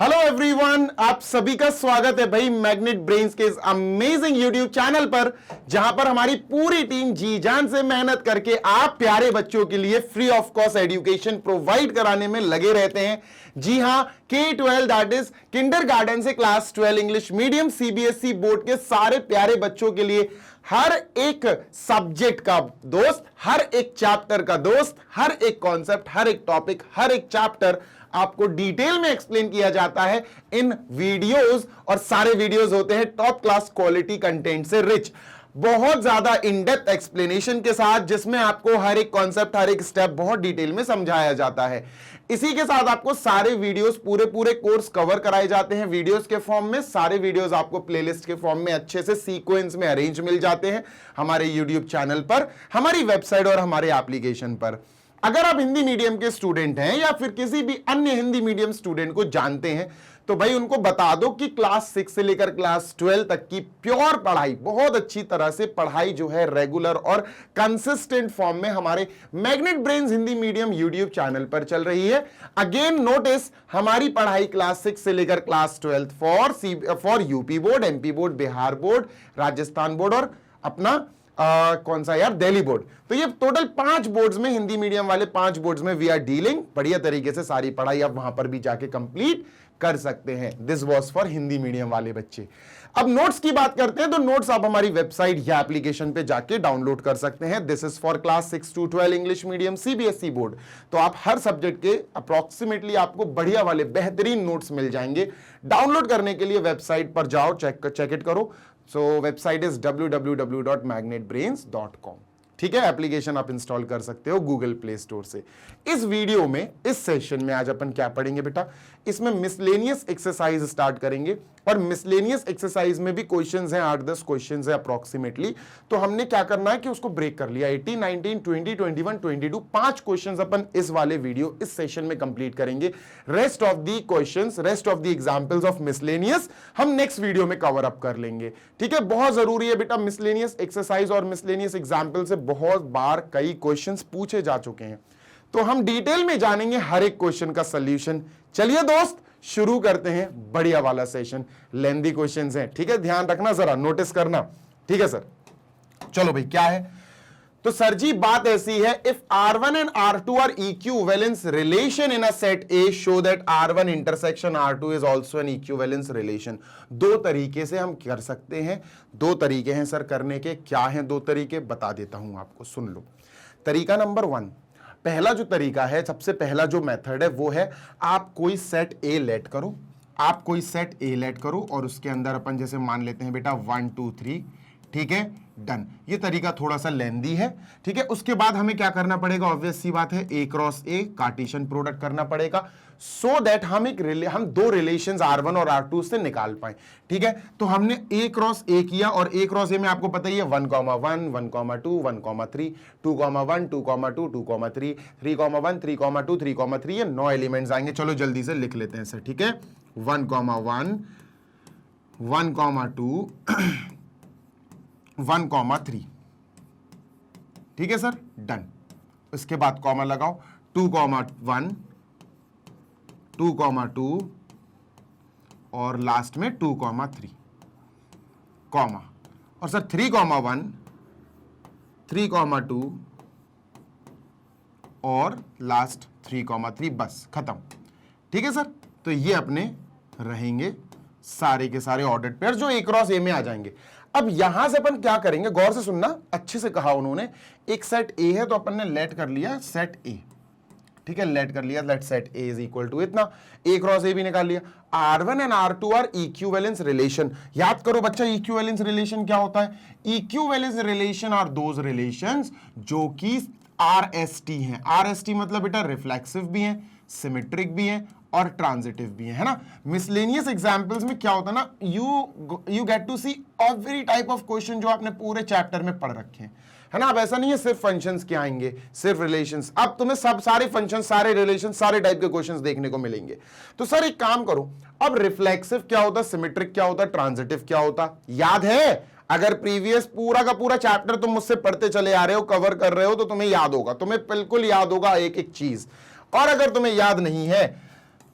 Hello everyone, आप सभी का स्वागत है भाई मैग्नेट ब्रेन्स के इस अमेजिंग यूट्यूब चैनल पर, जहां पर हमारी पूरी टीम जी जान से मेहनत करके आप प्यारे बच्चों के लिए free of cost education provide कराने में लगे रहते हैं। जी हां, K-12 दैट इज किंडरगार्टन से class 12 English medium CBSE board के सारे प्यारे बच्चों के लिए हर एक सब्जेक्ट का दोस्त, हर एक चैप्टर का दोस्त, हर एक कॉन्सेप्ट, हर एक टॉपिक, हर एक चैप्टर आपको डिटेल में एक्सप्लेन किया जाता है इन वीडियोस। और सारे वीडियोस होते हैं टॉप क्लास क्वालिटी कंटेंट से रिच, बहुत ज्यादा इन डेप्थ एक्सप्लेनेशन के साथ, जिसमें आपको हर एक कॉन्सेप्ट, हर एक स्टेप बहुत डिटेल में समझाया जाता है। इसी के साथ आपको सारे वीडियोस पूरे कोर्स कवर कराए जाते हैं वीडियोस के फॉर्म में। सारे वीडियोस आपको प्लेलिस्ट के फॉर्म में अच्छे से सीक्वेंस में अरेंज मिल जाते हैं हमारे यूट्यूब चैनल पर, हमारी वेबसाइट और हमारे एप्लीकेशन पर। अगर आप हिंदी मीडियम के स्टूडेंट हैं या फिर किसी भी अन्य हिंदी मीडियम स्टूडेंट को जानते हैं, तो भाई उनको बता दो कि क्लास 6 से लेकर क्लास 12 तक की प्योर पढ़ाई, बहुत अच्छी तरह से पढ़ाई जो है रेगुलर और कंसिस्टेंट फॉर्म में हमारे magnet brains Hindi medium YouTube channel पर चल रही है। अगेन नोटिस, हमारी पढ़ाई क्लास 6 से लेकर class 12 for UP board, MP board, Bihar board, Rajasthan board और अपना कौन सा यार, दिल्ली बोर्ड। तो ये टोटल 5 बोर्ड्स में, हिंदी मीडियम वाले 5 बोर्ड्स में वी आर डीलिंग। बढ़िया तरीके से सारी पढ़ाई आप वहां पर भी जाके कंप्लीट कर सकते हैं। This was for Hindi medium वाले बच्चे। अब नोट्स की बात करते हैं, तो नोट्स आप हमारी वेबसाइट या एप्लीकेशन पे जाके डाउनलोड कर सकते हैं। This is for class 6 to 12 English medium CBSE board. तो आप हर सब्जेक्ट के अप्रोक्सीमेटली आपको बढ़िया वाले बेहतरीन नोट्स मिल जाएंगे। डाउनलोड करने के लिए वेबसाइट पर जाओ, चेक इट करो। सो वेबसाइट इज www.magnetbrains.com। ठीक है, एप्लीकेशन आप इंस्टॉल कर सकते हो गूगल प्ले स्टोर से। इस वीडियो में, इस सेशन में आज अपन क्या पढ़ेंगे बेटा, इसमें मिसलेनियस एक्सरसाइज स्टार्ट करेंगे। और मिसलेनियस एक्सरसाइज में भी क्वेश्चंस हैं, 8-10 क्वेश्चंस हैं अप्रोक्सीमेटली। तो हमने क्या करना है कि उसको ब्रेक कर लिया, 18, 19, 20, 21, 22, 5 क्वेश्चंस अपन इस वाले वीडियो, इस सेशन में कंप्लीट करेंगे। Rest of the questions, rest of the examples of miscellaneous हम नेक्स्ट वीडियो में कवर अप कर लेंगे। ठीक है, बहुत जरूरी है बेटा, मिसलेनियस एक्सरसाइज और मिसलेनियस एग्जांपल से बहुत बार कई क्वेश्चंस पूछे जा चुके हैं, तो हम डिटेल में जानेंगे हर एक क्वेश्चन का सॉल्यूशन। चलिए दोस्त, शुरू करते हैं बढ़िया वाला सेशन। लेंथी क्वेश्चंस हैं, ठीक है, ध्यान रखना, जरा नोटिस करना। ठीक है सर, चलो भाई, क्या है? तो सर जी बात ऐसी है, if R1 and R2 are equivalence relation in a set A, show that R1 intersection R2 is also an equivalence relation. दो तरीके से हम कर सकते हैं, दो तरीके हैं सर करने के। क्या हैं दो तरीके, बता देता हूं आपको, सुन लो। तरीका नंबर 1, पहला जो तरीका है, सबसे पहला जो मेथड है वो है, आप कोई सेट A लेट करो, आप कोई सेट A लेट करो और उसके अंदर अपन जैसे मान लेते हैं बेटा 1 2 3, ठीक है, डन। ये तरीका थोड़ा सा लेंदी है, ठीक है। उसके बाद हमें क्या करना पड़ेगा, ऑब्वियस सी बात है, A cross A Cartesian product करना पड़ेगा, सो दैट हम दो रिलेशंस R1 और R2 से निकाल पाए। ठीक है, तो हमने A क्रॉस A किया, और A क्रॉस A में आपको पता ही है 1, 1, 1, 2, 1, 3, 2, 1, 2, 2, 3, 3, 1, 3, 2, 3, 3, ये 9 एलिमेंट्स आएंगे। चलो जल्दी से लिख लेते हैं सर, ठीक है। 1, 1, 1, 2, 1, 3, ठीक है सर, डन। इसके बाद कॉमा लगाओ, 2, 1, 2, 2 और लास्ट में 2, 3, कॉमा, और सर 3, 1, 3, 2 और लास्ट 3, 3, बस खत्म। ठीक है सर, तो ये अपने रहेंगे सारे के सारे ऑर्डर्ड पेयर जो A क्रॉस A में आ जाएंगे। अब यहां से अपन क्या करेंगे, गौर से सुनना, अच्छे से कहा उन्होंने। एक सेट A है तो अपन ने लेट कर लिया सेट A, ठीक है, लेट कर लिया, let set A is equal to इतना, A क्रॉस A भी निकाल लिया। R1 and R2 are equivalence relation. याद करो बच्चा, इक्विवेलेंस रिलेशन क्या होता है? Equivalence relation are those relations जो कि RST हैं। RST मतलब बेटा रिफ्लेक्सिव भी हैं, सिमेट्रिक भी हैं और ट्रांजिटिव भी है ना। मिसलेनियस एग्जांपल्स में क्या होता है ना, you get to see every type of question जो आपने पूरे चैप्टर में पढ़ रखे हैं, है ना। अब ऐसा नहीं है सिर्फ फंक्शंस के आएंगे, सिर्फ रिलेशंस, अब तुम्हें सब सारे फंक्शन, सारे रिलेशन, सारे टाइप के क्वेश्चंस देखने को मिलेंगे। तो सर एक काम करो, अब रिफ्लेक्सिव क्या होता है, सिमेट्रिक क्या होता है, ट्रांजिटिव क्या होता, याद है? अगर प्रीवियस पूरा का पूरा चैप्टर तुम मुझसे पढ़ते चले आ रहे हो, कवर कर रहे हो, तो तुम्हें याद होगा, तुम्हें बिल्कुल याद होगा एक एक चीज। और अगर तुम्हें याद नहीं है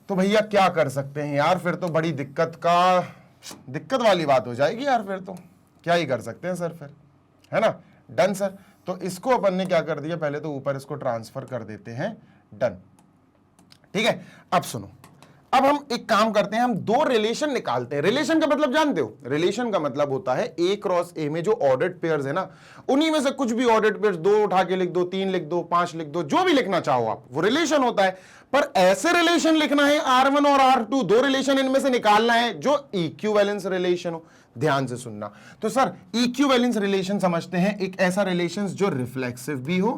तो भैया क्या कर सकते हैं यार, फिर तो बड़ी दिक्कत वाली बात हो जाएगी यार, फिर तो क्या ही कर सकते हैं सर फिर, है ना। डन सर, तो इसको अपन ने क्या कर दिया, पहले तो ऊपर इसको ट्रांसफर कर देते हैं, डन। ठीक है, अब सुनो, अब हम एक काम करते हैं, हम दो रिलेशन निकालते हैं। रिलेशन का मतलब जानते हो, रिलेशन का मतलब होता है ए क्रॉस ए में जो ऑर्डर्ड पेयर्स है ना, उन्हीं में से कुछ भी ऑर्डर्ड पेयर्स, 2 उठा के लिख दो, 3 लिख दो, 5 लिख दो, जो भी लिखना चाहो आप, वो रिलेशन होता है। पर ऐसे रिलेशन लिखना है R1 और R2, दो रिलेशन इनमें से निकालना है जो इक्विवेलेंस रिलेशन हो। ध्यान से सुनना, तो सर इक्विवेलेंस रिलेशन समझते हैं, एक ऐसा रिलेशन जो रिफ्लेक्सिव भी हो,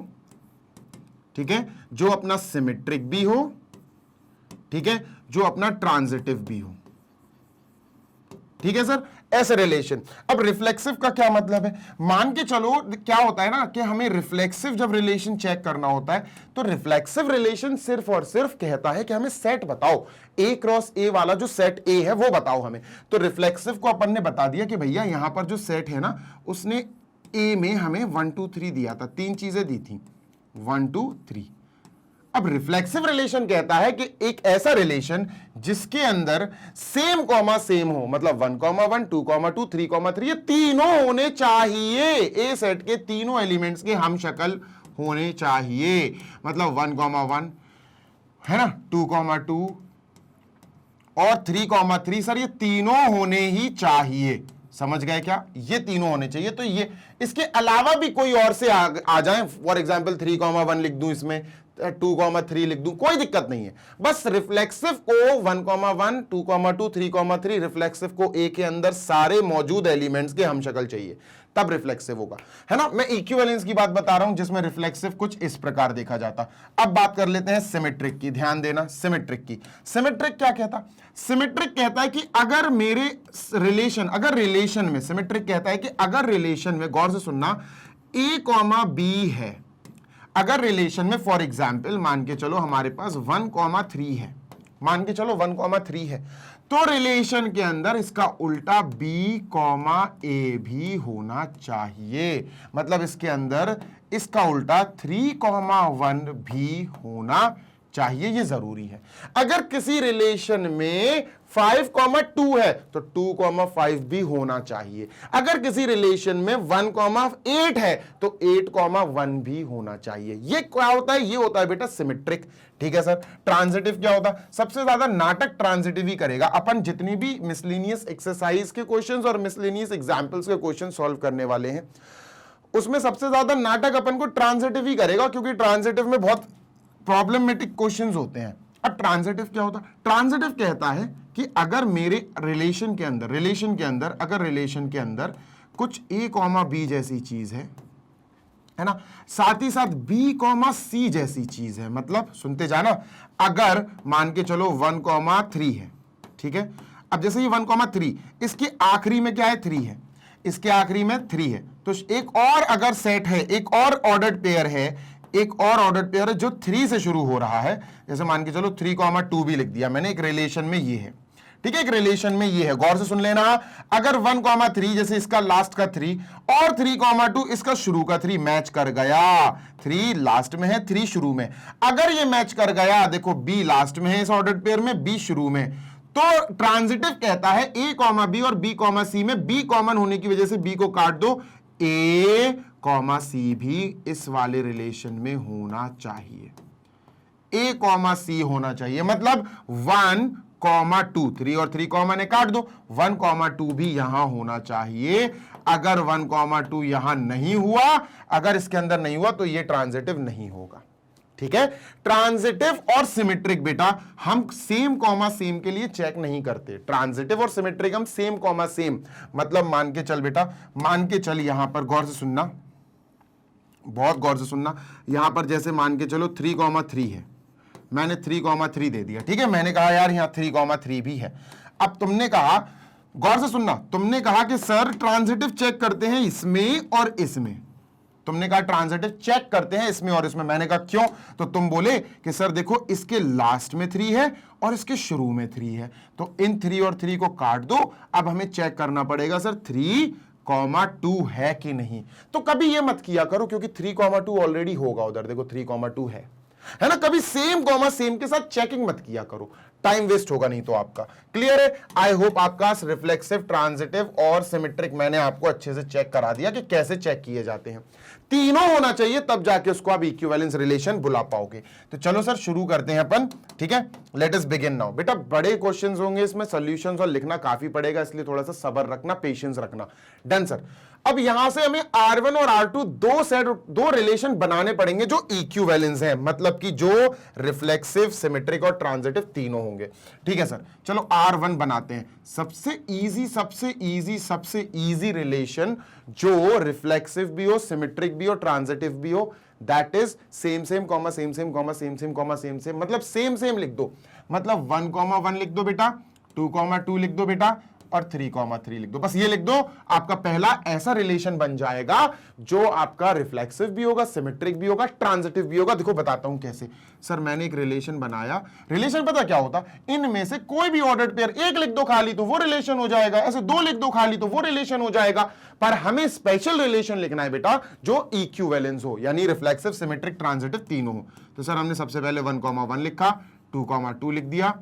ठीक है, जो अपना सिमेट्रिक भी हो, ठीक है, जो अपना ट्रांजिटिव भी हो। ठीक है सर, ऐसे रिलेशन। अब रिफ्लेक्सिव का क्या मतलब है, मान के चलो क्या होता है ना कि हमें रिफ्लेक्सिव जब रिलेशन चेक करना होता है, तो रिफ्लेक्सिव रिलेशन सिर्फ और सिर्फ कहता है कि हमें सेट बताओ, ए क्रॉस ए वाला जो सेट ए है वो बताओ हमें। तो रिफ्लेक्सिव को अपन ने बता दिया कि भैया यहां पर जो सेट है ना, उसने ए में हमें 1 2 3 दिया था, 3 चीजें दी थी, 1 2 3। अब रिफ्लेक्सिव रिलेशन कहता है कि एक ऐसा रिलेशन जिसके अंदर सेम कॉमा सेम हो, मतलब 1 1 2 2 3 3, ये तीनों होने चाहिए, ए सेट के तीनों एलिमेंट्स के हम शक्ल होने चाहिए। मतलब 1 1 है ना, 2 2 और 3 3, सर ये तीनों होने ही चाहिए। समझ गए क्या, ये तीनों होने चाहिए। तो ये इसके अलावा भी कोई और से आ जाए, फॉर एग्जाम्पल 3 1 लिख दूं, इसमें 2 3 लिख दूं, कोई दिक्कत नहीं है। बस रिफ्लेक्सिव को 1 1 2 2 3 3, रिफ्लेक्सिव को ए के अंदर सारे मौजूद एलिमेंट्स के हम शक्ल चाहिए, तब रिफ्लेक्सिव होगा, है ना। मैं इक्विवेलेंस की बात बता रहा हूं जिसमें रिफ्लेक्सिव कुछ इस प्रकार देखा जाता। अब बात कर लेते हैं सिमेट्रिक की, ध्यान देना सिमेट्रिक की। सिमेट्रिक क्या कहता, सिमेट्रिक कहता है कि अगर मेरे रिलेशन, अगर रिलेशन में, सिमेट्रिक कहता है कि अगर रिलेशन में, गौर से सुनना, ए कॉमा बी है, अगर रिलेशन में फॉर एग्जाम्पल मान के चलो हमारे पास 1 3 है, मान के चलो 1 3 है, तो रिलेशन के अंदर इसका उल्टा b a भी होना चाहिए। मतलब इसके अंदर इसका उल्टा 3 1 भी होना चाहिए, ये जरूरी है। अगर किसी रिलेशन में 5 2 है तो 2 5 भी होना चाहिए। अगर किसी रिलेशन में 1 8 है तो 8 1 भी होना चाहिए। ये क्या होता है, ये होता है बेटा सिमेट्रिक। ठीक है सर, ट्रांजिटिव क्या होता है, सबसे ज्यादा नाटक ट्रांजिटिव ही करेगा। अपन जितनी भी मिसलेनियस एक्सरसाइज के क्वेश्चंस और मिसलेनियस एग्जांपल्स के क्वेश्चन सॉल्व करने वाले हैं, उसमें सबसे ज्यादा नाटक अपन को ट्रांजिटिव ही करेगा, क्योंकि ट्रांजिटिव में बहुत प्रॉब्लमेटिक क्वेश्चंस होते हैं। अब ट्रांजिटिव क्या होता है, ट्रांजिटिव कहता है कि अगर मेरे रिलेशन के अंदर, अगर रिलेशन के अंदर कुछ a b जैसी चीज है ना, साथ ही साथ b c जैसी चीज है। मतलब सुनते जाना, अगर मान के चलो 1 3 है, ठीक है, अब जैसे ये 1 3, इसके आखिरी में क्या है, 3 है, इसके आखिरी में 3 है, तो एक और अगर सेट है, एक और ऑर्डर्ड पेयर है, एक और ऑर्डर्ड पेयर है जो 3 से शुरू हो रहा है, जैसे मान के चलो 3 2 भी लिख दिया मैंने, एक रिलेशन में ये है, ठीक है, एक रिलेशन में ये है। गौर से सुन लेना, अगर 1 3 जैसे इसका लास्ट का 3 और 3 2 इसका शुरू का 3 मैच कर गया, 3 लास्ट में है, 3 शुरू में, अगर ये मैच कर गया, देखो b लास्ट में है इस ऑर्डर्ड पेयर में, b शुरू में, तो ट्रांजिटिव कहता है a b और b c में b कॉमन होने की वजह से b को काट दो, a c भी इस वाले रिलेशन में होना चाहिए, a c होना चाहिए। मतलब 1 2 3 और 3 कॉमन है, काट दो, 1 2 भी यहां होना चाहिए। अगर 1 2 यहां नहीं हुआ, अगर इसके अंदर नहीं हुआ, तो ये ट्रांजिटिव नहीं होगा। ठीक है, ट्रांजिटिव और सिमेट्रिक बेटा हम सेम कॉमा सेम के लिए चेक नहीं करते। ट्रांजिटिव और सिमेट्रिक हम सेम कॉमा सेम, मतलब मान के चल बेटा, मान के चल, यहां पर गौर से सुनना, बहुत गौर से सुनना, यहां पर जैसे मान के चलो 3 3 है, मैंने 3 3 दे दिया, ठीक है, मैंने कहा यार यहां 3 3 भी है। अब तुमने कहा, गौर से सुनना, तुमने कहा कि सर ट्रांजिटिव चेक करते हैं इसमें और इसमें, तुमने कहा ट्रांजिटिव चेक करते हैं इसमें और इसमें, मैंने कहा क्यों, तो तुम बोले कि सर देखो इसके लास्ट में 3 है और इसके शुरू में 3 है, तो इन 3 और 3 को काट दो। अब हमें चेक करना पड़ेगा सर 3 2 है कि नहीं। तो कभी ये मत किया करो, क्योंकि 3 2 ऑलरेडी होगा उधर, देखो 3 2 है ना, कभी सेम कॉमा सेम के साथ चेकिंग मत किया करो। टाइम वेस्ट होगा नहीं तो आपका। क्लियर है? आई होप आपका रिफ्लेक्सिव, ट्रांजिटिव और सिमेट्रिक मैंने आपको अच्छे से चेक करा दिया कि कैसे चेक किए जाते हैं। तीनों होना चाहिए तब जाके उसको आप इक्विवेलेंस रिलेशन बुला पाओगे। तो चलो सर शुरू करते हैं अपन, ठीक है? Let us begin now. बेटा बड़े क्वेश्चंस होंगे, इसमें सॉल्यूशंस और लिखना काफी पड़ेगा, इसलिए थोड़ा सा सब्र रखना, पेशेंस रखना। Done sir. अब यहां से हमें R1 और R2 दो रिलेशन बनाने पड़ेंगे जो इक्विवेलेंस हैं, मतलब कि जो रिफ्लेक्सिव, सिमेट्रिक और ट्रांजिटिव तीनों होंगे। ठीक है सर, चलो R1 बनाते हैं। सबसे इजी रिलेशन जो रिफ्लेक्सिव भी हो, सिमेट्रिक भी हो, ट्रांजिटिव भी हो, that is same same comma same same comma same same comma same same, मतलब सेम सेम लिख दो, मतलब 1,1 लिख दो बेटा, 2,2 लिख दो बेटा, और 3,3 लिख दो। बस ये लिख दो, आपका पहला ऐसा रिलेशन बन जाएगा जो आपका रिफ्लेक्सिव भी होगा, सिमेट्रिक भी होगा, ट्रांजिटिव भी होगा। देखो बताता हूं कैसे। सर मैंने एक रिलेशन बनाया, रिलेशन पता क्या होता, इनमें से कोई भी ऑर्डर्ड पेयर एक लिख दो खाली तो वो रिलेशन हो जाएगा, ऐसे दो लिख दो खाली तो वो रिलेशन हो जाएगा। पर हमें स्पेशल रिलेशन लिखना है बेटा जो इक्विवेलेंस हो, यानी रिफ्लेक्सिव, सिमेट्रिक, ट्रांजिटिव तीनों हो। तो सर हमने सबसे पहले 1,1 लिखा, 2,2 लिख दिया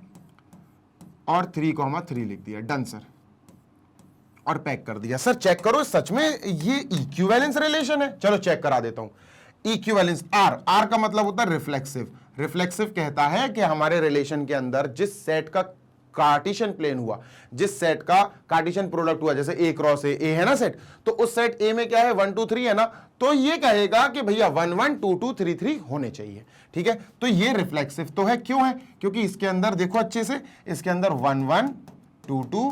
और 3,3 लिख दिया। डन सर, और पैक कर दिया। सर चेक करो सच में ये इक्विवेलेंस रिलेशन है। चलो चेक करा देता हूं। इक्विवेलेंस आर का मतलब होता है रिफ्लेक्सिव। रिफ्लेक्सिव कहता है कि हमारे रिलेशन के अंदर जिस सेट का कार्टेशियन प्लेन हुआ, जिस सेट का कार्टेशियन प्रोडक्ट हुआ, जैसे ए क्रॉस ए है ना सेट, तो उस सेट ए में क्या है 1 2 3 है ना, तो ये कहेगा कि भैया 1 1 2 2 3 3 होने चाहिए। ठीक है, तो ये रिफ्लेक्सिव तो है। क्यों है? क्योंकि इसके अंदर देखो अच्छे से, इसके अंदर 1 1 2 2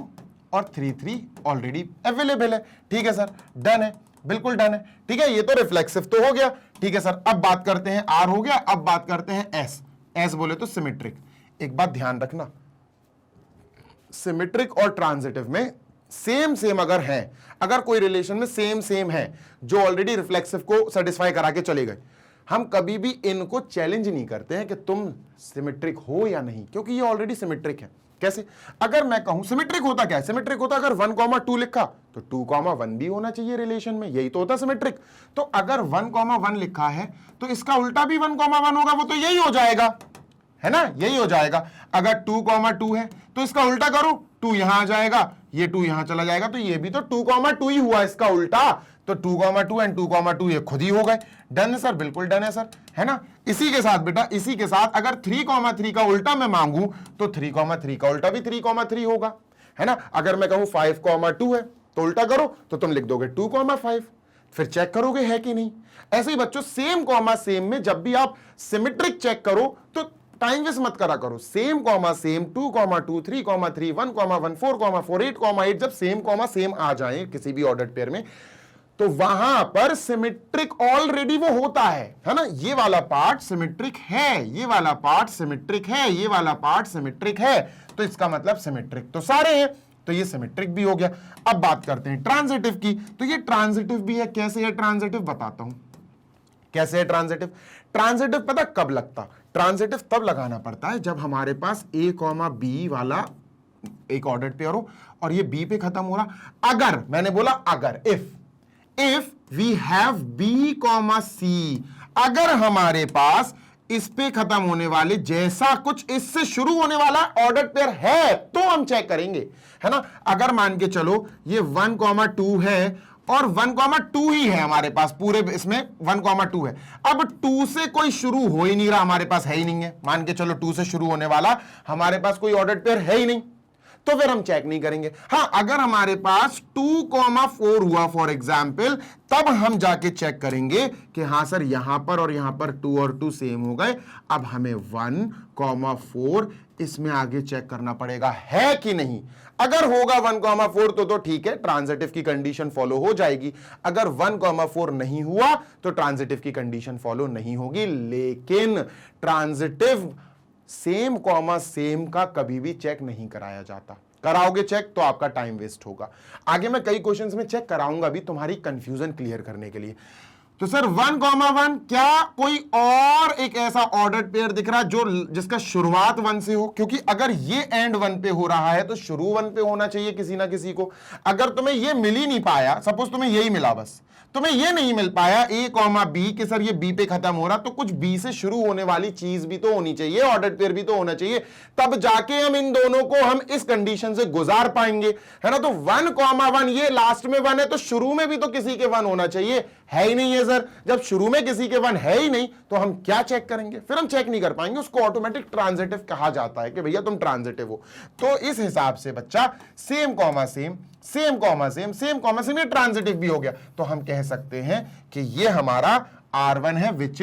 और 3 3 ऑलरेडी अवेलेबल है। ठीक है सर, डन है, बिल्कुल डन है। ठीक है, ये तो रिफ्लेक्सिव तो हो गया। ठीक है सर, अब बात करते हैं आर हो गया, अब बात करते हैं एस। एस बोले तो सिमेट्रिक। एक बात ध्यान रखना, सिमेट्रिक और ट्रांजिटिव में सेम अगर है, अगर कोई रिलेशन में सेम है जो ऑलरेडी रिफ्लेक्सिव को सेटिस्फाई करा के चले गए, हम कभी भी इनको चैलेंज नहीं करते हैं कि तुम सिमेट्रिक हो या नहीं, क्योंकि ये ऑलरेडी सिमेट्रिक है। कैसे? अगर मैं कहूं सिमेट्रिक होता क्या है? सिमेट्रिक होता अगर 1,2 लिखा तो 2,1 भी होना चाहिए रिलेशन में, यही तो होता सिमेट्रिक। तो अगर 1,1 लिखा है तो इसका उल्टा भी 1,1 होगा, वो तो यही हो जाएगा, है ना, यही हो जाएगा। अगर 2,2 है तो इसका उल्टा करो, 2 यहां आ जाएगा, ये 2 यहां चला जाएगा, तो ये भी तो 2,2 ही हुआ इसका उल्टा। तो 2,2 एंड 2,2 ये खुद ही हो गए। डन है सर, बिल्कुल डन है सर, है ना। इसी के साथ बेटा, इसी के साथ अगर 3,3 का उल्टा मैं मांगू तो 3,3 का उल्टा भी 3,3 होगा, है ना। अगर मैं कहूं 5,2 है तो उल्टा करो तो तुम लिख दोगे 2,5, फिर चेक करोगे है कि नहीं। ऐसे ही बच्चों सेम कॉमा सेम में जब भी आप सिमेट्रिक चेक करो तो टाइम वेस्ट मत करा करो। सेम कॉमा सेम, 2,2 3,3 1,1 4,4 8,8 जब सेम कॉमा सेम आ जाए किसी भी ऑर्डर्ड पेयर में, तो वहां पर सिमेट्रिक ऑलरेडी वो होता है ना। ये वाला पार्ट सिमेट्रिक है, ये वाला पार्ट सिमेट्रिक है, ये वाला पार्ट सिमेट्रिक है, तो इसका मतलब सिमेट्रिक तो सारे हैं, तो ये सिमेट्रिक भी हो गया। अब बात करते हैं ट्रांजिटिव की। तो ये ट्रांजिटिव भी है। कैसे है ट्रांजिटिव? बताता हूं कैसे है ट्रांजिटिव। ट्रांजिटिव पता कब लगता? ट्रांजिटिव तब लगाना पड़ता है जब हमारे पास ए कॉमा बी वाला एक ऑर्डर्ड पेयर हो और ये बी पे खत्म हो रहा। अगर मैंने बोला अगर, if we have B comma C, अगर हमारे पास इस पे खत्म होने वाले जैसा कुछ इससे शुरू होने वाला ऑर्डर्ड पेयर है तो हम चेक करेंगे, है ना। अगर मान के चलो ये 1,2 है और 1,2 ही है हमारे पास, पूरे इसमें 1,2 है। अब 2 से कोई शुरू हो ही नहीं रहा, हमारे पास है ही नहीं है। मान के चलो 2 से शुरू होने वाला हमारे पास कोई ऑर्डर्ड पेयर है ही नहीं, तो फिर हम चेक नहीं करेंगे। हाँ, अगर हमारे पास 2,4 हुआ फॉर एग्जाम्पल, तब हम जाके चेक करेंगे कि हाँ सर यहां पर और यहां पर 2 और 2 सेम हो गए। अब हमें 1,4 इसमें आगे चेक करना पड़ेगा है कि नहीं। अगर होगा 1,4 तो ठीक है, ट्रांजिटिव की कंडीशन फॉलो हो जाएगी। अगर 1,4 नहीं हुआ तो ट्रांजिटिव की कंडीशन फॉलो नहीं होगी। लेकिन ट्रांजिटिव सेम कॉमा सेम का कभी भी चेक नहीं कराया जाता। कराओगे चेक तो आपका टाइम वेस्ट होगा। आगे मैं कई क्वेश्चंस में चेक कराऊंगा भी तुम्हारी कंफ्यूजन क्लियर करने के लिए। तो सर 1,1 क्या कोई और एक ऐसा ऑर्डर्ड पेयर दिख रहा है जो जिसका शुरुआत 1 से हो? क्योंकि अगर ये एंड 1 पे हो रहा है तो शुरू 1 पे होना चाहिए किसी ना किसी को। अगर तुम्हें ये मिल ही नहीं पाया, सपोज तुम्हें यही मिला, बस तुम्हें ये नहीं मिल पाया ए कॉमा बी कि सर ये बी पे खत्म हो रहा, तो कुछ बी से शुरू होने वाली चीज भी तो होनी चाहिए, ऑर्डर्ड पेयर भी तो होना चाहिए, तब जाके हम इन दोनों को हम इस कंडीशन से गुजार पाएंगे, है ना। तो 1,1 ये लास्ट में 1 है तो शुरू में भी तो किसी के 1 होना चाहिए, है ही नहीं है सर। जब शुरू में किसी के 1 है ही नहीं तो हम क्या चेक करेंगे? फिर हम चेक नहीं कर पाएंगे, उसको ऑटोमेटिक ट्रांजिटिव कहा जाता है कि भैया तुम ट्रांजिटिव हो। तो इस हिसाब से बच्चा same comma same, same comma same, same comma same, ये ट्रांजिटिव भी हो गया। तो हम कह सकते हैं कि ये हमारा R1 है which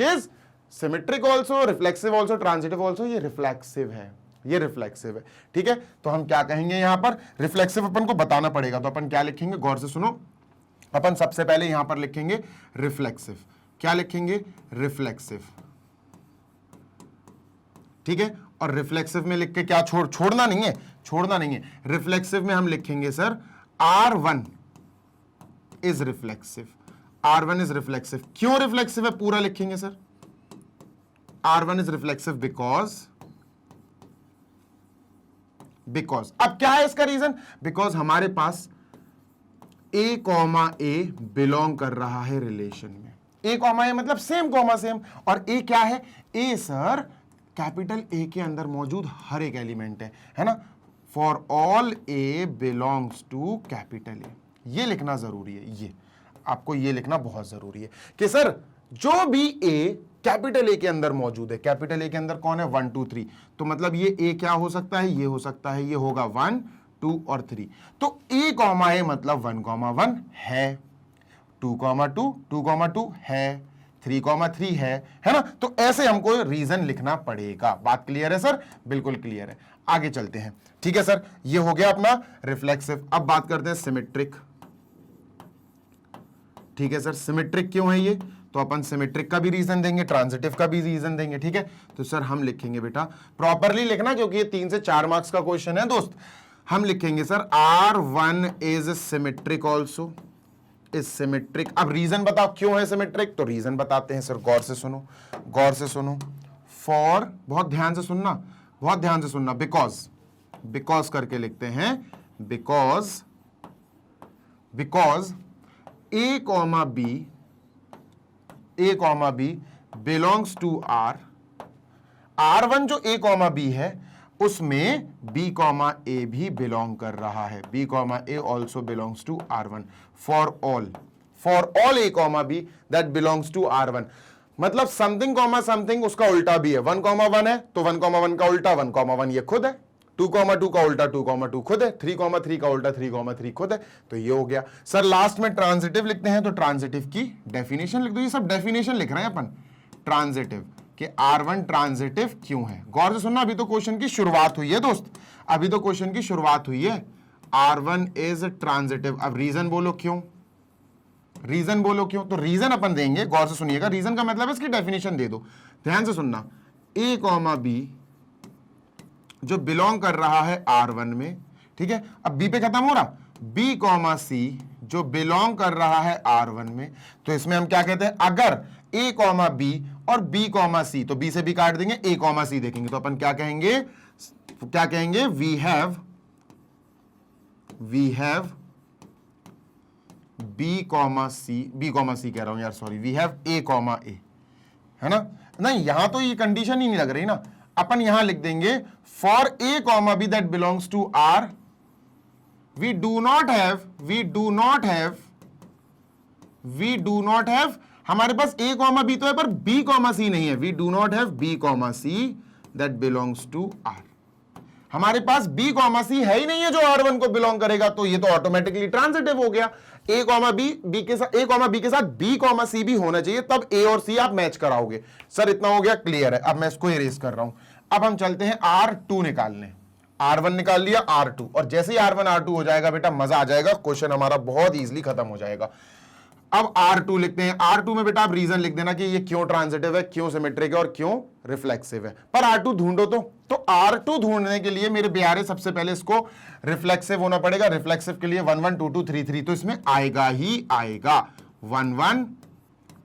is symmetric also, reflexive also, transitive also, ये रिफ्लेक्सिव है, ये रिफ्लेक्सिव है। ठीक है, तो हम क्या कहेंगे यहां पर? रिफ्लेक्सिव अपन को बताना पड़ेगा, तो अपन क्या लिखेंगे? गौर से सुनो। अपन सबसे पहले यहां पर लिखेंगे रिफ्लेक्सिव। क्या लिखेंगे? रिफ्लेक्सिव। ठीक है, और रिफ्लेक्सिव में लिख के क्या छोड़ना नहीं है, छोड़ना नहीं है। रिफ्लेक्सिव में हम लिखेंगे sir R1 is reflexive, R1 is reflexive. क्यों रिफ्लेक्सिव है पूरा लिखेंगे sir. R1 is reflexive because अब क्या है इसका रीजन? बिकॉज हमारे पास A कॉमा A बिलोंग कर रहा है रिलेशन में। A कॉमा A मतलब सेम कॉमा सेम, और A क्या है? A सर कैपिटल A के अंदर मौजूद हर एक एलिमेंट है ना। For all A belongs to capital A, ये लिखना जरूरी है, ये आपको ये लिखना बहुत जरूरी है कि सर जो भी A कैपिटल A के अंदर मौजूद है, कैपिटल A के अंदर कौन है? 1 2 3, तो मतलब ये A क्या हो सकता है? ये हो सकता है, ये होगा 1 2 और 3। तो A कॉमा A मतलब 1,1 है, 2,2 2,2 है, 3,3 है ना। तो ऐसे हमको रीजन लिखना पड़ेगा। बात क्लियर है सर? बिल्कुल क्लियर है। आगे चलते हैं। ठीक है सर, ये हो गया अपना रिफ्लेक्सिव। अब बात करते हैं सिमेट्रिक। ठीक है सर, सिमेट्रिक क्यों है ये? तो अपन सिमेट्रिक का भी रीजन देंगे, ट्रांजिटिव का भी रीजन देंगे। ठीक है, तो सर हम लिखेंगे, बेटा प्रॉपरली लिखना क्योंकि ये 3 से 4 मार्क्स का क्वेश्चन है दोस्त। हम लिखेंगे sir R1 is symmetric also, is symmetric. अब रीजन बताओ क्यों है सिमेट्रिक? तो रीजन बताते हैं सर, गौर से सुनो, गौर से सुनो। फॉर, बहुत ध्यान से सुनना, बहुत ध्यान से सुनना। बिकॉज करके लिखते हैं, because A comma B belongs to R1 जो A कॉमा B है उसमें B कॉमा A भी बिलोंग कर रहा है, B comma A also belongs to R1। For all A comma B that belongs to R1, मतलब समथिंग कॉमा समथिंग उसका उल्टा भी है। 1,1 है तो 1,1 का उल्टा 1,1 ये खुद है, 2,2 का उल्टा 2,2 खुद है, 3,3 का उल्टा 3,3 खुद है। तो ये हो गया सर। लास्ट में ट्रांजिटिव लिखते हैं तो ट्रांजिटिव की डेफिनेशन लिख दो। ये सब डेफिनेशन लिख रहे हैं अपन ट्रांजिटिव कि R1 ट्रांजिटिव क्यों है। गौर से सुनना, अभी तो क्वेश्चन की शुरुआत हुई है दोस्त, अभी तो क्वेश्चन की शुरुआत हुई है। R1 is transitive. अब रीजन बोलो क्यों, रीजन बोलो क्यों। तो रीजन अपन देंगे, गौर से सुनिएगा, रीजन का मतलब है इसकी डेफिनेशन दे दो। ध्यान से सुनना, A कॉमा B जो बिलोंग कर रहा है R1 में, ठीक है, अब B पे खत्म हो रहा, B कॉमा C जो बिलोंग कर रहा है R1 में, तो इसमें हम क्या कहते हैं? अगर A कॉमा B और B कॉमा C, तो B से B काट देंगे, A कॉमा C देखेंगे, तो अपन क्या कहेंगे? क्या कहेंगे? We have B comma C कह रहा हूं यार, sorry, we have A comma A, है ना। नहीं, यहां तो ये कंडीशन ही नहीं लग रही ना, अपन यहां लिख देंगे for A comma B that belongs to R, we do not have, हमारे पास A कॉमा B तो है पर B कॉमा C नहीं है। We do not have B comma C that belongs to R, हमारे पास B कॉमा C है ही नहीं है जो R1 को बिलोंग करेगा, तो ये तो ऑटोमेटिकली ट्रांजिटिव हो गया। A कॉमा B के साथ B कॉमा C भी होना चाहिए, तब A और C आप मैच कराओगे। सर इतना हो गया, क्लियर है। अब मैं इसको इरेज कर रहा हूं। अब हम चलते हैं R2 निकालने। R1 निकाल लिया, R2, और जैसे ही R1 R2 हो जाएगा बेटा मजा आ जाएगा, क्वेश्चन हमारा बहुत इजीली खत्म हो जाएगा। अब R2 लिखते हैं। R2 में बेटा आप रीजन लिख देना कि ये क्यों ट्रांजिटिव है, क्यों सिमेट्रिक है और क्यों रिफ्लेक्सिव है। पर R2 ढूंढो तो R2 ढूंढने के लिए मेरे प्यारे सबसे पहले इसको रिफ्लेक्सिव होना पड़ेगा। रिफ्लेक्सिव के लिए 1 1 2 2 3 3, तो इसमें आएगा ही आएगा। 1 1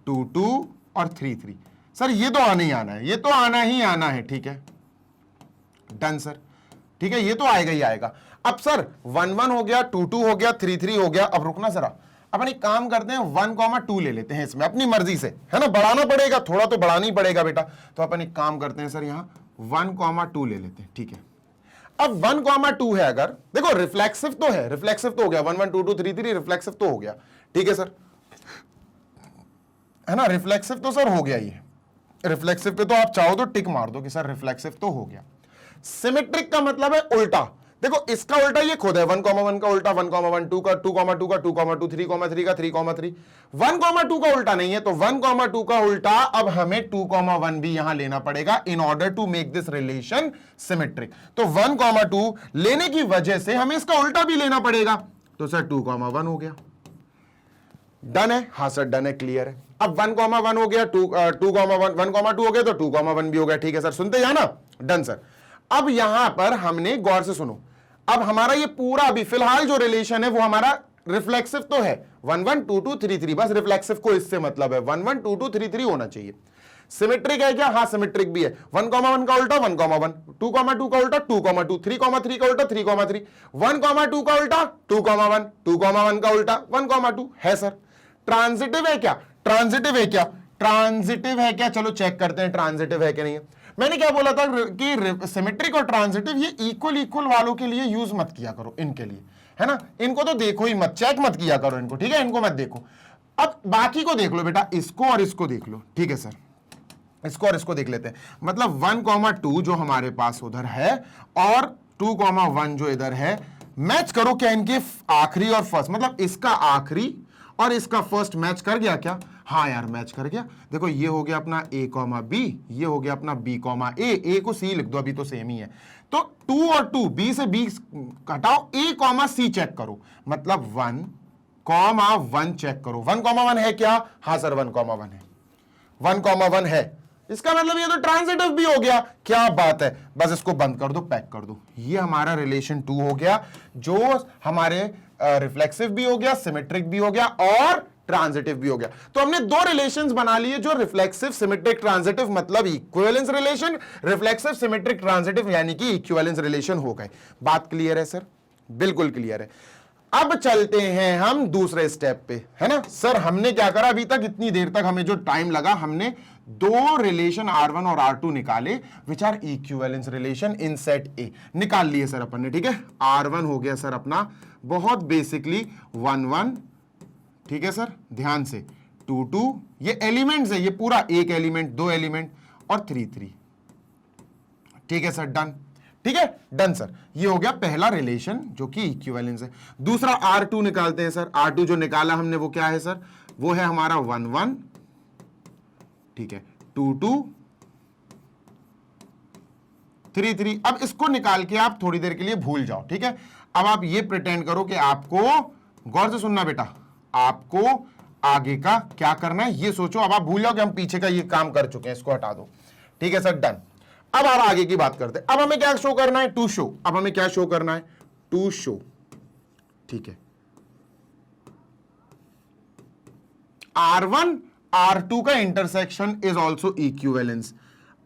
2 2 और 3 3। सर ये तो आना ही आना है, ये तो आना ही आना है, ठीक है डन सर, ठीक है ये तो आएगा ही आएगा। अब सर 1 1 हो गया, 2 2 हो गया, 3 3 हो गया। अब रुकना जरा, अपन एक काम करते हैं 1,2 ले लेते हैं इसमें अपनी मर्जी से, है ना, बढ़ाना पड़ेगा थोड़ा तो बढ़ाना ही पड़ेगा बेटा। तो अपन एक काम करते हैं सर यहां 1,2 ले लेते हैं, ठीक है। अब 1,2 है, अगर देखो रिफ्लेक्सिव तो है, रिफ्लेक्सिव तो हो गया 1 1 2 2 3 3 रिफ्लेक्सिव तो हो गया, ठीक है सर, है ना, रिफ्लेक्सिव तो सर हो गया। ये रिफ्लेक्सिव पे तो आप चाहो तो टिक मार दो कि सर रिफ्लेक्सिव तो हो गया। सिमेट्रिक का मतलब है उल्टा। देखो इसका उल्टा ये खुद है 1,1 का उल्टा 1,1 2 का 2,2 का 2,2 3,3 का 3,3 1,2 का उल्टा नहीं है, तो 1,2 का उल्टा अब हमें 2,1 भी यहां लेना पड़ेगा in order to make this relation symmetric. तो 1,2 लेने की वजह से हमें इसका उल्टा भी लेना पड़ेगा, तो सर 2,1 हो गया। डन है, हाँ सर डन है, क्लियर है। अब 1,1 हो गया, 2,1 1,2 हो गया तो 2,1 भी हो गया, ठीक है सर, सुनते हैं ना, डन सर। अब यहां पर हमने गौर से सुनो, अब हमारा ये पूरा अभी फिलहाल जो रिलेशन है वो हमारा रिफ्लेक्सिव तो है 1 1 2 2 3 3, बस रिफ्लेक्सिव को इससे मतलब है 1 1 2 2 3 3 होना चाहिए। सिमेट्रिक है क्या? हाँ सिमेट्रिक भी है। 1,1 का उल्टा 1,1, 2,2 का उल्टा 2,2, 3,3 का उल्टा 3,3, 1,2 का उल्टा 2,1, 2,1 का उल्टा 1,2 है सर। ट्रांजिटिव है क्या? ट्रांजिटिव है क्या? ट्रांजिटिव है क्या? चलो चेक करते हैं ट्रांजिटिव है क्या नहीं है। मैंने क्या बोला था कि सिमेट्रिक और ट्रांजिटिव ये इक्वल इक्वल वालों के लिए यूज मत किया करो, इनके लिए, है ना, इनको तो देखो ही मत, चेक मत किया करो इनको, ठीक है, इनको मत देखो। अब बाकी को देख लो बेटा, इसको और इसको देख लो, ठीक है सर, इसको और इसको देख लेते हैं। मतलब 1,2 जो हमारे पास उधर है और 2,1 जो इधर है, मैच करो क्या इनके आखिरी और फर्स्ट, मतलब इसका आखिरी और इसका फर्स्ट मैच कर गया क्या? हाँ यार मैच कर गया। देखो ये हो गया अपना A, B, ये हो गया अपना B, A को C लिख दो, अभी तो सेम ही है। तो 2 और 2, B से B हटाओ, A, C चेक करो, मतलब 1,1 चेक करो। 1,1 है क्या? हाँ सर 1,1 है, 1,1 है। इसका मतलब ये तो ट्रांजिटिव भी हो गया। क्या बात है, बस इसको बंद कर दो, पैक कर दो। ये हमारा रिलेशन 2 हो गया, जो हमारे रिफ्लेक्सिव भी हो गया, सिमेट्रिक भी हो गया और ट्रांजिटिव भी हो गया। तो हमने दो रिलेशंस बना लिए, जो रिफ्लेक्सिव सिमेट्रिक ट्रांजिटिव मतलब equivalence relation, reflexive symmetric transitive यानी कि इक्विवेलेंस रिलेशन हो गए। बात क्लियर है सर? बिल्कुल क्लियर है। अब चलते हैं हम दूसरे स्टेप पे, है ना सर। हमने क्या करा अभी तक, इतनी देर तक हमें जो टाइम लगा, हमने दो रिलेशन R1 और R2 निकाले which are equivalence relation in set A, निकाल लिए सर अपन ने, ठीक है। R1 हो गया सर अपना बहुत बेसिकली 1 1, ठीक है सर, ध्यान से 2 2, ये एलिमेंट्स है, ये पूरा एक एलिमेंट, दो एलिमेंट और 3 3, ठीक है सर, डन, ठीक है डन सर। ये हो गया पहला रिलेशन जो कि इक्विवेलेंस है। दूसरा R2 निकालते हैं सर। R2 जो निकाला हमने वो क्या है सर? वो है हमारा 1 1, ठीक है, 2 2 3 3। अब इसको निकाल के आप थोड़ी देर के लिए भूल जाओ, ठीक है। अब आप ये प्रिटेंड करो कि आपको, गौर से सुनना बेटा, आपको आगे का क्या करना है ये सोचो। अब आप भूल जाओ कि हम पीछे का ये काम कर चुके हैं, इसको हटा दो, ठीक है सर, डन। अब आप आगे की बात करते हैं। अब हमें क्या शो करना है? To show. अब हमें क्या शो करना है? टू शो, ठीक है। R1 R2 का intersection is also equivalence.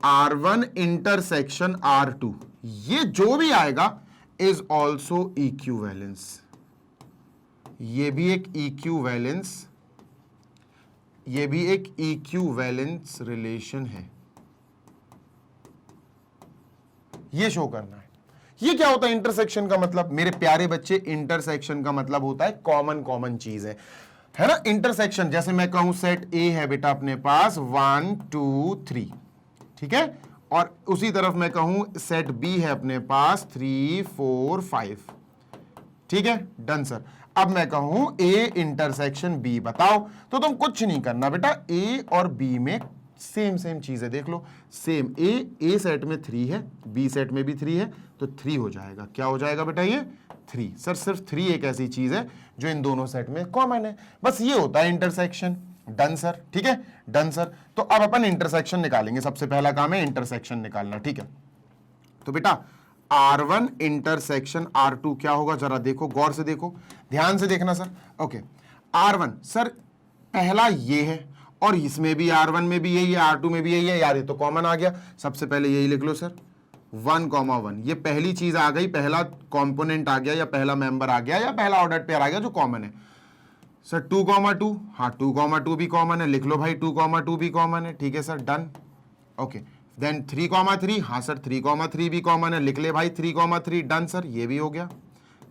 R1 intersection R2, ये जो भी आएगा इज ऑल्सो इक्विवेलेंस। ये भी एक इक्विवेलेंस, ये भी एक इक्विवेलेंस रिलेशन है, ये शो करना है। ये क्या होता है इंटरसेक्शन का मतलब? मेरे प्यारे बच्चे, इंटरसेक्शन का मतलब होता है कॉमन कॉमन चीज है ना। इंटरसेक्शन जैसे मैं कहूं सेट ए है बेटा अपने पास 1 2 3, ठीक है, और उसी तरफ मैं कहूं सेट बी है अपने पास 3 4 5, ठीक है, डन सर। अब मैं कहूं ए इंटरसेक्शन बी, बताओ। तो तुम कुछ नहीं करना बेटा, ए और बी में सेम सेम चीज है, देख लो सेम। ए सेट में 3 है, बी सेट में भी 3 है, तो 3 हो जाएगा। क्या हो जाएगा बेटा? ये 3। सर सिर्फ 3 एक ऐसी चीज है जो इन दोनों सेट में कॉमन है, बस ये होता है इंटरसेक्शन। डन सर, ठीक है, डन सर। तो अब अपन इंटरसेक्शन निकालेंगे। सबसे पहला काम है इंटरसेक्शन निकालना, ठीक है। तो बेटा R1 इंटरसेक्शन R2 क्या होगा? जरा देखो, गौर से देखो, ध्यान से देखना सर। ओके, R1 सर पहला ये है और इसमें भी R1 में भी यही है, R2 में भी यही है यार, ये तो कॉमन आ गया। सबसे पहले यही लिख लो सर 1,1, ये पहली चीज आ गई, पहला कंपोनेंट आ गया या पहला मेंबर आ गया या पहला ऑर्डर पेयर आ गया जो कॉमन है। सर 2,2, हाँ 2,2 भी कॉमन है, लिख लो भाई 2,2 भी कॉमन है, ठीक है सर, डन। ओके देन 3,3, हाँ सर 3,3 भी कॉमन है, लिख ले भाई 3,3, डन सर, ये भी हो गया।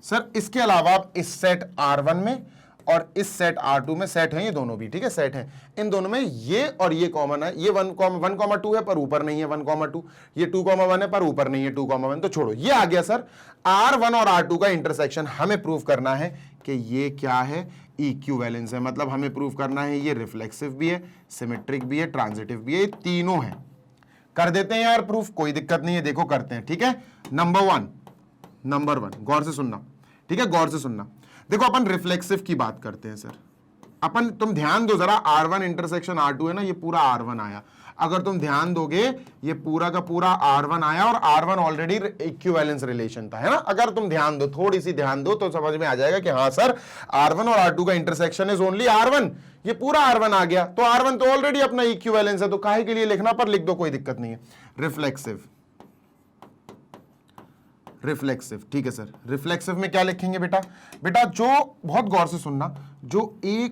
सर इसके अलावा आप इस सेट R1 में और इस सेट R2 में, सेट हैं ये दोनों भी, ठीक है, सेट हैं, इन दोनों में ये और ये कॉमन है, ये 1,2 है पर ऊपर नहीं है 1,2, ये 2,1 है पर ऊपर नहीं है 2,1, तो छोड़ो, ये आ गया सर R1 और R2 का इंटरसेक्शन। हमें प्रूव करना है कि ये क्या है, इक्विवेलेंस है, मतलब हमें प्रूव करना है ये रिफ्लेक्सिव भी है, सिमेट्रिक भी है, ट्रांजिटिव भी है, ये तीनों है। कर देते हैं यार प्रूफ, कोई दिक्कत नहीं है, देखो करते हैं, ठीक है। नंबर वन गौर से सुनना, ठीक है, गौर से सुनना। देखो अपन रिफ्लेक्सिव की बात करते हैं सर, अपन तुम ध्यान दो जरा, R1 इंटरसेक्शन R2 है ना, ये पूरा R1 आया, अगर तुम ध्यान दोगे ये पूरा का पूरा R1 आया और R1 ऑलरेडी इक्विवेलेंस रिलेशन था, है ना। अगर तुम ध्यान दो, थोड़ी सी ध्यान दो तो समझ में आ जाएगा कि हाँ सर R1 और R2 का इंटरसेक्शन इज ओनली R1, ये पूरा R1 आ गया, तो R1 तो ऑलरेडी अपना इक्विवेलेंस है, तो काहे के लिए लिखना, पर लिख दो, कोई दिक्कत नहीं है। रिफ्लेक्सिव, ठीक है सर। रिफ्लेक्सिव में क्या लिखेंगे बेटा, जो बहुत गौर से सुनना, जो A,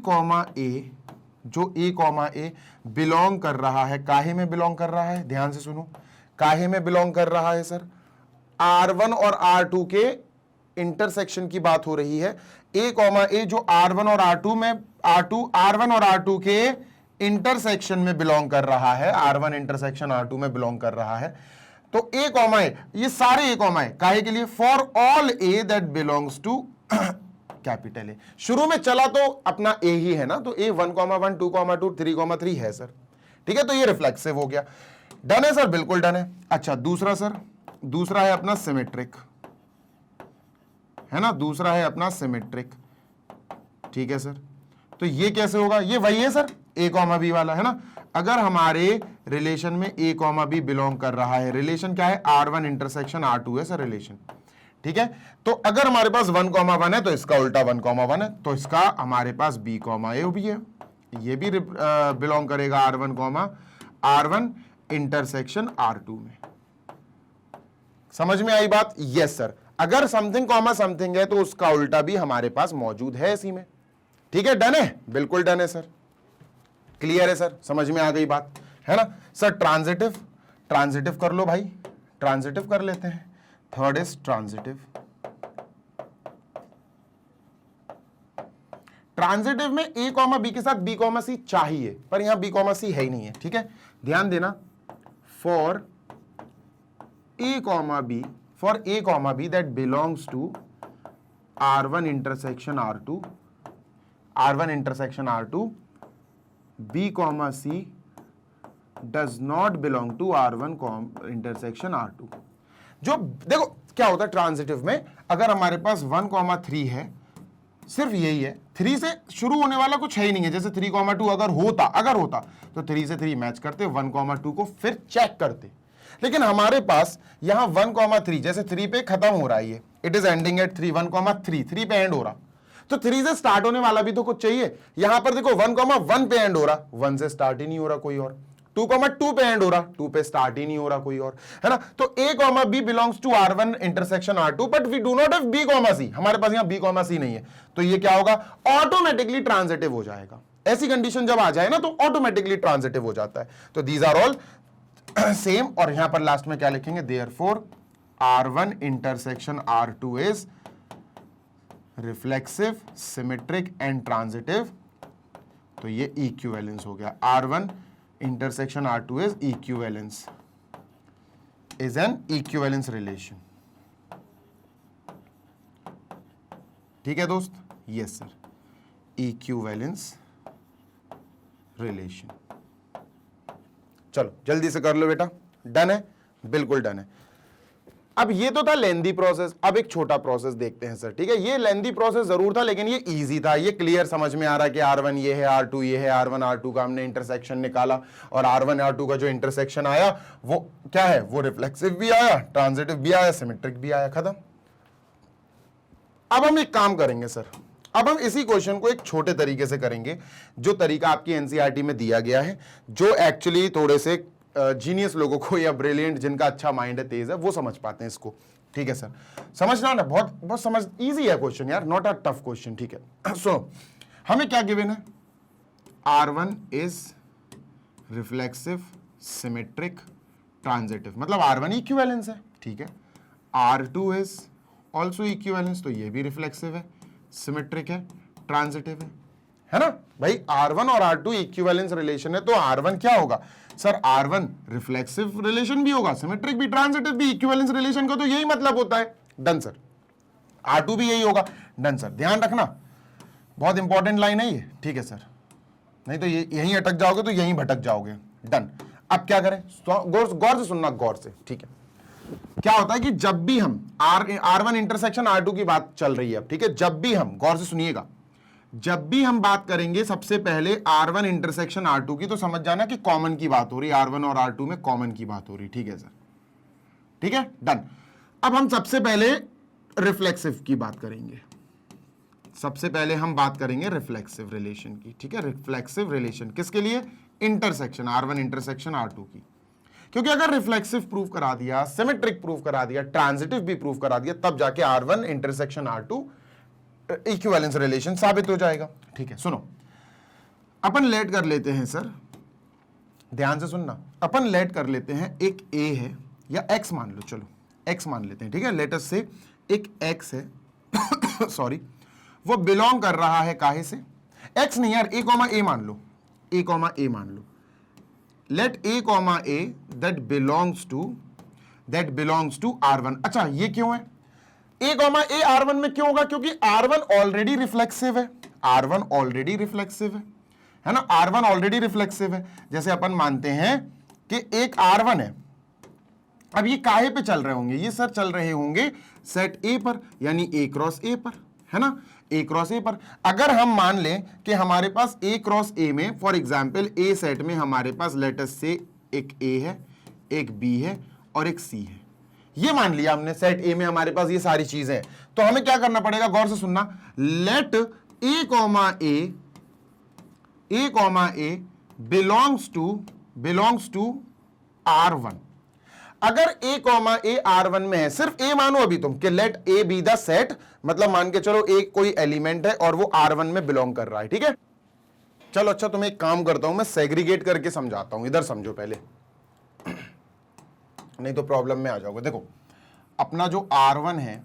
A बिलोंग कर रहा है, काहे में बिलोंग कर रहा है, ध्यान से सुनो, काहे में बिलोंग कर रहा है सर, R1 और R2 के इंटरसेक्शन की बात हो रही है। A, जो R1 और R2 में, R1 और R2 के इंटरसेक्शन में बिलोंग कर रहा है, R1 इंटरसेक्शन R2 में बिलोंग कर रहा है, तो A, ये सारे A, काहे के लिए, for all A that belongs to capital A. शुरू में चला तो अपना A ही है ना, तो A 1,1, 2,2, 3,3 है सर, ठीक है, तो ये रिफ्लेक्सिव हो गया, डन है सर, बिल्कुल डन है। अच्छा दूसरा सर, दूसरा है अपना सिमेट्रिक, है ना, दूसरा है अपना सिमेट्रिक, ठीक है सर। तो ये कैसे होगा, ये वही है सर A, B वाला, है ना। अगर हमारे रिलेशन में A, B बिलोंग कर रहा है, रिलेशन क्या है, R1 इंटरसेक्शन R2 है सर रिलेशन, ठीक है। तो अगर हमारे पास 1,1 है तो इसका उल्टा 1,1 है, तो इसका हमारे पास B, A भी है, ये भी बिलोंग करेगा R1 इंटरसेक्शन R2 में। समझ में आई बात, यस सर। अगर समथिंग समथिंग है तो उसका उल्टा भी हमारे पास मौजूद है इसी में, ठीक है, डन है, बिल्कुल डन है सर, क्लियर है सर, समझ में आ गई बात, है ना सर। ट्रांजिटिव कर लो भाई, ट्रांजिटिव कर लेते हैं। Third is transitive. ट्रांजिटिव में A, B के साथ B, C चाहिए, पर यहां B, C है ही नहीं है, ठीक है, ध्यान देना। For A, B that belongs to R1 intersection R2, B, C does not belong to R1 intersection R2। जो देखो क्या होता है ट्रांजिटिव में, अगर हमारे पास 1,3 है, सिर्फ यही है, 3 से शुरू होने वाला कुछ है ही नहीं है, जैसे 3,2 अगर होता तो 3 से 3 मैच करते, 1,2 को फिर चेक करते, लेकिन हमारे पास यहां 1,3 जैसे 3 पे खत्म हो रहा है, ये इट इज एंडिंग एट 3, 3 पे एंड हो रहा, तो 3 से स्टार्ट होने वाला भी तो कुछ चाहिए। यहां पर देखो 1,1 पे एंड हो रहा, 1 से स्टार्ट ही नहीं हो रहा कोई और, 2,2 पे एंड हो रहा, 2 पे स्टार्ट ही नहीं हो रहा कोई और, है ना। तो A, B belongs to R1 intersection R2, but we do not have B, C, हमारे पास यहां B, C नहीं है, तो ये क्या होगा, ऑटोमेटिकली ट्रांजिटिव हो जाएगा। ऐसी कंडीशन जब आ जाए ना तो ऑटोमेटिकली ट्रांजिटिव हो जाता है। तो दीज आर ऑल सेम, और यहां पर लास्ट में क्या लिखेंगे, therefore R1 intersection R2 is reflexive, symmetric and transitive, तो ये इक्विवेलेंस हो गया। R1 intersection R2 is equivalence, is an equivalence relation, ठीक है दोस्त, यस सर, इक्विवेलेंस रिलेशन। चलो जल्दी से कर लो बेटा, डन है, बिल्कुल डन है। अब ये तो था लेंदी प्रोसेस, अब एक छोटा प्रोसेस देखते हैं सर, ठीक है। ये लेंदी प्रोसेस जरूर था लेकिन ये इजी था, ये क्लियर समझ में आ रहा है कि R1 ये है, R2 ये है, R1 R2 का हमने इंटरसेक्शन निकाला और R1 R2 का जो इंटरसेक्शन आया वो क्या है, वो रिफ्लेक्सिव भी आया, ट्रांजिटिव भी आया, सिमेट्रिक भी आया, खत्म। अब हम एक काम करेंगे सर, अब हम इसी क्वेश्चन को एक छोटे तरीके से करेंगे, जो तरीका आपकी एनसीईआरटी में दिया गया है, जो एक्चुअली थोड़े से जीनियस लोगों को या ब्रिलियंट, जिनका अच्छा माइंड है, तेज है, वो समझ पाते हैं इसको। ठीक है सर, समझना ना, बहुत बहुत समझ, इजी है क्वेश्चन यार, नॉट अ टफ क्वेश्चन। ठीक है, सो हमें क्या गिवन है, R1 is reflexive, symmetric, transitive, मतलब R1 इक्विवेलेंस है। ठीक है, R2 इज ऑल्सो इक्विवेलेंस, तो ये भी रिफ्लेक्सिव है, सिमेट्रिक है, ट्रांजिटिव है ना भाई। R1 और R2 इक्विवेलेंस रिलेशन है, तो R1 क्या होगा सर, R1 रिफ्लेक्सिव रिलेशन भी होगा, सिमेट्रिक भी, ट्रांजिटिव भी। इक्विवेलेंस रिलेशन का तो यही मतलब होता है। डन सर, R2 भी यही होगा। डन सर, ध्यान रखना, बहुत इंपॉर्टेंट लाइन है ये। ठीक है सर, नहीं तो ये यहीं अटक जाओगे तो यहीं भटक जाओगे। डन, अब क्या करें, गौर से सुनना, गौर से। ठीक है, क्या होता है कि जब भी हम R1 इंटरसेक्शन R2 की बात चल रही है अब, ठीक है, जब भी हम, गौर से सुनिएगा, जब भी हम बात करेंगे सबसे पहले R1 इंटरसेक्शन R2 की, तो समझ जाना कि कॉमन की बात हो रही है, R1 और R2 में कॉमन की बात हो रही। ठीक है सर, ठीक है, डन। अब हम सबसे पहले रिफ्लेक्सिव की बात करेंगे, सबसे पहले हम बात करेंगे रिफ्लेक्सिव रिलेशन की। ठीक है, रिफ्लेक्सिव रिलेशन किसके लिए, इंटरसेक्शन R1 इंटरसेक्शन R2 की। क्योंकि अगर रिफ्लेक्सिव प्रूव करा दिया, सिमेट्रिक प्रूव करा दिया, ट्रांजिटिव भी प्रूव करा दिया, तब जाके R1 intersection R2 equivalence relation साबित हो जाएगा। ठीक है, सुनो, अपन लेट कर लेते हैं सर, ध्यान से सुनना, अपन लेट कर लेते हैं एक A है, या X मान लो, चलो X मान लेते हैं। ठीक है, लेट अस से एक X है सॉरी, वो बिलोंग कर रहा है काहे से, X नहीं यार, A, A मान लो, A, A मान लो, late A, A that belongs to R1। अच्छा, ये क्यों है, A, A R1 में क्यों होगा, क्योंकि R1 ऑलरेडी रिफ्लेक्सिव है, R1 ऑलरेडी रिफ्लेक्सिव है ना, R1 ऑलरेडी रिफ्लेक्सिव है। जैसे अपन मानते हैं कि एक R1 है, अब ये काहे पे चल रहे होंगे, ये सर चल रहे होंगे सेट A पर, यानी A क्रॉस A पर, है ना, A क्रॉस A पर। अगर हम मान लें कि हमारे पास A क्रॉस A में, फॉर एग्जाम्पल A सेट में हमारे पास लेटस से एक A है, एक B है और एक C है, ये मान लिया हमने, सेट A में हमारे पास ये सारी चीजें हैं, तो हमें क्या करना पड़ेगा, गौर से सुनना, late A, belongs to R1। अगर A, R1 में है, सिर्फ A मानो अभी तुम कि let A be the set, मतलब मान के चलो A कोई एलिमेंट है और वो R1 में बिलोंग कर रहा है। ठीक है, चलो अच्छा, तुम्हें एक काम करता हूं, मैं सेग्रीगेट करके समझाता हूं, इधर समझो पहले, नहीं तो प्रॉब्लम में आ जाओगे। देखो, अपना जो R1 है,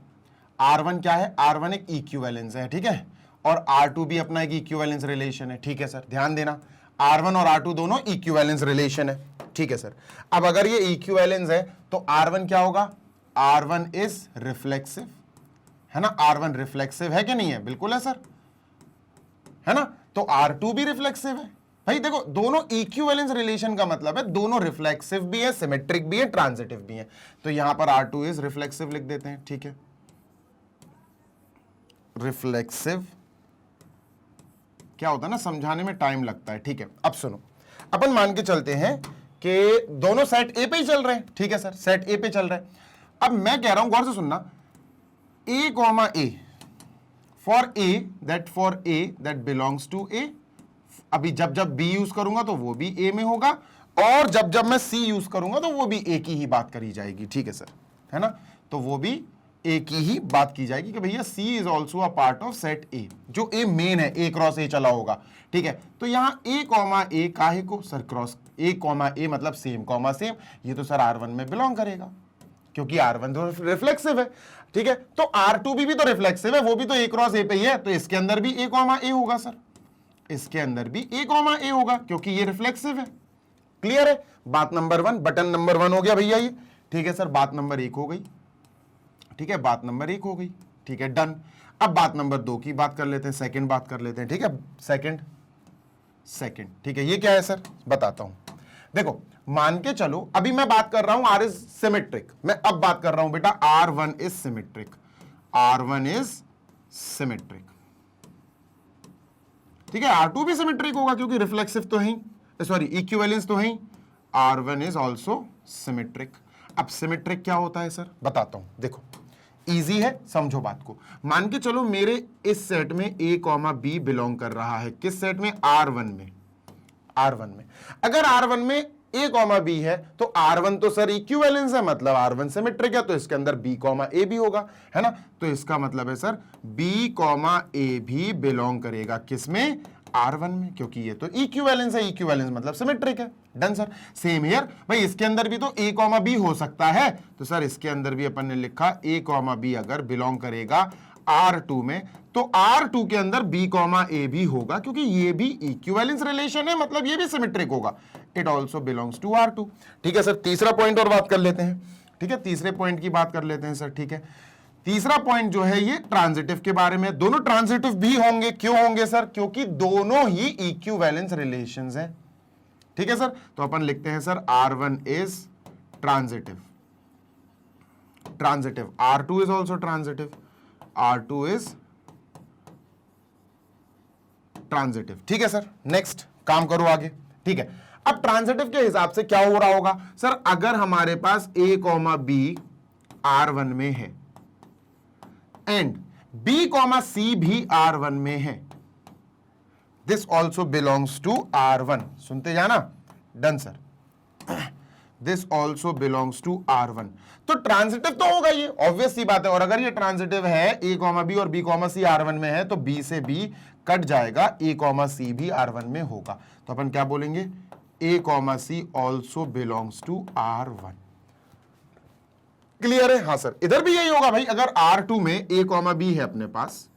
R1 क्या है, R1 एक इक्विवेलेंस है। ठीक है, और R2 भी अपना एक इक्विवेलेंस रिलेशन है। ठीक है सर, ध्यान देना, R1 और R2 दोनों इक्विवेलेंस रिलेशन है। ठीक है सर, अब अगर ये इक्विवेलेंस है तो R1 क्या होगा, R1 इज रिफ्लेक्सिव, है ना, R1 रिफ्लेक्सिव है कि नहीं है, बिल्कुल है सर, है ना, तो R2 भी रिफ्लेक्सिव है। भाई देखो, दोनों इक्विवेलेंस रिलेशन का मतलब है दोनों रिफ्लेक्सिव भी है, सिमेट्रिक भी है, ट्रांजिटिव भी है, तो यहां पर R2 इज रिफ्लेक्सिव लिख देते हैं। ठीक है, रिफ्लेक्सिव क्या होता है ना, समझाने में टाइम लगता है। ठीक है, अब सुनो, अपन मान के चलते हैं कि दोनों सेट A पे ही चल रहे हैं। ठीक है सर, सेट A पे चल रहे हैं। अब मैं कह रहा हूं, गौर से सुनना, A, for A that belongs to A, अभी जब जब B यूज करूंगा तो वो भी A में होगा, और जब जब मैं C यूज करूंगा तो वो भी A की ही बात करी जाएगी। ठीक है सर, है ना, तो वो भी A की ही बात की जाएगी कि भैया C is also a part of set A, जो A मेन है, A क्रॉस A चला होगा। ठीक है, तो यहाँ A, काहे को सर, क्रॉस A, मतलब सेम सेम, ये तो सर R1 में बिलोंग करेगा, क्योंकि R1 तो रिफ्लेक्सिव है। ठीक है, तो R2 भी तो रिफ्लेक्सिव है, वो भी तो A क्रॉस A पे ही है, तो इसके अंदर भी A, होगा सर, इसके अंदर भी A, होगा, क्योंकि ये रिफ्लेक्सिव है। क्लियर है, बात नंबर 1, बटन नंबर 1 हो गया भैया ये। ठीक है सर, बात नंबर 1 हो गई। ठीक है, बात नंबर 1 हो गई। ठीक है, डन। अब बात नंबर 2 की बात कर लेते हैं, सेकंड बात कर लेते हैं। ठीक है, सेकंड। ठीक है, ये क्या है सर, बताता हूं। देखो, मान के चलो, अभी मैं बात कर रहा हूं R इज सिमेट्रिक, मैं अब बात कर रहा हूं बेटा R1 is symmetric, R1 is symmetric. ठीक है, R2 भी सिमेट्रिक होगा क्योंकि रिफ्लेक्सिव तो है, सॉरी इक्विवेलेंस तो है। R1 is also symmetric. अब सिमेट्रिक क्या होता है सर, बताता हूं। देखो, इजी है, समझो बात को। मान के चलो मेरे इस सेट में a कॉमा बी बिलोंग कर रहा है, किस सेट में? R1 में। R1 में अगर R1 में a कॉमा बी है तो R1 तो सर इक्विवेलेंस है, मतलब R1 सिमेट्रिक है, तो इसके अंदर b कॉमा a भी होगा, है ना। तो इसका मतलब है सर b कॉमा a भी बिलोंग करेगा किसमें? R1 में, क्योंकि ये तो इक्विवेलेंस है, इक्विवेलेंस मतलब सिमेट्रिक है। Done sir. सेम हियर भाई, इसके अंदर भी तो a कॉमा बी हो सकता है, तो सर इसके अंदर भी अपन ने लिखा a कॉमा बी अगर बिलोंग करेगा R2 में तो R2 के अंदर b कॉमा a भी होगा, क्योंकि ये भी इक्विवेलेंस रिलेशन है, मतलब ये भी सिमेट्रिक होगा। It also belongs to R2। ठीक है सर, तीसरा पॉइंट और बात कर लेते हैं। ठीक है, तीसरे पॉइंट की बात कर लेते हैं सर। ठीक है, तीसरा पॉइंट जो है ये ट्रांजिटिव के बारे में। दोनों ट्रांजिटिव भी होंगे, क्यों होंगे सर? क्योंकि दोनों ही इक्विवेलेंस रिलेशंस हैं। ठीक है सर, तो अपन लिखते हैं sir R1 is transitive, transitive, R2 is also transitive, R2 is transitive. ठीक है सर, नेक्स्ट काम करो आगे। ठीक है, अब ट्रांजिटिव के हिसाब से क्या हो रहा होगा सर? अगर हमारे पास a कॉमा बी R1 में है एंड b कॉमा सी भी R1 में है, this also belongs to R1। सुनते जाना। Done sir, this also belongs to R1। तो ट्रांजिटिव तो होगा, ये ऑब्वियस सी बात है। और अगर ये ट्रांजिटिव है, a कॉमा बी और b कॉमा सी R1 में है, तो b से b कट जाएगा, a कॉमा सी भी R1 में होगा। तो अपन क्या बोलेंगे? a comma C also belongs to R1। Clear है? हाँ सर, इधर भी यही होगा भाई। अगर R2 में a कॉमा बी है अपने पास,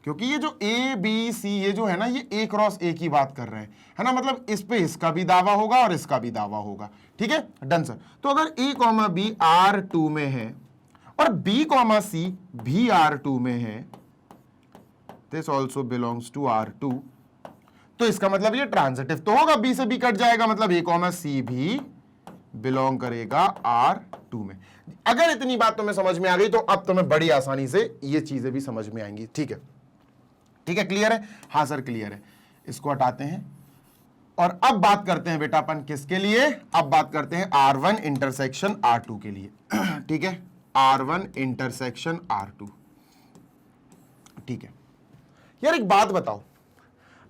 क्योंकि ये जो a b c ये जो है ना, ये a क्रॉस a की बात कर रहे हैं, है ना, मतलब इस पे इसका भी दावा होगा और इसका भी दावा होगा। ठीक है, डन सर। तो अगर a कॉमा बी R2 में है और b कॉमा सी भी R2 में है, this also belongs to R2। तो इसका मतलब ये ट्रांजिटिव तो होगा, b से b कट जाएगा, मतलब a कॉमा सी भी बिलोंग करेगा R2 में। अगर इतनी बात तुम्हें समझ में आ गई तो अब तुम्हें बड़ी आसानी से ये चीजें भी समझ में आएंगी। ठीक है, ठीक है, क्लियर है? हाँ सर क्लियर है। इसको हटाते हैं और अब बात करते हैं बेटा अपन किसके लिए? अब बात करते हैं R1 इंटरसेक्शन R2 के लिए। ठीक है, R1 इंटरसेक्शन R2। ठीक है यार, एक बात बताओ,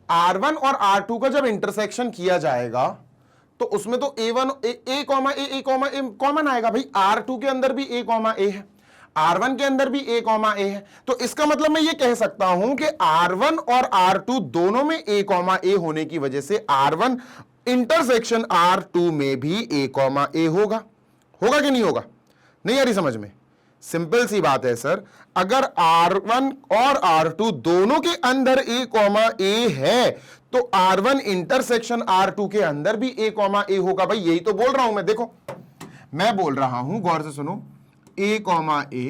R1 और R2 का जब इंटरसेक्शन किया जाएगा तो उसमें तो a1 a comma a common आएगा भाई। R2 के अंदर भी a कॉमा a है, R1 के अंदर भी a कॉमा a है। तो इसका मतलब मैं ये कह सकता हूं कि R1 और R2 दोनों में a कॉमा a होने की वजह से R1 इंटरसेक्शन R2 में भी a कॉमा a होगा। होगा कि नहीं होगा? नहीं आ रही समझ में? सिंपल सी बात है सर, अगर R1 और R2 दोनों के अंदर a कॉमा a है तो R1 इंटरसेक्शन R2 के अंदर भी a कॉमा a होगा। भाई यही तो बोल रहा हूं मैं। देखो मैं बोल रहा हूं, गौर से सुनो, a कॉमा a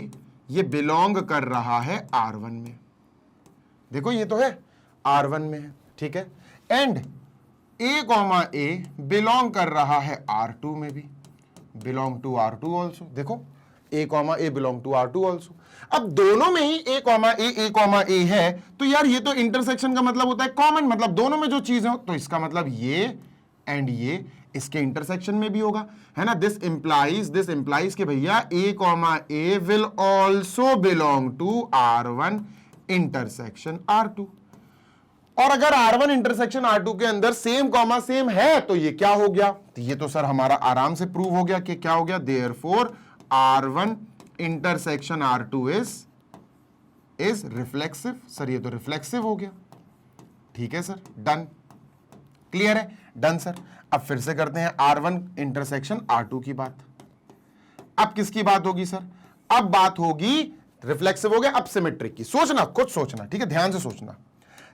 ये बिलोंग कर रहा है R1 में। देखो ये तो है R1 में है, ठीक है। And a comma a belong कर रहा है R2 में भी, बिलोंग टू R2 ऑल्सो। देखो a comma a belong to R2 also. अब दोनों में ही a कॉमा a है, तो यार ये तो इंटरसेक्शन का मतलब होता है कॉमन, मतलब दोनों में जो चीज हो, तो इसका मतलब ये एंड ये इसके इंटरसेक्शन में भी होगा, है ना। दिस इंप्लाइज कि भैया a comma a will also belong to R1 intersection R2। और अगर R1 इंटरसेक्शन R2 के अंदर सेम कॉमा सेम है तो ये क्या हो गया? तो ये तो सर हमारा आराम से प्रूव हो गया कि क्या हो गया, therefore R1 intersection R2 is reflexive. Sir ये तो रिफ्लेक्सिव हो गया, ठीक है सर, डन, क्लियर है, डन सर। अब फिर से करते हैं R1 इंटरसेक्शन R2 की बात। अब किसकी बात होगी सर? अब बात होगी, रिफ्लेक्सिव हो गया, अब सिमेट्रिक की। सोचना, कुछ सोचना, ठीक है, ध्यान से सोचना।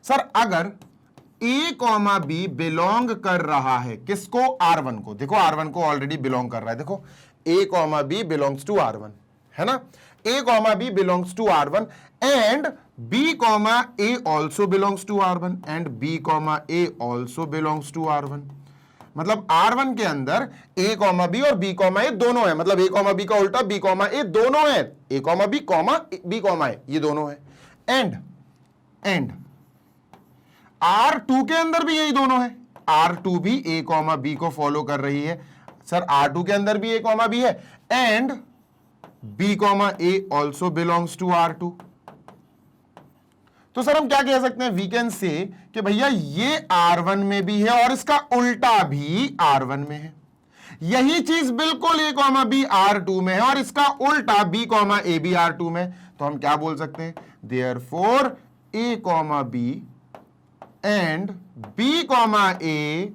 सर अगर a कॉमा बी बिलोंग कर रहा है किसको? R1 को। देखो R1 को ऑलरेडी बिलोंग कर रहा है, देखो a comma B belongs to R1, है ना। a comma B belongs to R1 and b comma a also belongs to R1 and b comma a also belongs to R1। मतलब R1 के अंदर a comma b और b comma a दोनों है, मतलब a comma b का उल्टा b comma a दोनों है, a comma b comma a ये दोनों है। एंड R2 के अंदर भी यही दोनों है, R2 भी a कॉमा b को फॉलो कर रही है। सर R2 के अंदर भी a कॉमा b है and B comma A also belongs to R2। तो सर हम क्या कह सकते हैं, वी कैन से कि भैया ये R1 में भी है और इसका उल्टा भी R1 में है। यही चीज बिल्कुल A कॉमा B R2 में है और इसका उल्टा B कॉमा A भी R2 में। तो हम क्या बोल सकते हैं, therefore A comma B and B comma A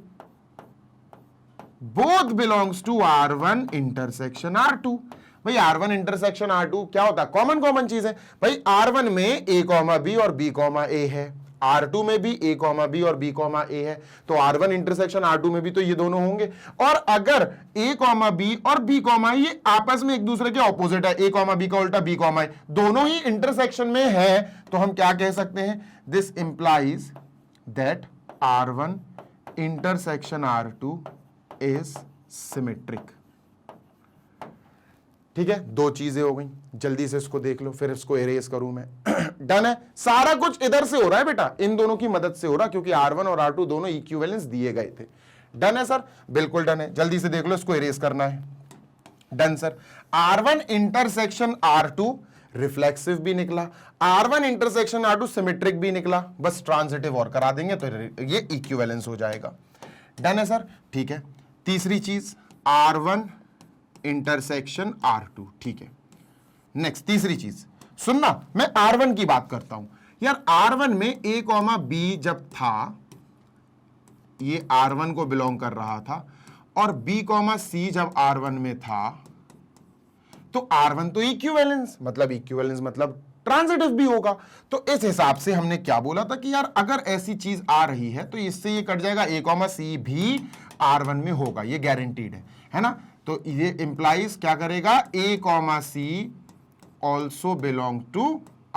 both belongs to R1 intersection R2। भाई R1 इंटरसेक्शन R2 क्या होता है, कॉमन चीज है भाई। R1 में A कॉमा B और B कॉमा A है, R2 में भी A कॉमा B और B कॉमा A है, तो R1 इंटरसेक्शन R2 में भी तो ये दोनों होंगे। और अगर A कॉमा B और B कॉमा ये आपस में एक दूसरे के ऑपोजिट है, A कॉमा B का उल्टा B कॉमा A दोनों ही इंटरसेक्शन में है, तो हम क्या कह सकते हैं, this implies that R1 intersection R2 is symmetric. ठीक है, दो चीजें हो गई, जल्दी से इसको देख लो, फिर इसको इरेज करूं मैं। डन है, सारा कुछ इधर से हो रहा है बेटा, इन दोनों की मदद से हो रहा, क्योंकि R1 और R2 दोनों इक्विवेलेंस दिए गए थे। डन है सर, बिल्कुल डन है, जल्दी से देख लो, इसको इरेज करना है। Done sir, R1 intersection R2 reflexive भी निकला, R1 इंटरसेक्शन R2 सिमेट्रिक भी निकला, बस ट्रांजिटिव और करा देंगे तो ये इक्विवेलेंस हो जाएगा। डन है सर, ठीक है। तीसरी चीज R1 इंटरसेक्शन R2, ठीक है। नेक्स्ट तीसरी चीज सुनना, मैं R1 की बात करता हूं यार। R1 में A कॉमा B जब था, ये R1 को बिलोंग कर रहा था, और B कॉमा C जब R1 में था, तो R1 तो इक्विवेलेंस मतलब ट्रांजिटिव भी होगा। तो इस हिसाब से हमने क्या बोला था कि यार अगर ऐसी चीज आ रही है तो इससे ये कट जाएगा, A कॉमा C भी R1 में होगा, ये गारंटीड है ना। तो ये इंप्लाइज क्या करेगा, A comma C also belong to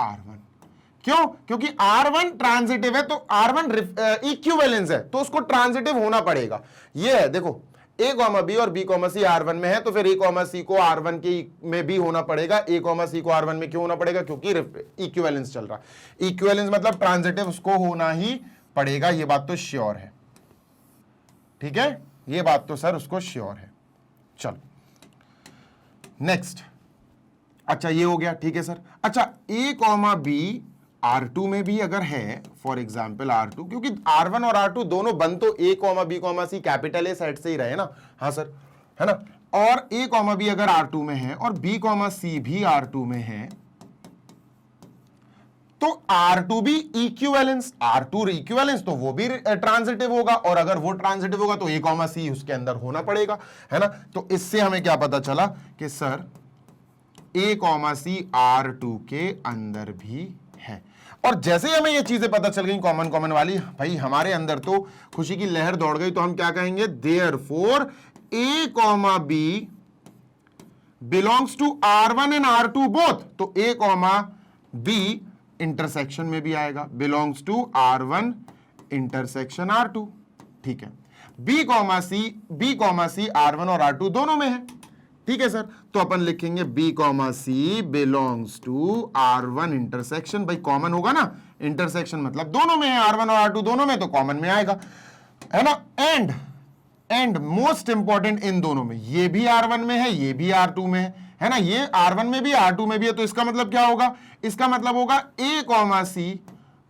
R1। क्यों, क्योंकि R1 ट्रांजिटिव है, तो R1 इक्विवेलेंस है, तो उसको ट्रांजिटिव होना पड़ेगा। ये है देखो, A कॉमा B और B कॉमा C R1 में है, तो फिर A कॉमा C को R1 के में भी होना पड़ेगा। A कॉमा C को R1 में क्यों होना पड़ेगा, क्योंकि इक्विवेलेंस चल रहा है। इक्विवेलेंस मतलब ट्रांजिटिव, उसको होना ही पड़ेगा, ये बात तो श्योर है। ठीक है, ये बात तो सर उसको श्योर है। चलो नेक्स्ट, अच्छा ये हो गया, ठीक है सर। अच्छा A कॉमा B R2 में भी अगर है, फॉर एग्जाम्पल R2, क्योंकि R1 और R2 दोनों बन तो A comma B comma C capital A set से ही रहे ना, हाँ सर, है ना। और A कॉमा B अगर R2 में है और B कॉमा C भी R2 में है, तो R2 भी इक्विवेलेंस, R2 इक्विवेलेंस तो वो भी ट्रांजिटिव होगा, और अगर वो ट्रांजिटिव होगा तो A कॉमा C उसके अंदर होना पड़ेगा, है ना। तो इससे हमें क्या पता चला कि sir A comma C R2 के अंदर भी है। और जैसे ही हमें ये चीजें पता चल गई कॉमन वाली, भाई हमारे अंदर तो खुशी की लहर दौड़ गई। तो हम क्या कहेंगे, therefore A comma B belongs to R1 and R2 both. तो A कॉमा B इंटरसेक्शन में भी आएगा, belongs to R1 intersection R2, ठीक है। B कॉमा C R1 और R2 दोनों में है, ठीक है सर। तो अपन लिखेंगे B comma C belongs to R1 intersection, भाई कॉमन होगा ना, इंटरसेक्शन मतलब दोनों में है, R1 और R2 दोनों में, तो कॉमन में आएगा, है ना। एंड मोस्ट इंपॉर्टेंट, इन दोनों में, ये भी R1 में है, ये भी R2 में है ना, ये R1 में भी R2 में भी है। तो इसका मतलब क्या होगा, इसका मतलब होगा A comma C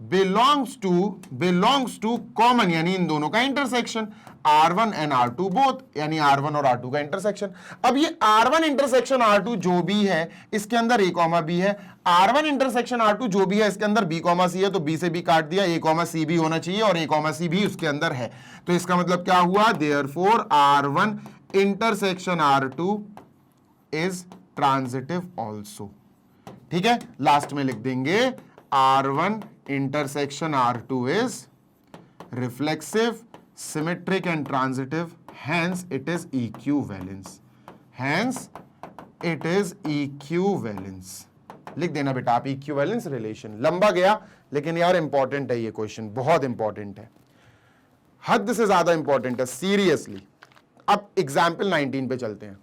belongs to common, यानी इन दोनों का intersection, R1 and R2 both, यानी R1 और R2 का इंटरसेक्शन। अब ये R1 इंटरसेक्शन R2 जो भी है, इसके अंदर A कॉमा B है, R1 इंटरसेक्शन R2 जो भी है, इसके अंदर B कॉमा C है, तो B से B काट दिया, A कॉमा C भी होना चाहिए, और A कॉमा C भी उसके अंदर है। तो इसका मतलब क्या हुआ, therefore R1 intersection R2 is transitive also, ठीक है। लास्ट में लिख देंगे R1 intersection R2 is reflexive, symmetric and transitive, hence it is equivalence, लिख देना बेटा आप, इक्विवेलेंस रिलेशन। लंबा गया लेकिन यार इंपॉर्टेंट है ये क्वेश्चन, बहुत इंपॉर्टेंट है, हद से ज्यादा इंपॉर्टेंट है, सीरियसली। अब एग्जाम्पल 19 पे चलते हैं,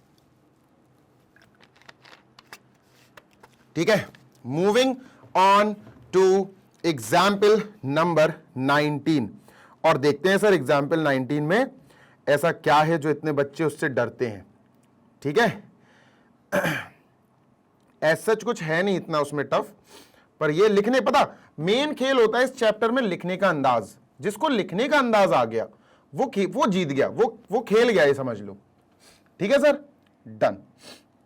ठीक है। Moving on to example number 19, और देखते हैं सर एग्जाम्पल 19 में ऐसा क्या है जो इतने बच्चे उससे डरते हैं, ठीक है। ऐसा कुछ है नहीं इतना उसमें टफ, पर ये लिखने, पता मेन खेल होता है इस चैप्टर में लिखने का अंदाज। जिसको लिखने का अंदाज आ गया वो जीत गया, वो खेल गया, ये समझ लो। ठीक है सर, डन।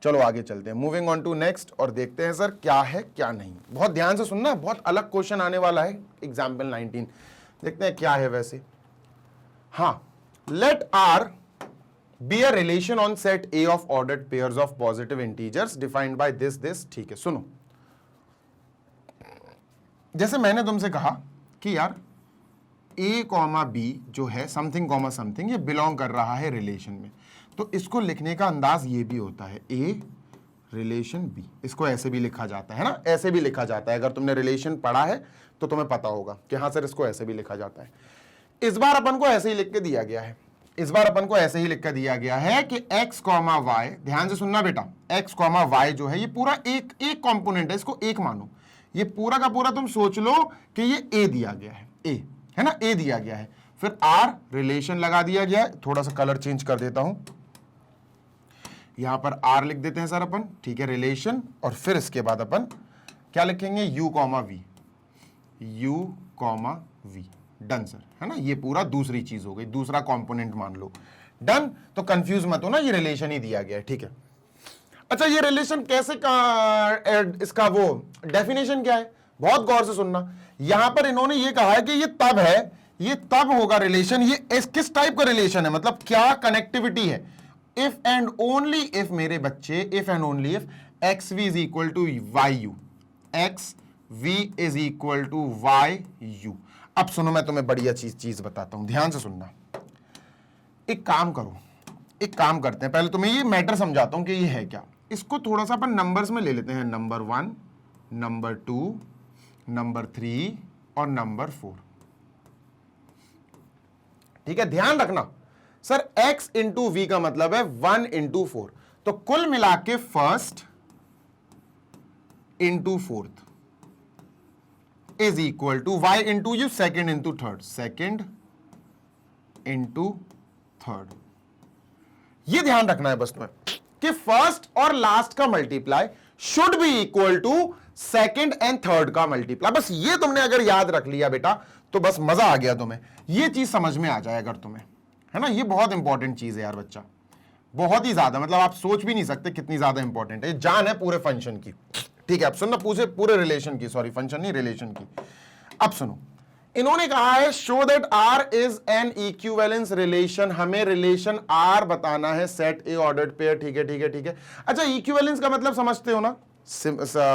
चलो आगे चलते हैं, मूविंग ऑन टू नेक्स्ट, और देखते हैं सर क्या है क्या नहीं। बहुत ध्यान से सुनना, बहुत अलग क्वेश्चन आने वाला है एग्जाम्पल 19। देखते हैं क्या है वैसे। हाँ, let R be a relation on set A of ordered pairs of positive integers defined by this. ठीक है, सुनो, जैसे मैंने तुमसे कहा कि यार a कॉमा बी जो है समथिंग कॉमा समथिंग, ये बिलोंग कर रहा है रिलेशन में, तो इसको लिखने का अंदाज ये भी होता है, a रिलेशन b। इसको ऐसे भी लिखा जाता है ना, ऐसे भी लिखा जाता है। अगर तुमने रिलेशन पढ़ा है तो तुम्हें पता होगा कि हाँ सर इसको ऐसे भी लिखा जाता है। इस बार अपन को ऐसे ही लिख के दिया गया है, इस बार अपन को ऐसे ही लिख कर दिया गया है कि x कॉमा वाई, ध्यान से सुनना बेटा, x कॉमा वाई जो है ये पूरा एक कंपोनेंट है, इसको एक मानो। ये पूरा का पूरा तुम सोच लो कि ये a दिया गया है, a है ना, a दिया गया है, फिर r रिलेशन लगा दिया गया है। थोड़ा सा कलर चेंज कर देता हूं, यहां पर r लिख देते हैं सर अपन, ठीक है, रिलेशन, और फिर इसके बाद अपन क्या लिखेंगे, u comma v, u comma v। Done sir, है ना, ये पूरा दूसरी चीज हो गई, दूसरा कंपोनेंट मान लो। डन, तो कंफ्यूज मत हो ना, ये रिलेशन ही दिया गया है, ठीक है। अच्छा, ये रिलेशन कैसे इसका वो डेफिनेशन क्या है, बहुत गौर से सुनना। यहां पर इन्होंने ये कहा है कि ये तब है, ये तब होगा रिलेशन, ये किस टाइप का रिलेशन है, मतलब क्या कनेक्टिविटी है। इफ एंड ओनली इफ मेरे बच्चे, if and only if X V is equal to Y U, X V is equal to Y U. अब सुनो, मैं तुम्हें बढ़िया चीज बताता हूं, ध्यान से सुनना। एक काम करो, एक काम करते हैं, पहले तुम्हें ये मैटर समझाता हूं कि ये है क्या। इसको थोड़ा सा अपन नंबर्स में ले लेते हैं, नंबर 1, नंबर 2, नंबर 3 और नंबर 4। ठीक है, ध्यान रखना सर, x इंटू वी का मतलब है 1 इंटू 4, तो कुल मिला के first into fourth is equal to y into U second into third, second into third. ये ध्यान रखना है बस तुम्हें कि फर्स्ट और लास्ट का multiply should be equal to second and third का मल्टीप्लाई। बस ये तुमने अगर याद रख लिया बेटा तो बस मजा आ गया तुम्हें, ये चीज समझ में आ जाए अगर तुम्हें, है ना। ये बहुत इंपॉर्टेंट चीज है यार बच्चा, बहुत ही ज्यादा, मतलब आप सोच भी नहीं सकते कितनी ज्यादा इंपॉर्टेंट है, जान है पूरे फंक्शन की। ठीक है, अब सुनना, पूरे रिलेशन की, सॉरी फंक्शन नहीं, रिलेशन की। अब सुनो, इन्होंने कहा है show that R is an equivalence relation, हमें रिलेशन R बताना है सेट ए ऑर्डर्ड पेयर। ठीक है, ठीक है, ठीक है। अच्छा, इक्विवेलेंस का मतलब समझते हो ना,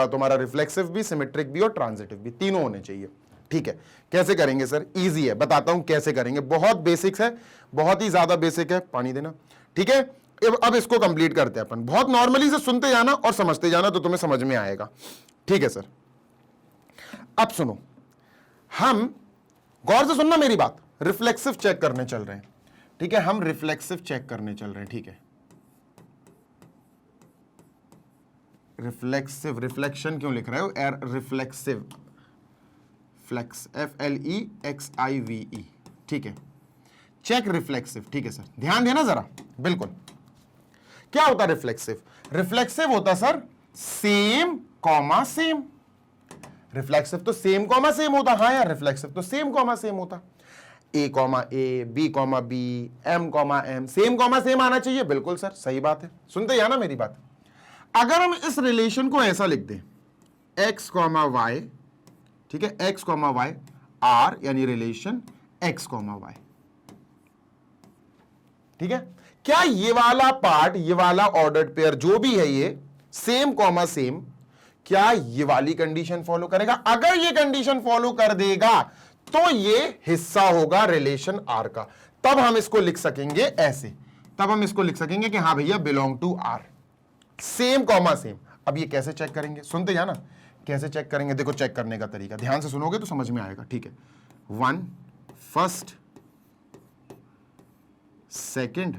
तुम्हारा रिफ्लेक्सिव भी, सिमेट्रिक भी और ट्रांजिटिव भी, तीनों होने चाहिए। ठीक है, कैसे करेंगे सर, इजी है, बताता हूं कैसे करेंगे, बहुत बेसिक्स है, बहुत ही ज्यादा बेसिक है, पानी देना। ठीक है, अब इसको कंप्लीट करते हैं अपन, बहुत नॉर्मली से सुनते जाना और समझते जाना तो तुम्हें समझ में आएगा। ठीक है सर, अब सुनो, हम गौर से सुनना मेरी बात, रिफ्लेक्सिव चेक करने चल रहे हैं। ठीक है, हम रिफ्लेक्सिव चेक करने चल रहे हैं। ठीक है, रिफ्लेक्सिव, रिफ्लेक्शन क्यों लिख रहे हो, रिफ्लेक्सिव, फ्लेक्स, FLEXIVE। ठीक है, चेक रिफ्लेक्सिव। ठीक है सर, ध्यान देना जरा, बिल्कुल। क्या होता है रिफ्लेक्सिव, रिफ्लेक्सिव होता sir same comma same. Reflexive तो सेम कॉमा सेम होता, हाँ यार, रिफ्लेक्सिव तो सेम कॉमा सेम होता, A comma A, B comma B, M comma M, same comma same आना चाहिए। बिल्कुल सर, सही बात है, सुनते जाना मेरी बात। अगर हम इस रिलेशन को ऐसा लिख दें, x कॉमा y, ठीक है, x कॉमा y, R यानी रिलेशन x कॉमा y। ठीक है, क्या ये वाला पार्ट, ये वाला ऑर्डर्ड पेयर जो भी है ये सेम कॉमा सेम, क्या ये वाली कंडीशन फॉलो करेगा? अगर ये कंडीशन फॉलो कर देगा तो ये हिस्सा होगा रिलेशन R का, तब हम इसको लिख सकेंगे ऐसे, तब हम इसको लिख सकेंगे कि हाँ भैया belong to R, same comma same. अब ये कैसे चेक करेंगे, सुनते जाना, कैसे चेक करेंगे, देखो चेक करने का तरीका, ध्यान से सुनोगे तो समझ में आएगा। ठीक है, 1 फर्स्ट, सेकंड,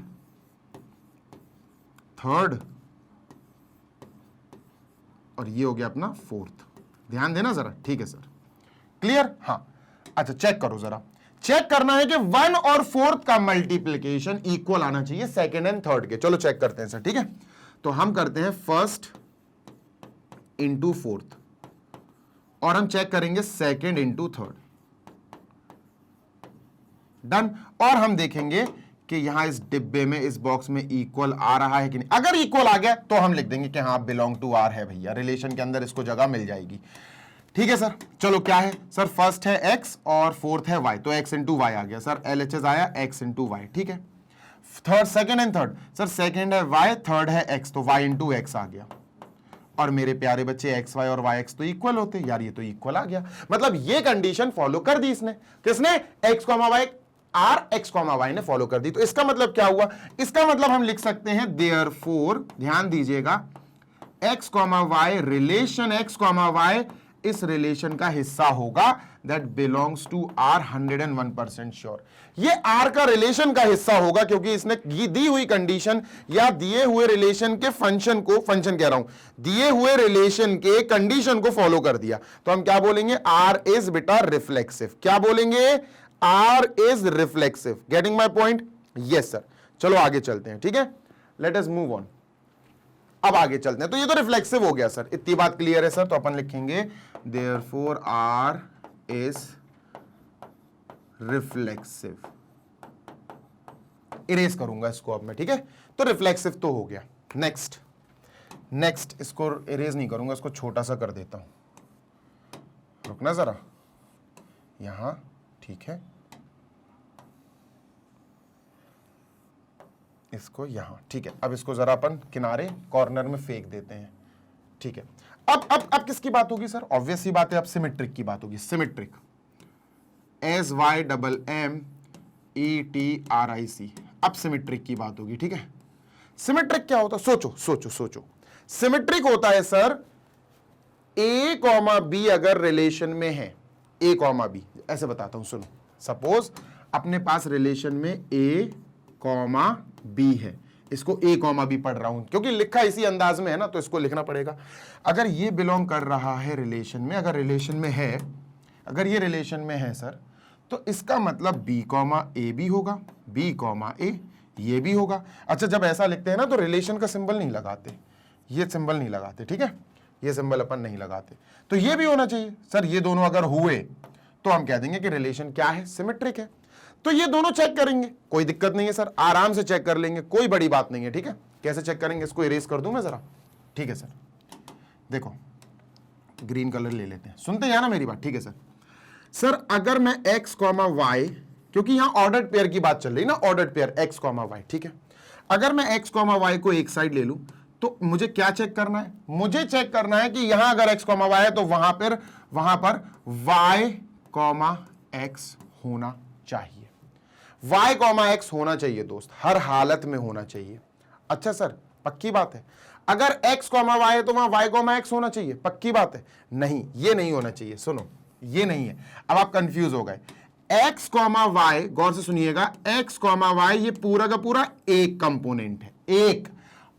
थर्ड, और ये हो गया अपना फोर्थ। ध्यान देना जरा, ठीक है सर, क्लियर? हाँ, अच्छा चेक करो जरा, चेक करना है कि 1 और 4 का मल्टीप्लीकेशन इक्वल आना चाहिए सेकंड एंड थर्ड के। चलो चेक करते हैं सर, ठीक है। तो हम करते हैं फर्स्ट इंटू फोर्थ, और हम चेक करेंगे सेकेंड इंटू थर्ड। डन। और हम देखेंगे कि यहां इस डिब्बे में, इस बॉक्स में इक्वल आ रहा है कि नहीं। अगर इक्वल आ गया तो हम लिख देंगे कि हाँ बिलोंग टू आर है भैया, रिलेशन के अंदर इसको जगह मिल जाएगी। ठीक है सर। चलो क्या है सर, फर्स्ट है x और फोर्थ है y, तो x इंटू वाई आ गया सर, LHS आया x इंटू वाई। ठीक है। Third, second and third, sir second है y, थर्ड है x, तो y इंटू एक्स आ गया। और मेरे प्यारे बच्चे x y और y x तो इक्वल होते यार, ये तो इक्वल आ गया। मतलब ये कंडीशन फॉलो कर दी इसने, किसने, x, y, R x, y ने फॉलो कर दी। तो इसका मतलब क्या हुआ, इसका मतलब हम लिख सकते हैं देयरफॉर, ध्यान दीजिएगा, x, y relation x, y इस रिलेशन का हिस्सा होगा, that belongs to R 101% sure. ये आर का रिलेशन का हिस्सा होगा, क्योंकि इसने दी हुई कंडीशन या दिए हुए रिलेशन के फंक्शन को, फंक्शन कह रहा हूं, दिए हुए रिलेशन के कंडीशन को फॉलो कर दिया। तो हम क्या बोलेंगे, आर इज बेटा रिफ्लेक्सिव। क्या बोलेंगे, R is reflexive. Getting my point? Yes sir. चलो आगे चलते हैं। ठीक है, लेट अस मूव ऑन। अब आगे चलते हैं। तो ये तो रिफ्लेक्सिव हो गया सर, इतनी बात क्लियर है सर। तो अपन लिखेंगे therefore R is reflexive. Erase करूंगा इसको अब मैं। ठीक है, तो रिफ्लेक्सिव तो हो गया। नेक्स्ट, नेक्स्ट इसको इरेज नहीं करूंगा, इसको छोटा सा कर देता हूं। रुकना जरा, यहां ठीक है, इसको यहां। ठीक है, अब इसको जरा अपन किनारे कॉर्नर में फेंक देते हैं। ठीक है, अब किसकी बात होगी सर, ऑब्वियस ही बात है, अब सिमेट्रिक की बात होगी। सिमेट्रिक, SYMMETRIC, अब सिमेट्रिक की बात होगी। ठीक है, सिमेट्रिक क्या होता है, सोचो सोचो सोचो। सिमेट्रिक होता है सर, A, B अगर रिलेशन में है, A, B, ऐसे बताता हूं, सुनो। सपोज अपने पास रिलेशन में A, B है, इसको A, B पढ़ रहा हूं, क्योंकि लिखा इसी अंदाज में है ना, तो इसको लिखना पड़ेगा। अगर ये बिलोंग कर रहा है रिलेशन में, अगर रिलेशन में है, अगर ये रिलेशन में है सर, तो इसका मतलब B, A भी होगा, B, A ये भी होगा। अच्छा, जब ऐसा लिखते हैं ना तो रिलेशन का सिंबल नहीं लगाते, ये सिंबल नहीं लगाते। ठीक है, ये सिंबल अपन नहीं लगाते। तो ये भी होना चाहिए सर, ये दोनों अगर हुए तो हम कह देंगे कि रिलेशन क्या है, सिमेट्रिक है। तो ये दोनों चेक करेंगे, कोई दिक्कत नहीं है सर, आराम से चेक कर लेंगे, कोई बड़ी बात नहीं है। ठीक है, कैसे चेक करेंगे, इसको इरेज कर दूं मैं जरा। ठीक है सर, देखो ग्रीन कलर ले लेते हैं, सुनते हैं ना मेरी बात। ठीक है सर। सर अगर मैं x, y, क्योंकि यहां ऑर्डर्ड पेयर की बात चल रही ना, ऑर्डर्ड पेयर x, y। ठीक है, अगर मैं x, y को एक साइड ले लूं तो मुझे क्या चेक करना है, मुझे चेक करना है कि यहां अगर x, y है तो वहां पर y, x होना चाहिए। y, x होना चाहिए दोस्त, हर हालत में होना चाहिए। अच्छा सर, पक्की बात है, अगर x, y है तो वहां y, x होना चाहिए, पक्की बात है? नहीं, ये नहीं होना चाहिए। सुनो, ये नहीं है। अब आप कंफ्यूज हो गए। x, y, गौर से सुनिएगा, x, y ये पूरा का पूरा एक कंपोनेंट है, एक,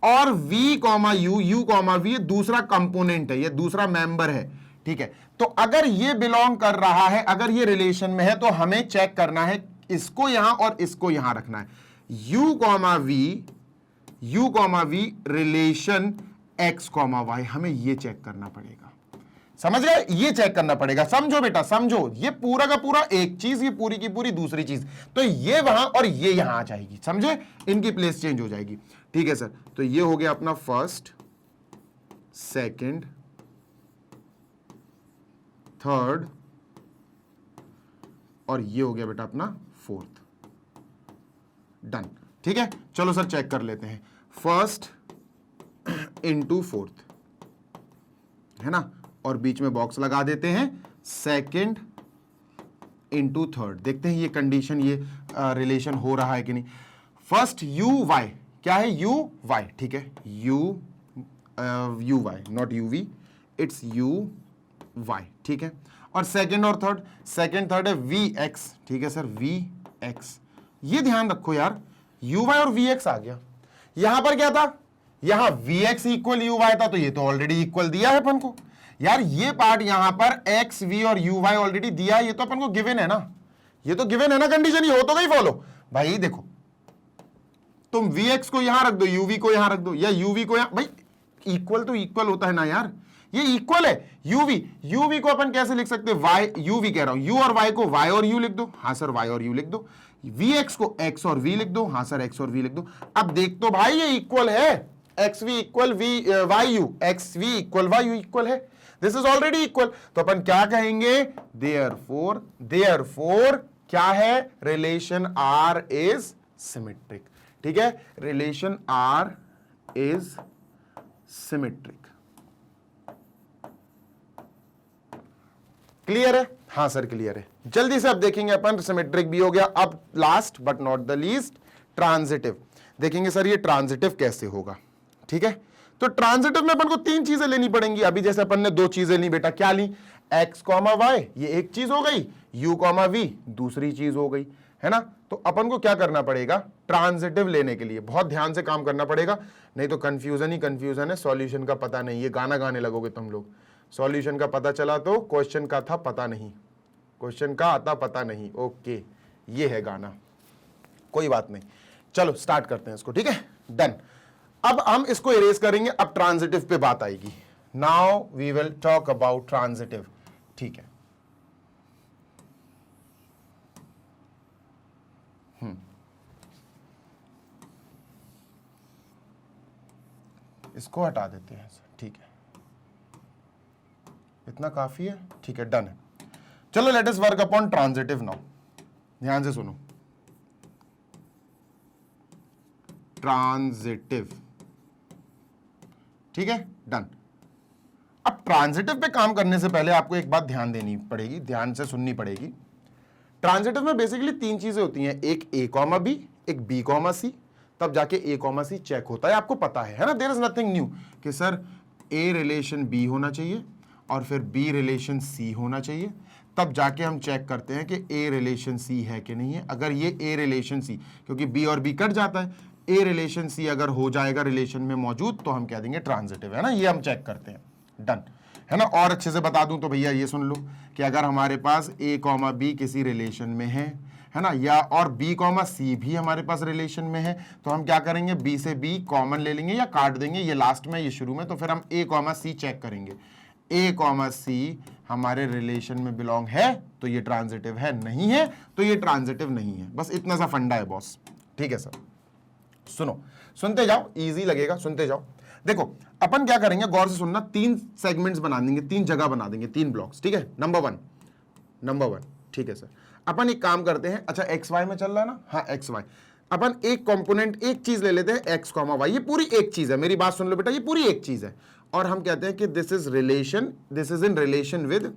और v, u, v ये दूसरा कंपोनेंट है, ये दूसरा मेंबर है। ठीक है, तो अगर ये बिलोंग कर रहा है, अगर ये रिलेशन में है, तो हमें चेक करना है, इसको यहां और इसको यहां रखना है। u, v relation x, y, हमें ये चेक करना पड़ेगा। समझ गए, ये चेक करना पड़ेगा। समझो बेटा, समझो, ये पूरा का पूरा एक चीज, ये पूरी की पूरी दूसरी चीज, तो ये वहां और ये यहां आ जाएगी। समझे, इनकी प्लेस चेंज हो जाएगी। ठीक है सर, तो ये हो गया अपना फर्स्ट, सेकंड, थर्ड, और ये हो गया बेटा अपना फोर्थ। डन। ठीक है, चलो सर चेक कर लेते हैं। फर्स्ट इंटू फोर्थ है ना, और बीच में बॉक्स लगा देते हैं, सेकंड इंटू थर्ड। देखते हैं ये कंडीशन, ये रिलेशन हो रहा है कि नहीं। फर्स्ट यू वाई, क्या है, यू वाई। ठीक है, U Y, not U V, it's U Y. ठीक है, और सेकंड और थर्ड, सेकंड थर्ड है वी एक्स। ठीक है सर, वी एक्स। ये ध्यान रखो यार, यू वाई और वी एक्स आ गया। यहां पर क्या था, यहां V X equal U Y था, तो ये तो ऑलरेडी इक्वल दिया है अपन को यार। ये पार्ट यहां पर एक्स वी और यू वाई ऑलरेडी दिया है, ये तो अपन को गिवन है ना, ये तो गिवन है ना कंडीशन, ये हो तो गई फॉलो। भाई देखो, तुम वी एक्स को यहां रख दो, यूवी को यहां रख दो, या यूवी को यहां, भाई इक्वल तो इक्वल होता है ना यार। ये इक्वल है यूवी। यूवी को अपन कैसे लिख सकते हैं, वाई यूवी कह रहा हूं, यू और वाई को वाई और यू लिख दो, हाँ सर वाई और यू लिख दो, वी एक्स को एक्स और वी लिख दो, हाँ सर एक्स और वी लिख दो। अब देख तो भाई ये इक्वल है, X V equal V Y U, X V equal Y U equal है, दिस इज ऑलरेडी इक्वल। तो अपन क्या कहेंगे, देयरफॉर क्या है, रिलेशन आर इज सिमेट्रिक। ठीक है, relation R is symmetric. Clear है, हाँ सर क्लियर है। जल्दी से अब देखेंगे अपन, सिमेट्रिक भी हो गया। अब last but not the least, transitive देखेंगे। सर ये ट्रांजिटिव कैसे होगा, ठीक है। तो ट्रांजिटिव में अपन को तीन चीजें लेनी पड़ेंगी। अभी जैसे अपन ने दो चीजें ली बेटा, क्या ली, एक्स कॉमा वाई ये एक चीज हो गई, यू कॉमा वी दूसरी चीज हो गई, है ना। तो अपन को क्या करना पड़ेगा, ट्रांजिटिव लेने के लिए बहुत ध्यान से काम करना पड़ेगा, नहीं तो कंफ्यूजन ही कंफ्यूजन है, सॉल्यूशन का पता नहीं। ये गाना गाने लगोगे तुम लोग, सॉल्यूशन का पता चला तो क्वेश्चन का था पता नहीं, क्वेश्चन का आता पता नहीं। ओके, ये है गाना, कोई बात नहीं। चलो स्टार्ट करते हैं इसको, ठीक है, डन। अब हम इसको इरेज करेंगे, अब ट्रांजिटिव पे बात आएगी। Now we will talk about transitive, ठीक है। इसको हटा देते हैं, ठीक है, इतना काफी है, ठीक है, डन है। चलो let us work upon transitive now, ध्यान से सुनो। ट्रांजिटिव, ठीक है, डन। अब ट्रांजिटिव पे काम करने से पहले आपको एक बात ध्यान देनी पड़ेगी, ध्यान से सुननी पड़ेगी। ट्रांजिटिव में बेसिकली तीन चीजें होती हैं, एक ए कॉमा बी, एक बी कॉमा सी, तब जाके ए कॉमा सी चेक होता है, आपको पता है ना। देयर इज नथिंग न्यू कि सर ए रिलेशन बी होना चाहिए और फिर बी रिलेशन सी होना चाहिए, तब जाके हम चेक करते हैं कि ए रिलेशन सी है कि नहीं है। अगर ये ए रिलेशन सी, क्योंकि बी और बी कट जाता है, ए रिलेशन सी अगर हो जाएगा रिलेशन में मौजूद, तो हम कह देंगे ट्रांजिटिव, है ना। ये हम चेक करते हैं, डन, है ना। और अच्छे से बता दूं तो भैया ये सुन लो कि अगर हमारे पास ए कॉमा बी किसी रिलेशन में है ना, या और बी कॉमा सी भी हमारे पास रिलेशन में है, तो हम क्या करेंगे, बी से बी कॉमन ले लेंगे या काट देंगे, ये लास्ट में ये शुरू में, तो फिर हम ए कॉमा सी चेक करेंगे। ए कॉमा सी हमारे रिलेशन में बिलोंग है तो ये ट्रांजिटिव है, नहीं है तो ये ट्रांजिटिव नहीं है। बस इतना सा फंडा है बॉस, ठीक है सर। सुनो, सुनते जाओ, इजी लगेगा, सुनते जाओ। देखो अपन क्या करेंगे, गौर से सुनना, तीन सेगमेंट्स बना देंगे, तीन जगह बना देंगे, तीन ब्लॉक्स, ठीक है। नंबर वन, ठीक है सर। अपन एक काम करते हैं, अच्छा एक्स वाई में चल रहा है ना, हाँ एक्स वाई। अपन एक कंपोनेंट, एक चीज ले लेते हैं, एक्स कॉमा वाई, ये पूरी एक चीज है, मेरी बात सुन लो बेटा, ये पूरी एक चीज है। और हम कहते हैं कि this is relation, this is in relation with,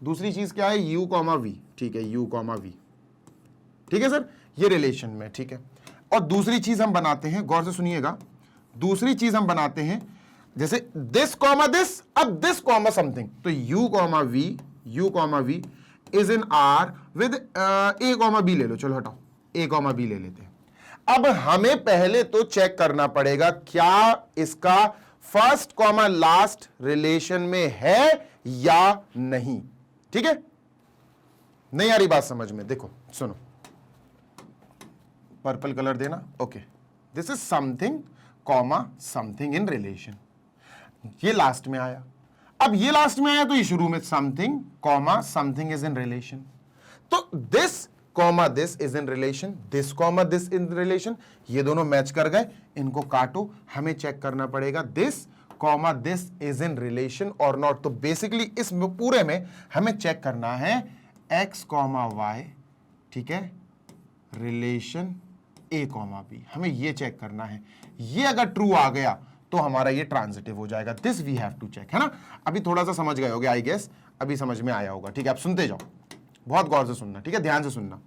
दूसरी चीज क्या है, यू कॉमा वी, ठीक है, यू कॉमा वी, ठीक है सर, ये रिलेशन में, ठीक है। और दूसरी चीज हम बनाते हैं, गौर से सुनिएगा, दूसरी चीज हम बनाते हैं जैसे दिस कॉमा दिस, अब दिस कॉमा समथिंग, तो U comma V is in R with A comma B ले लो, चलो हटाओ, ए कॉमा बी ले लेते हैं। अब हमें पहले तो चेक करना पड़ेगा क्या इसका फर्स्ट कॉमा लास्ट रिलेशन में है या नहीं, ठीक है। नहीं आ रही बात समझ में, देखो सुनो, पर्पल कलर देना, okay, this is something comma something in relation, ये लास्ट में आया। अब ये लास्ट में आया तो ये शुरू में something comma something is in relation, तो this comma this is in relation, this comma this in relation, ये दोनों मैच कर गए, इनको काटो, हमें चेक करना पड़ेगा this comma this is in relation और नॉट। तो बेसिकली इस पूरे में हमें चेक करना है एक्स कॉमा वाई, ठीक है, रिलेशन ए कॉमा बी, हमें ये चेक करना है। ये अगर ट्रू आ गया तो हमारा ये ट्रांजिटिव हो जाएगा, this we have to check, है ना। अभी थोड़ा सा समझ गए होगे आई गेस, अभी समझ में आया होगा, ठीक है। आप सुनते जाओ, बहुत गौर से सुनना, ठीक है, ध्यान से सुनना।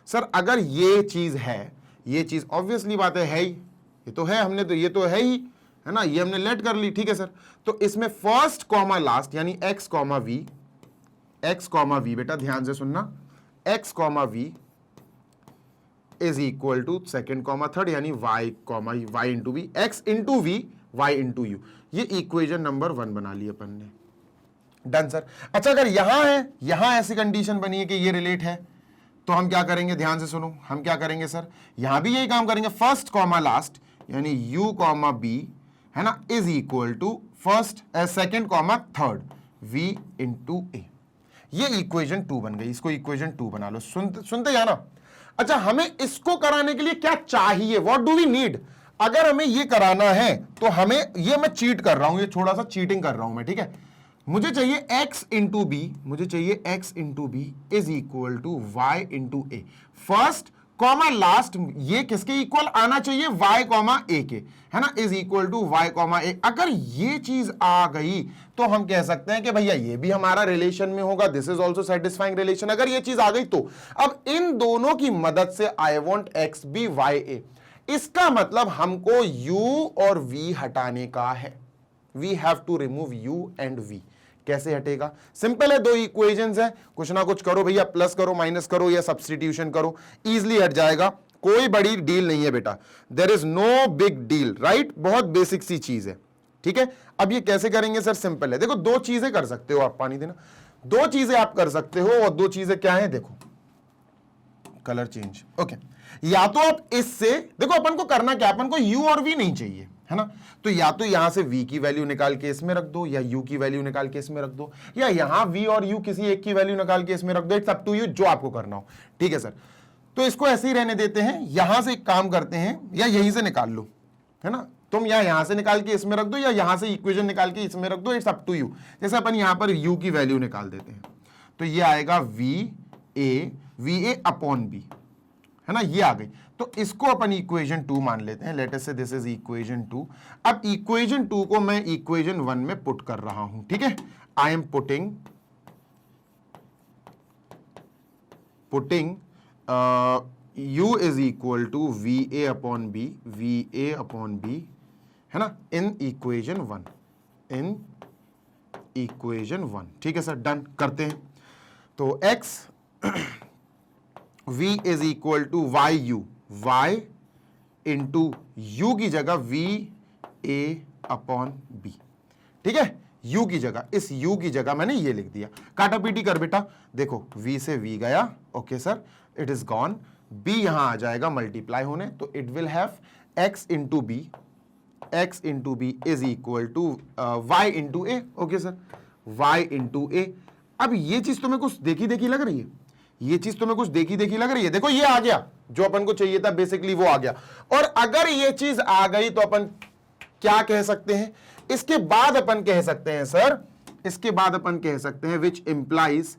सर अगर ये चीज है, ये चीज ऑब्वियसली बात है ही, ये तो है, हमने तो ये तो है ही, है ना, ये हमने लेट कर ली, ठीक है सर। तो इसमें फर्स्ट कॉमा लास्ट यानी एक्स कॉमा वी बेटा ध्यान से सुनना, X comma V is equal to second comma third यानी Y comma Y into V, X into V Y into U, ये इक्वेशन नंबर 1 बना ली अपन ने, डन सर। अच्छा अगर यहां है, यहां ऐसी कंडीशन बनी है कि ये रिलेट है, तो हम क्या करेंगे, ध्यान से सुनो, हम क्या करेंगे सर, यहां भी यही काम करेंगे, फर्स्ट कॉमा लास्ट यानी यू कॉमा बी, है ना, is equal to first second comma third v into A. ये इक्वेशन 2 बन गई, इसको इक्वेशन 2 बना लो। सुनते जाना। अच्छा, हमें इसको कराने के लिए क्या चाहिए, व्हाट डू वी नीड? अगर हमें ये कराना है तो हमें, ये मैं चीट कर रहा हूं, ये थोड़ा सा चीटिंग कर रहा हूं मैं, ठीक है। मुझे चाहिए x इंटू बी, मुझे चाहिए x into B is equal to y into A. First comma last ये किसके इक्वल आना चाहिए, y कॉमा ए के, है ना, is equal to y comma A. अगर ये चीज आ गई तो हम कह सकते हैं कि भैया ये भी हमारा रिलेशन में होगा, this is also satisfying relation. अगर ये चीज आ गई तो अब इन दोनों की मदद से I want x B y A. इसका मतलब हमको u और v हटाने का है। We have to remove u and v। कैसे हटेगा? सिंपल है, दो इक्वेशंस है, कुछ ना कुछ करो भैया, प्लस करो, माइनस करो या सब्स्टिट्यूशन करो, इजीली हट जाएगा। कोई बड़ी डील नहीं है बेटा, there is no big deal, right. बहुत बेसिक सी चीज है, ठीक है। अब ये कैसे करेंगे सर? सिंपल है, देखो दो चीजें कर सकते हो आप, पानी देना, दो चीजें आप कर सकते हो, और दो चीजें क्या है? देखो कलर चेंज, ओके। या तो आप इससे, देखो अपन को करना क्या, अपन को u और v नहीं चाहिए, है ना, तो या तो यहां से v की वैल्यू निकाल के इसमें रख दो, या u की वैल्यू निकाल के इसमें रख दो, या यहां v और u किसी एक की वैल्यू निकाल के इसमें रख दो, इट्स अप टू यू, जो आपको करना हो, ठीक है सर। तो इसको ऐसे ही रहने देते हैं, यहां से एक काम करते हैं, या यहीं से निकाल लो, है ना, तुम यहां से निकाल के इसमें रख दो, या यहां से इक्वेशन निकाल के इसमें रख दो, इट्स अप टू यू। जैसे अपन यहां पर u की वैल्यू निकाल देते हैं, तो ये आएगा va अपॉन b, है ना, ये आ गई। तो इसको अपन इक्वेशन 2 मान लेते हैं, लेट अस से दिस इज इक्वेशन 2। अब इक्वेशन 2 को मैं इक्वेशन 1 में पुट कर रहा हूं, ठीक है। I am putting u is equal to va upon b, है ना, इन इक्वेशन 1, ठीक है सर। डन करते हैं। तो x v is equal to y into U की जगह va अपॉन b, ठीक है। u की जगह, इस u की जगह मैंने ये लिख दिया, काटा पीटी कर बेटा। देखो v से v गया, okay sir, it is gone. b यहां आ जाएगा मल्टीप्लाई होने, तो it will have x into b is equal to y into a, okay sir, y into a. अब ये चीज तुम्हें कुछ देखी देखी लग रही है, ये चीज तुम्हें कुछ देखी देखी लग रही है? देखो ये आ गया, जो अपन को चाहिए था बेसिकली वो आ गया। और अगर ये चीज आ गई तो अपन क्या कह सकते हैं? इसके बाद अपन कह सकते हैं सर, इसके बाद अपन कह सकते हैं विच इंप्लाइज,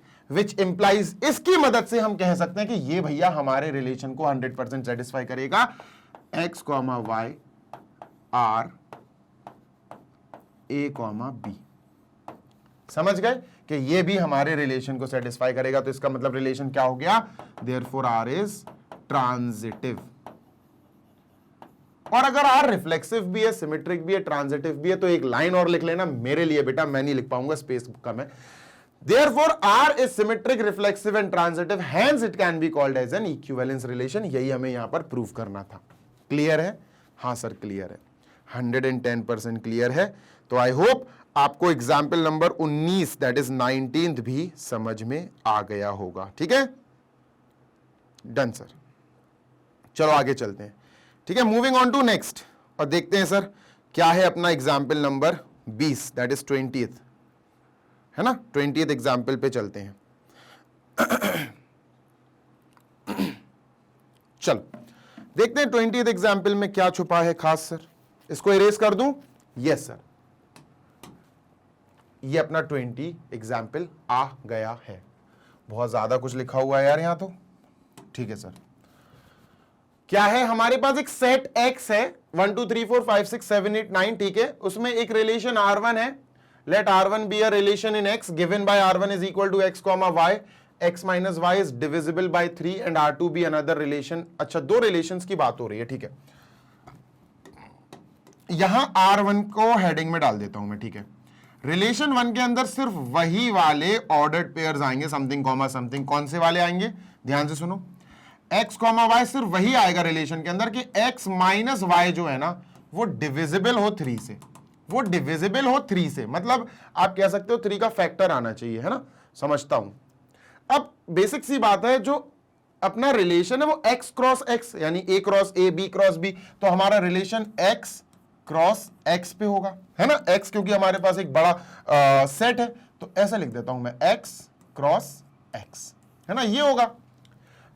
इसकी मदद से हम कह सकते हैं कि ये भैया हमारे रिलेशन को 100% सेटिस्फाई करेगा। x, y R a, b, समझ गए कि ये भी हमारे रिलेशन को सेटिस्फाई करेगा। तो इसका मतलब रिलेशन क्या हो गया? Therefore R is transitive. और अगर R रिफ्लेक्सिव भी है, सिमेट्रिक भी है, ट्रांजिटिव भी है, तो एक लाइन और लिख लेना मेरे लिए बेटा, मैं नहीं लिख पाऊंगा, स्पेस कम है। Therefore R is symmetric, reflexive and transitive, hence it can be called as an equivalence relation। यही हमें यहां पर प्रूव करना था। क्लियर है? हाँ सर क्लियर है, 110% क्लियर है। तो आई होप आपको example number 19 that is 19th भी समझ में आ गया होगा, ठीक है। डन सर, चलो आगे चलते हैं, ठीक है। मूविंग ऑन टू नेक्स्ट, और देखते हैं सर क्या है अपना example number 20 that is 20th, है ना। 20th एग्जाम्पल पे चलते हैं। चलो देखते हैं 20th एग्जाम्पल में क्या छुपा है खास सर। इसको इरेज कर दूं? यस सर, ये अपना 20 एग्जाम्पल आ गया है। बहुत ज्यादा कुछ लिखा हुआ है यार यहां तो, ठीक है सर। क्या है हमारे पास? एक सेट x है, 1 2 3 4 5 6 7 8 9, ठीक है। उसमें एक रिलेशन R1 है। Let R1 be a relation in x given by R1 is equal to x, y, x minus y is divisible by 3 and R2 be another relation. अच्छा, दो रिलेशंस की बात हो रही है, ठीक है। यहां R1 को हेडिंग में डाल देता हूं मैं, ठीक है। रिलेशन 1 के अंदर सिर्फ वही वाले ऑर्डर्ड पेयर्स आएंगे, समथिंग कॉमा समथिंग। कौन से वाले आएंगे? ध्यान से सुनो, x, y सिर्फ वही आएगा रिलेशन के अंदर कि x माइनस y जो है ना वो डिविजिबल हो 3 से, वो डिविजिबल हो 3 से, मतलब आप कह सकते हो 3 का फैक्टर आना चाहिए, है ना। समझता हूं। अब बेसिक सी बात है, जो अपना रिलेशन है वो x क्रॉस x यानी a cross a, b cross b। तो हमारा रिलेशन x क्रॉस एक्स पे होगा, है ना, एक्स क्योंकि हमारे पास एक बड़ा सेट है, तो ऐसा लिख देता हूं मैं एक्स क्रॉस एक्स, है ना, ये होगा।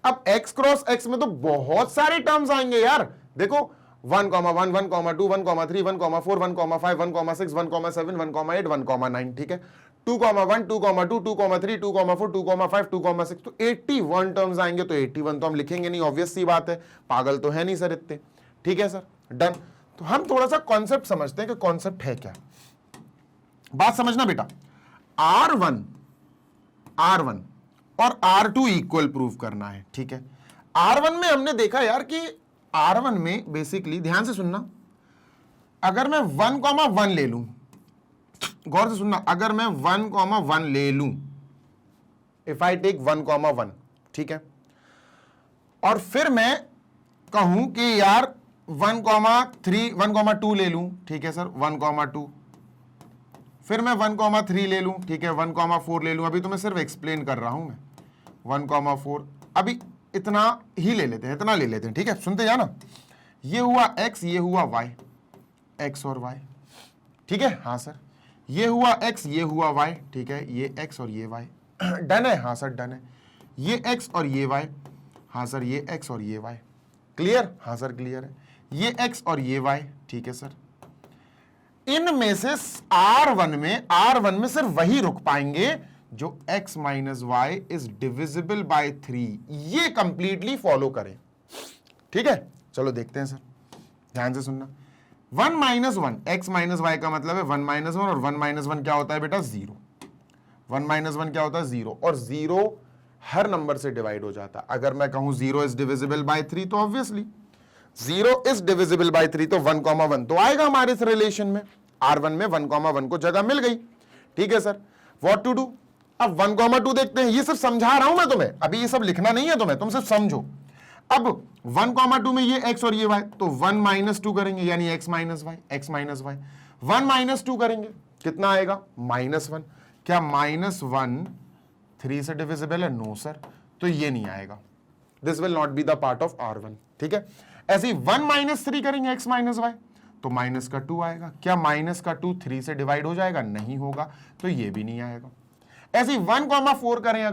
अब x क्रॉस x में तो बहुत सारे टर्म्स आएंगे यार, देखो 1, 1, 1, 2, 1, 3, 1, 4, 1, 5, 1, 6, 1, 7, 1, 8, 1, 9, ठीक है, 2, 1, 2, 2, 2, 3, 2, 4, 2, 5, 2, 6, तो 81 टर्म्स आएंगे। तो 81 तो हम लिखेंगे नहीं, ऑब्वियस सी बात है, पागल तो है नहीं सर इतने, ठीक है सर, डन। तो हम थोड़ा सा कॉन्सेप्ट समझते हैं कि कॉन्सेप्ट है क्या। बात समझना बेटा, R1 और R2 इक्वल प्रूव करना है, ठीक है। R1 में हमने देखा यार कि R1 में बेसिकली, ध्यान से सुनना, अगर मैं 1,1 ले लूं, गौर से सुनना, अगर मैं 1,1 ले लूं, इफ आई टेक 1,1, ठीक है, और फिर मैं कहूं कि यार 1,3 1,2 ले लूं, ठीक है सर, 1,2, फिर मैं 1,3 ले लूं, ठीक है, 1,4 ले लूं, अभी तो मैं सिर्फ एक्सप्लेन कर रहा हूं मैं, 1,4, अभी इतना ही ले लेते हैं, इतना ले लेते हैं, ठीक है, सुनते जाना, ये हुआ x, ये हुआ y, x और y, ठीक है, हाँ सर, ये हुआ x, ये हुआ y, ठीक है, ये x और ये y, डन है, हाँ सर डन है, ये x और ये y, हाँ सर, ये x और ये y, क्लियर, हाँ सर क्लियर है, ये x और ये y, ठीक है सर। इनमें से R1 में सिर्फ वही रुक पाएंगे जो x minus Y is divisible by 3, ये कंप्लीटली फॉलो करें, ठीक है। चलो देखते हैं सर, ध्यान से सुनना, 1 माइनस 1, x माइनस वाई का मतलब है 1 माइनस 1, और 1 माइनस 1 क्या होता है बेटा, 0, 1 माइनस 1 क्या होता है, 0, और 0 हर नंबर से डिवाइड हो जाता है। अगर मैं कहूं 0 इज डिविजिबल बाय 3, तो ऑब्वियसली 0 इज डिविजिबल बाय 3, तो 1,1 तो आएगा हमारे इस रिलेशन में, R1 में 1,1 को जगह मिल गई, ठीक है सर। व्हाट टू डू, अब 1,2 देखते हैं, ये सिर्फ समझा रहा हूं मैं तुम्हें, अभी ये सब लिखना नहीं है तुम्हें, तुम सिर्फ समझो। अब 1,2 में ये x और ये y, तो 1 माइनस 2 करेंगे, यानी x माइनस वाई, 1 माइनस 2 करेंगे, कितना आएगा, -1, क्या -1 3 से डिविजिबल है, नो सर, तो ये नहीं आएगा, this will not be the part of R1, ठीक है। ऐसे ही 1 माइनस 3 करेंगे x माइनस वाई, तो माइनस का 2 आएगा, क्या माइनस का 2 3 से डिवाइड हो जाएगा, नहीं होगा, तो ये भी नहीं आएगा। ऐसे 1,4 करें,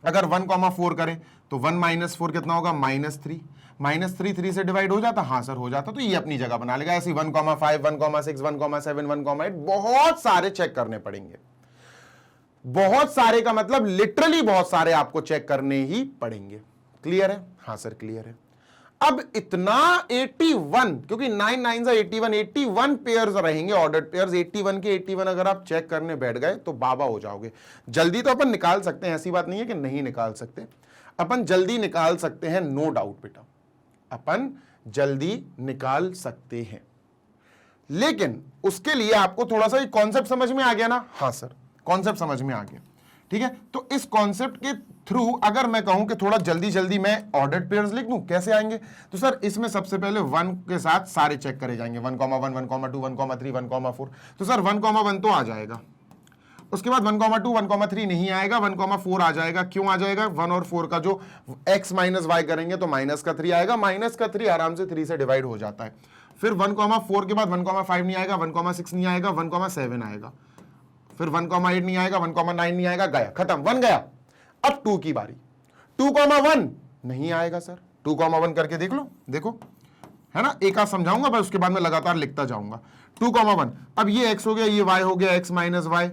अगर 1,4 करें तो 1 माइनस 4 कितना होगा, -3, -3 3 से डिवाइड हो जाता, हाँ सर हो जाता, तो ये अपनी जगह बना लेगा। ऐसे 1,5 1,6 1,7 1,8 बहुत सारे चेक करने पड़ेंगे, बहुत सारे का मतलब लिटरली बहुत सारे आपको चेक करने ही पड़ेंगे, क्लियर है, हाँ सर क्लियर है। अब इतना 81, क्योंकि 9 9 से 81 पेयर्स रहेंगे, ऑर्डर्ड पेयर्स, 81 के 81 अगर आप चेक करने बैठ गए तो बाबा हो जाओगे। जल्दी तो अपन निकाल सकते हैं, ऐसी बात नहीं है कि नहीं निकाल सकते, अपन जल्दी निकाल सकते हैं, नो डाउट बेटा, अपन जल्दी निकाल सकते हैं, लेकिन उसके लिए आपको थोड़ा सा कॉन्सेप्ट समझ में आ गया ना, हाँ सर कॉन्सेप्ट समझ में आ गया, ठीक है। तो इस कॉन्सेप्ट के थ्रू अगर मैं कहूं कि थोड़ा जल्दी जल्दी मैं ऑर्डर्ड पेयर्स लिख दूं, कैसे आएंगे, तो सर इसमें सबसे पहले 1 के साथ सारे चेक करे जाएंगे, 1,1 1,2 1,3 1,4, तो सर 1,1 तो आ जाएगा, उसके बाद 1,2 1,3 नहीं आएगा, 1,4 आ जाएगा, क्यों आ जाएगा, 1 और 4 का जो x माइनस वाई करेंगे तो माइनस का 3 आएगा, माइनस का 3 आराम से 3 से डिवाइड हो जाता है। फिर 1,4 के बाद 1,5 नहीं आएगा, 1,6 नहीं आएगा, 1,7 आएगा, फिर 1,8 नहीं आएगा, 1,9 नहीं आएगा, गया, खत्म, 1 गया। अब 2 की बारी, 2,1 नहीं आएगा सर, 2,1 करके देख लो, देखो है ना, एक आध समझाऊंगा मैं, उसके बाद में लगातार लिखता जाऊंगा। 2,1, अब ये x हो गया, ये y हो गया, x minus Y,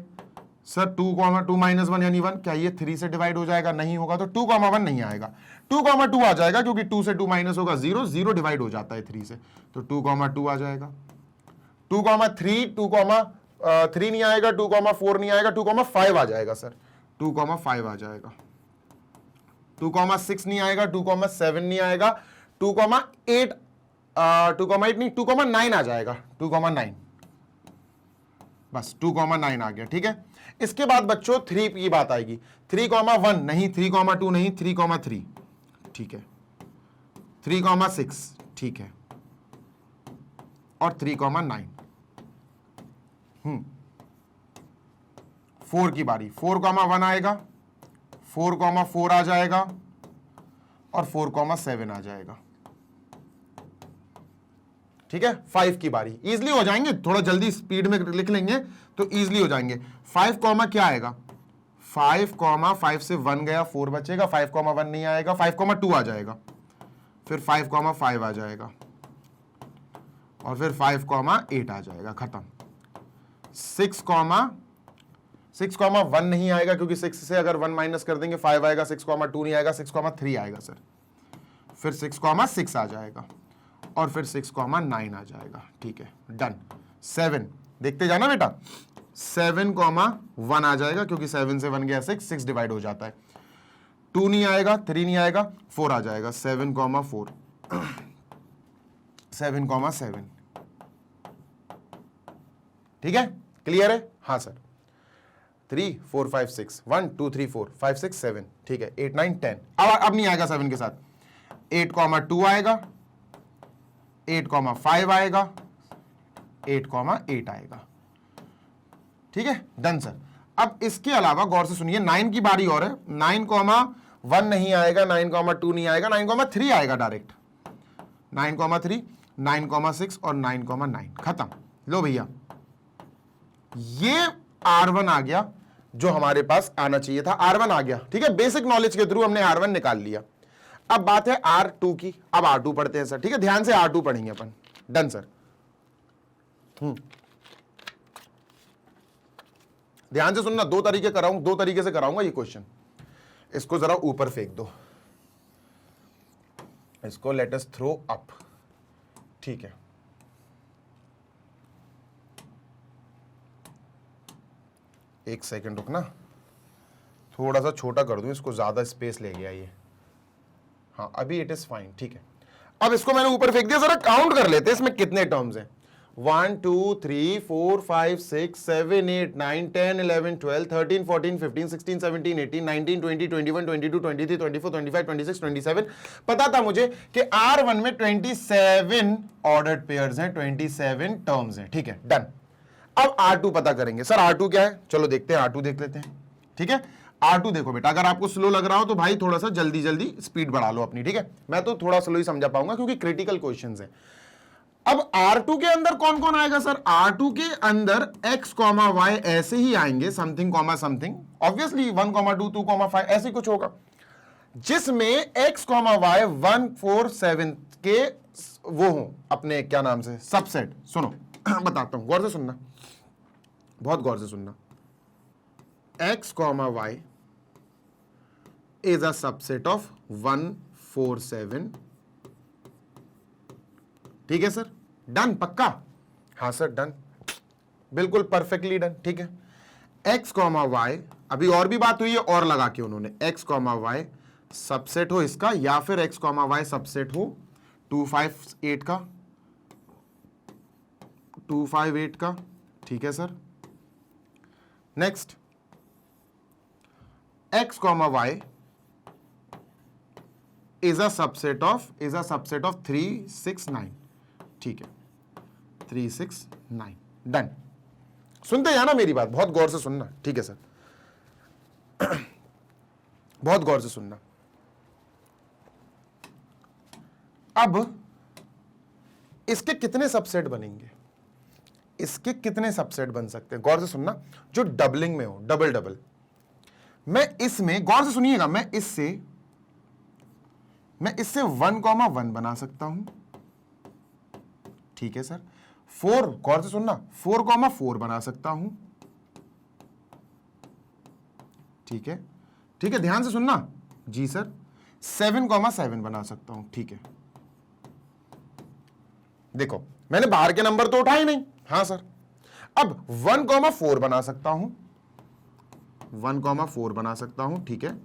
sir 2 minus 1 यानी 1, क्या ये 3 से डिवाइड हो जाएगा, नहीं होगा, तो 2,1 नहीं आएगा, 2,2 आ जाएगा, क्योंकि 2 से 2 माइनस होगा 0, 0 डिवाइड हो जाता है 3 से, तो 2,2 आ जाएगा, 2,3 नहीं आएगा, 2,4 नहीं आएगा, 2,5 आ जाएगा सर, 2,5 आ जाएगा, 2,6 नहीं आएगा, 2,7 नहीं आएगा, 2,8 नहीं, 2,9 आ जाएगा, 2,9, बस 2,9 आ गया, ठीक है। इसके बाद बच्चों 3 की बात आएगी, 3,1 नहीं, 3,2 नहीं, 3,3 ठीक है, 3,6 ठीक है, और 3,9। 4 की बारी, 4,1 आएगा, 4,4 आ जाएगा, और 4,7 आ जाएगा, ठीक है, 5 की बारी, इजिली हो जाएंगे, थोड़ा जल्दी स्पीड में लिख लेंगे तो इजिली हो जाएंगे। 5 कॉमा क्या आएगा, 5 कॉमा 5 से 1 गया, 4 बचेगा, 5 कॉमा 1 नहीं आएगा, 5 कॉमा 2 आ जाएगा, फिर 5 कॉमा 5 आ जाएगा, और फिर 5 कॉमा 8 आ जाएगा, खत्म। 6 कॉमा 1 नहीं आएगा, क्योंकि 6 से अगर 1 माइनस कर देंगे 5 आएगा, 6 कॉमा 2 नहीं आएगा, 6 कॉमा 3 आएगा सर, फिर 6 कॉमा 6 आ जाएगा, और फिर 6 कॉमा 9 आ जाएगा, ठीक है, डन। 7 देखते जाना बेटा, 7 कॉमा 1 आ जाएगा, क्योंकि 7 से 1 गया 6 डिवाइड हो जाता है, 2 नहीं आएगा, 3 नहीं आएगा, 4 आ जाएगा, 7 कॉमा 4, 7 कॉमा 7, ठीक है, क्लियर है, हाँ सर। 3 4 5 6 1 2 3 4 5 6 7, ठीक है, 8 9 10, अब नहीं आएगा 7 के साथ, 8 कॉमा 2 आएगा, 8 कॉमा 5 आएगा, 8 कॉमा 8 आएगा, ठीक है, डन सर। अब इसके अलावा गौर से सुनिए, 9 की बारी और है, 9 कॉमा 1 नहीं आएगा, 9 कॉमा 2 नहीं आएगा, 9 कॉमा 3 आएगा डायरेक्ट, 9 कॉमा 3, 9 कॉमा 6 और 9 कॉमा 9, खत्म। लो भैया, ये R1 आ गया जो हमारे पास आना चाहिए था, R1 आ गया, ठीक है, बेसिक नॉलेज के थ्रू हमने R1 निकाल लिया। अब बात है R2 की, अब R2 पढ़ते हैं सर, ठीक है, ध्यान से R2 पढ़ेंगे अपन, डन सर। ध्यान से सुनना, दो तरीके से कराऊंगा ये क्वेश्चन। इसको जरा ऊपर फेंक दो, इसको लेट अस थ्रो अप, ठीक है, एक सेकंड रुकना, थोड़ा सा छोटा कर दूं इसको, ज्यादा स्पेस ले गया ये, हाँ अभी इट इज फाइन, ठीक है। अब इसको मैंने ऊपर फेंक दिया, जरा काउंट कर लेते हैं इसमें कितने टर्म्स हैं। 1 2 3 4 5 6 7 8 9 10 11 12 13 14 15 16 17 18 19 20 21 22 23 24 25 26 27। पता था मुझे कि R1 में 27 ऑर्डर्ड पेयर्स हैं, 27 टर्म्स हैं, ठीक है, डन। अब R2 पता करेंगे। सर R2 क्या है, चलो देखते हैं, R2 देख लेते हैं, ठीक है। R2 देखो बेटा, अगर आपको स्लो लग रहा हो तो भाई थोड़ा सा जल्दी जल्दी स्पीड बढ़ा लो अपनी, ठीक है। मैं तो थोड़ा स्लो ही समझा पाऊंगा क्योंकि क्रिटिकल क्वेश्चंस हैं। अब R2 के अंदर कौन कौन आएगा सर, R2 के अंदर x, y ऐसे ही आएंगे, समथिंग कॉमा समथिंग, ऑब्वियसली 1, 2, 2, 5 ऐसे कुछ होगा, जिसमें x, y 1, 4, 7 के वो हो अपने क्या नाम से सबसेट। सुनो बताता हूं, गौर से सुनना, बहुत गौर से सुनना। x, y is a subset of 1, 4, 7, ठीक है सर, डन, पक्का, हाँ सर डन, बिल्कुल परफेक्टली डन, ठीक है। x, y, अभी और भी बात हुई है और लगा के उन्होंने, x, y सबसेट हो इसका, या फिर x, y सबसेट हो 2, 5, 8 का, 2, 5, 8 का, ठीक है sir. Next x, y is a subset of 3, 6, 9, ठीक है, 3, 6, 9, डन। सुनते हैं ना मेरी बात, बहुत गौर से सुनना, ठीक है सर बहुत गौर से सुनना। अब इसके कितने सबसेट बनेंगे, इसके कितने सबसेट बन सकते हैं, गौर से सुनना, जो डबलिंग में हो, डबल डबल। मैं इसमें, गौर से सुनिएगा, मैं इससे 1, 1 बना सकता हूं, ठीक है सर। 4, गौर से सुनना, 4, 4 बना सकता हूं, ठीक है, ठीक है, ध्यान से सुनना जी सर। 7, 7 बना सकता हूं, ठीक है। देखो मैंने बाहर के नंबर तो उठाए नहीं, हाँ सर। अब 1, 4 बना सकता हूं, 1, 4 बना सकता हूं, ठीक है।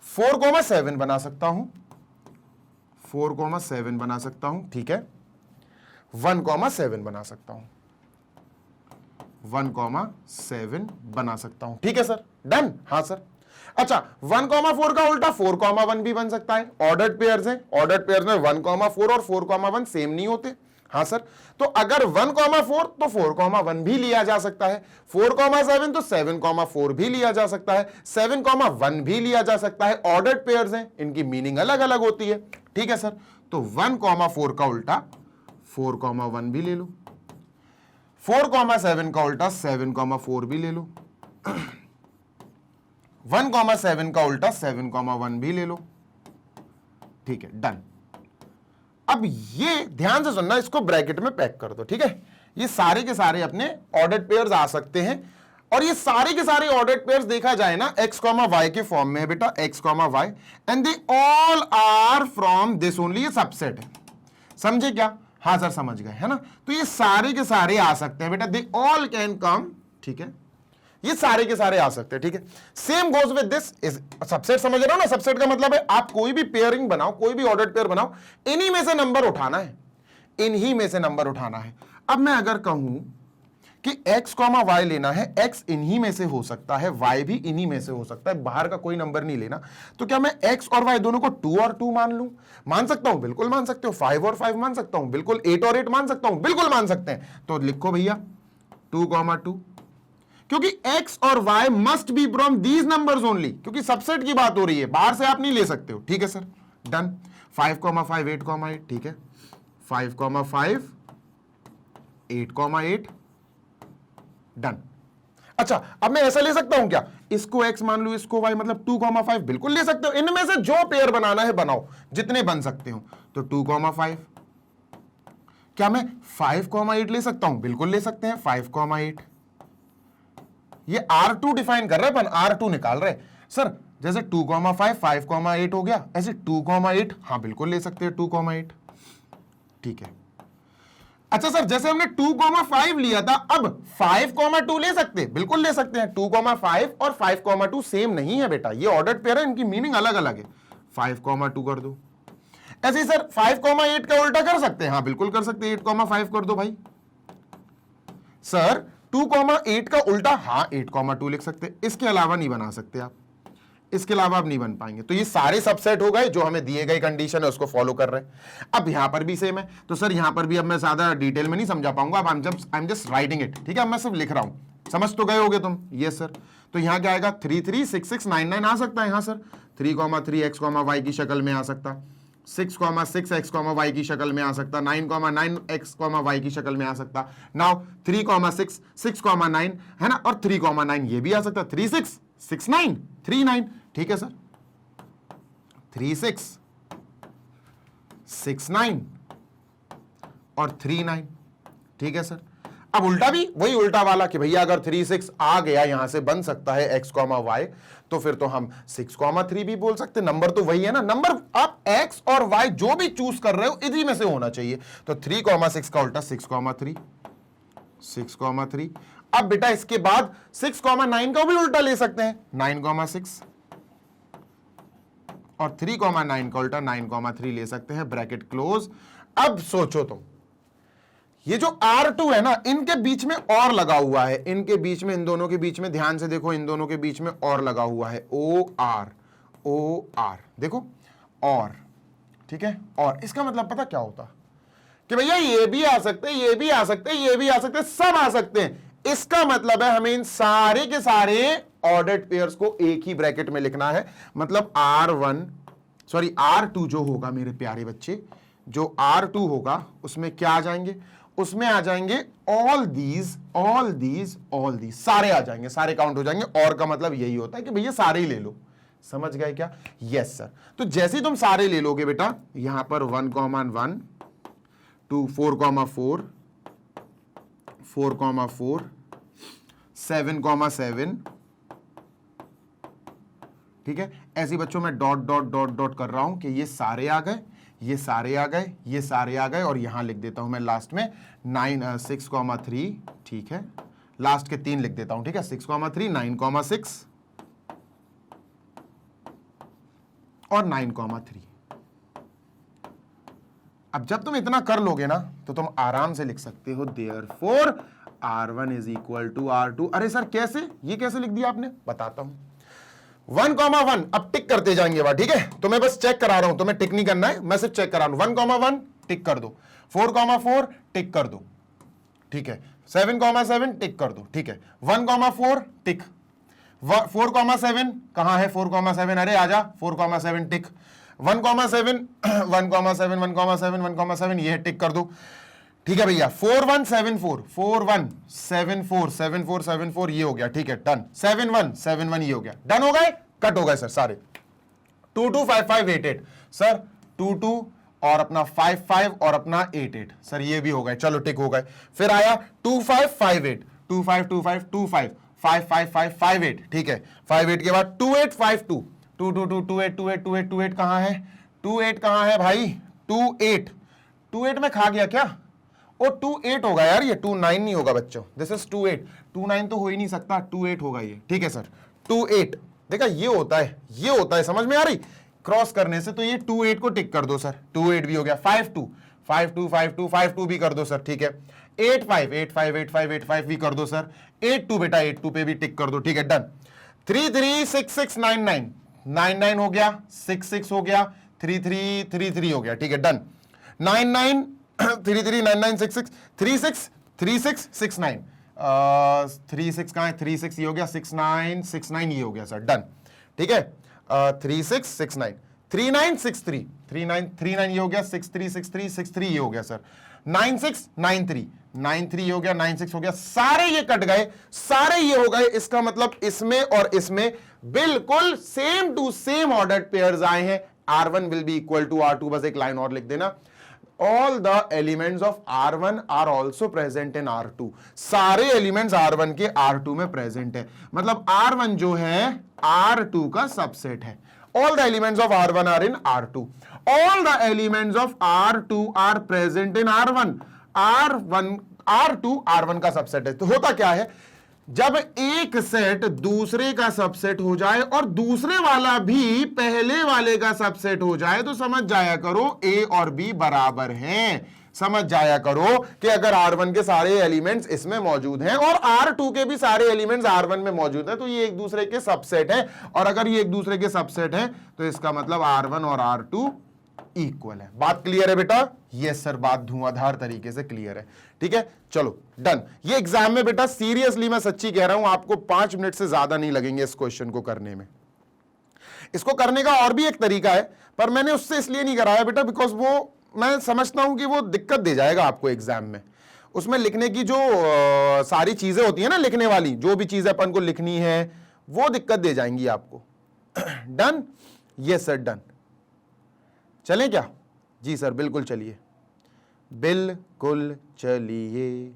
4, 7 बना सकता हूं, 4, 7 बना सकता हूं, ठीक है। 1, 7 बना सकता हूं, 1, 7 बना सकता हूं, ठीक है सर, डन, हाँ सर। अच्छा, 1, 4 का उल्टा 4, 1 भी बन सकता है, ऑर्डर्ड पेयर्स हैं, ऑर्डर्ड पेयर्स में 1, 4 और 4, 1 सेम नहीं होते, हाँ सर। तो अगर 1, 4 तो 4, 1 भी लिया जा सकता है, 4, 7 तो 7, 4 भी लिया जा सकता है, 7, 1 भी लिया जा सकता है। ऑर्डर्ड पेयर्स हैं, इनकी मीनिंग अलग अलग होती है, ठीक है सर। तो 1, 4 का उल्टा 4,1 भी ले लो, 4,7 का उल्टा 7,4 भी ले लो, 1,7 का उल्टा 7,1 भी ले लो। ठीक है, डन। अब ये ध्यान से सुनना, इसको ब्रैकेट में पैक कर दो। ठीक है, ये सारे के सारे अपने ऑर्डर्ड पेयर्स आ सकते हैं, और ये सारे के सारे ऑर्डर्ड पेयर्स देखा जाए ना x, y के फॉर्म में है बेटा, x, y, and they all are from this only, ये सबसेट है। समझे क्या? हाँ सर समझ गए, है ना। तो ये सारे के सारे आ सकते हैं बेटा, दे ऑल कैन कम। ठीक है, ये सारे के सारे आ सकते हैं। ठीक है, same goes with this is subset. समझ रहे हो ना? सबसेट का मतलब है आप कोई भी पेयरिंग बनाओ, कोई भी ऑर्डर्ड पेयर बनाओ, इन्हीं में से नंबर उठाना है, इन्हीं में से नंबर उठाना है। अब मैं अगर कहूं कि x, y लेना है, x इन्हीं में से हो सकता है, y भी इन्हीं में से हो सकता है, बाहर का कोई नंबर नहीं लेना, तो क्या मैं x और y दोनों को 2 और 2 मान लूं? मान सकता हूं, बिल्कुल मान सकते हो। 5 और 5 मान सकता हूं, बिल्कुल। 8 और 8 मान सकता हूं, बिल्कुल मान सकते हैं। तो लिखो भैया 2,2, क्योंकि x और y must be from these numbers only, क्योंकि सबसेट की बात हो रही है, बाहर से आप नहीं ले सकते हो। ठीक है सर, डन। 5,5, 8,8, ठीक है, 5,5, 8,8, डन। अच्छा, अब मैं ऐसा ले सकता हूं क्या, इसको x मान लू, इसको y, मतलब 2,5, बिल्कुल ले सकते हो। इनमें से जो पेयर बनाना है बनाओ, जितने बन सकते हो। तो 2,5, क्या मैं 5,8 ले सकता हूं? बिल्कुल ले सकते हैं, 5,8। ये R2 डिफाइन कर रहे हैं, R2 निकाल रहे हैं सर। जैसे 2,5, 5,8 हो गया, ऐसे 2,8, हाँ बिल्कुल ले सकते हैं 2,8। ठीक है, अच्छा सर, जैसे हमने 2,5 लिया था, अब 5,2 ले सकते हैं? बिल्कुल ले सकते हैं। 2,5 और 5,2 सेम नहीं है बेटा, ये ऑर्डर्ड पेयर है, इनकी मीनिंग अलग अलग है। 5,2 कर दो। ऐसे ही सर 5,8 का उल्टा कर सकते हैं? हाँ बिल्कुल कर सकते हैं, 8,5 कर दो भाई। सर 2,8 का उल्टा, हाँ 8,2 लिख सकते हैं। इसके अलावा नहीं बना सकते आप, इसके अलावा आप नहीं बन पाएंगे। तो ये सारे सबसेट हो गए जो हमें दिए गए कंडीशन है उसको फॉलो कर रहे हैं। अब यहां पर भी सेम है, तो सर यहां पर भी अब मैं ज्यादा डिटेल में नहीं समझा पाऊंगा, अब I am just writing it. ठीक है, मैं सिर्फ लिख रहा हूं, समझ तो गए होगे तुम। यस सर, तो यहां क्या आएगा, 336699 आ सकता है यहाँ सर। 3,3 x, y की शक्ल में आ सकता, 6,6 x, y की शक्ल में आ सकता, 9,9 x, y की शक्ल में आ सकता। नाउ 3,6, 6,9 है ना, और 3,9 ये भी आ सकता, 36, 69, 39। ठीक है सर, 36, 69 और 39। ठीक है सर। अब उल्टा भी वही उल्टा वाला कि भैया अगर 36 आ गया यहां से बन सकता है x, y, तो फिर तो हम 6,3 भी बोल सकते। नंबर तो वही है ना, नंबर आप x और y जो भी चूज कर रहे हो इसी में से होना चाहिए। तो 3,6 का उल्टा 6,3, 6,3। अब बेटा इसके बाद 6,9 का भी उल्टा ले सकते हैं, 9,6, और 3,9 का उल्टा 9,3 ले सकते हैं, ब्रैकेट क्लोज। अब सोचो तुम, ये जो R2 है ना, इनके बीच में और लगा हुआ है, इनके बीच में, इन दोनों के बीच में, ध्यान से देखो, इन दोनों के बीच में और लगा हुआ है, OR, देखो और। ठीक है, और इसका मतलब पता क्या होता कि भैया ये भी आ सकते हैं, ये भी आ सकते हैं, ये भी आ सकते हैं, सब आ सकते हैं। इसका मतलब है हमें इन सारे के सारे ऑर्डर्ड पेयर्स को एक ही ब्रैकेट में लिखना है। मतलब R2 जो होगा मेरे प्यारे बच्चे, जो R2 होगा उसमें क्या आ जाएंगे, उसमें आ जाएंगे ऑल दीज, सारे आ जाएंगे, सारे काउंट हो जाएंगे। और का मतलब यही होता है कि भैया सारे ही ले लो। समझ गए क्या? Yes sir. तो जैसे ही तुम सारे ले लोगे बेटा, यहां पर 1,1, 2, 4,4, 4,4, 7,7। ठीक है, ऐसे बच्चों में डॉट डॉट डॉट डॉट कर रहा हूं कि ये सारे आ गए, ये सारे आ गए, ये सारे आ गए, और यहां लिख देता हूं मैं लास्ट में 6,3। ठीक है, लास्ट के 3 लिख देता हूं। ठीक है, 6,3, 9,6 और 9,3। अब जब तुम इतना कर लोगे ना तो तुम आराम से लिख सकते हो therefore R1 is equal to R2। अरे सर कैसे, ये कैसे लिख दिया आपने? बताता हूं। 1,1 अब टिक करते जाएंगे वहां। ठीक है, तो मैं बस चेक करा रहा हूं, तुम्हें टिक नहीं करना है, मैं सिर्फ चेक करा रहा हूं। 1,1 टिक कर दो, 4,4 टिक कर दो। ठीक है, 7,7 टिक कर दो। ठीक है, 1,4 टिक, 4,7 कहां है? 4,7, अरे आजा, 4,7 टिक। 1,7, 1,7, 1,7, 1,7 ये टिक कर दो। ठीक है भैया 4174 4174 7474 ये हो गया, ठीक है डन। 7171 ये हो गया, डन हो गए, कट हो गए सर सारे। 225588 सर 22 और अपना 55 और अपना 88 सर ये भी हो गए, चलो टिक हो गए। फिर आया 2558 252525 55558 ठीक है, 58 के बाद 2852 222282828 कहां है, 28 कहां है भाई, 28 में खा गया क्या, ओ 28 होगा यार, ये 29 नहीं होगा बच्चों, दिस इज 29 तो हो ही नहीं सकता, 28 होगा ये, ठीक है सर 28। देखा ये होता है, समझ में आ रही, क्रॉस करने से। तो ये 28 को टिक कर दो सर, 28 भी हो गया। 52 भी कर दो सर, ठीक है। 85 भी कर दो सर। 82 बेटा 82 पे भी टिक कर दो, ठीक है डन। 336699 हो गया, 66 हो गया, 3333 हो गया, ठीक है डन। 99 339966 3669 36 कहां है, 36 ये हो गया, 6969 ये हो गया सर डन, ठीक है। 3669 3963 3939 ये हो गया, 6363 ये हो गया सर। 9693 ये हो गया, 96 हो गया, सारे ये कट गए, सारे ये हो गए। इसका मतलब इसमें और इसमें बिल्कुल same to same ordered pairs आए हैं। R1 will be equal to R2, बस एक लाइन और लिख देना, all the elements of R1 are also present in R2। सारे एलिमेंट्स R1 के R2 में प्रेजेंट है, मतलब R1 जो है R2 का सबसेट है। all the elements of R1 are in R2, all the elements of R2 are present in R1। R2 R1 का सबसेट है। तो होता क्या है, जब एक सेट दूसरे का सबसेट हो जाए और दूसरे वाला भी पहले वाले का सबसेट हो जाए, तो समझ जाया करो A और B बराबर हैं। समझ जाया करो कि अगर R1 के सारे एलिमेंट्स इसमें मौजूद हैं और R2 के भी सारे एलिमेंट्स R1 में मौजूद हैं, तो ये एक दूसरे के सबसेट हैं। और अगर ये एक दूसरे के सबसेट हैं, तो इसका मतलब R1 और R2 इक्वल है। बात क्लियर है बेटा? यस सर, बात धुआंधार तरीके से क्लियर है। ठीक है, चलो डन। ये एग्जाम में बेटा सीरियसली मैं सच्ची कह रहा हूं, आपको 5 मिनट से ज्यादा नहीं लगेंगे इस क्वेश्चन को करने में। इसको करने का और भी एक तरीका है, पर मैंने उससे इसलिए नहीं कराया बेटा, बिकॉज वो मैं समझता हूं कि वो दिक्कत दे जाएगा आपको एग्जाम में। उसमें लिखने की जो सारी चीजें होती है ना, लिखने वाली जो भी चीजें अपन को लिखनी है, वो दिक्कत दे जाएंगी आपको। डन? Yes sir done. चलें क्या? जी सर बिल्कुल चलिए, बिल्कुल चलिए।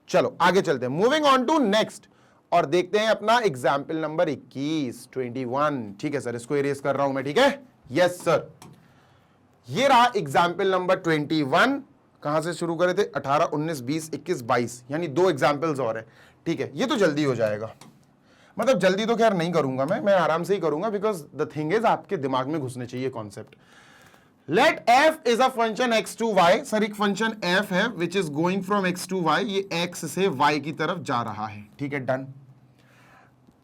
चलो आगे चलते हैं, मूविंग ऑन टू नेक्स्ट, और देखते हैं अपना एग्जाम्पल नंबर 21। ठीक है सर, इसको इरेज कर रहा हूं मैं। ठीक है, यस सर। ये रहा एग्जाम्पल नंबर 21। कहां से शुरू करे थे? 18, 19, 20, 21, 22, यानी 2 एग्जाम्पल्स और है। ठीक है, ये तो जल्दी हो जाएगा, मतलब जल्दी तो खैर नहीं करूंगा मैं आराम से ही करूंगा, बिकॉज द थिंग इज आपके दिमाग में घुसने चाहिए concept. Let f is a function x to y। Sir एक फंक्शन f है which is going from x to y, ये x से y की तरफ जा रहा है। ठीक है done.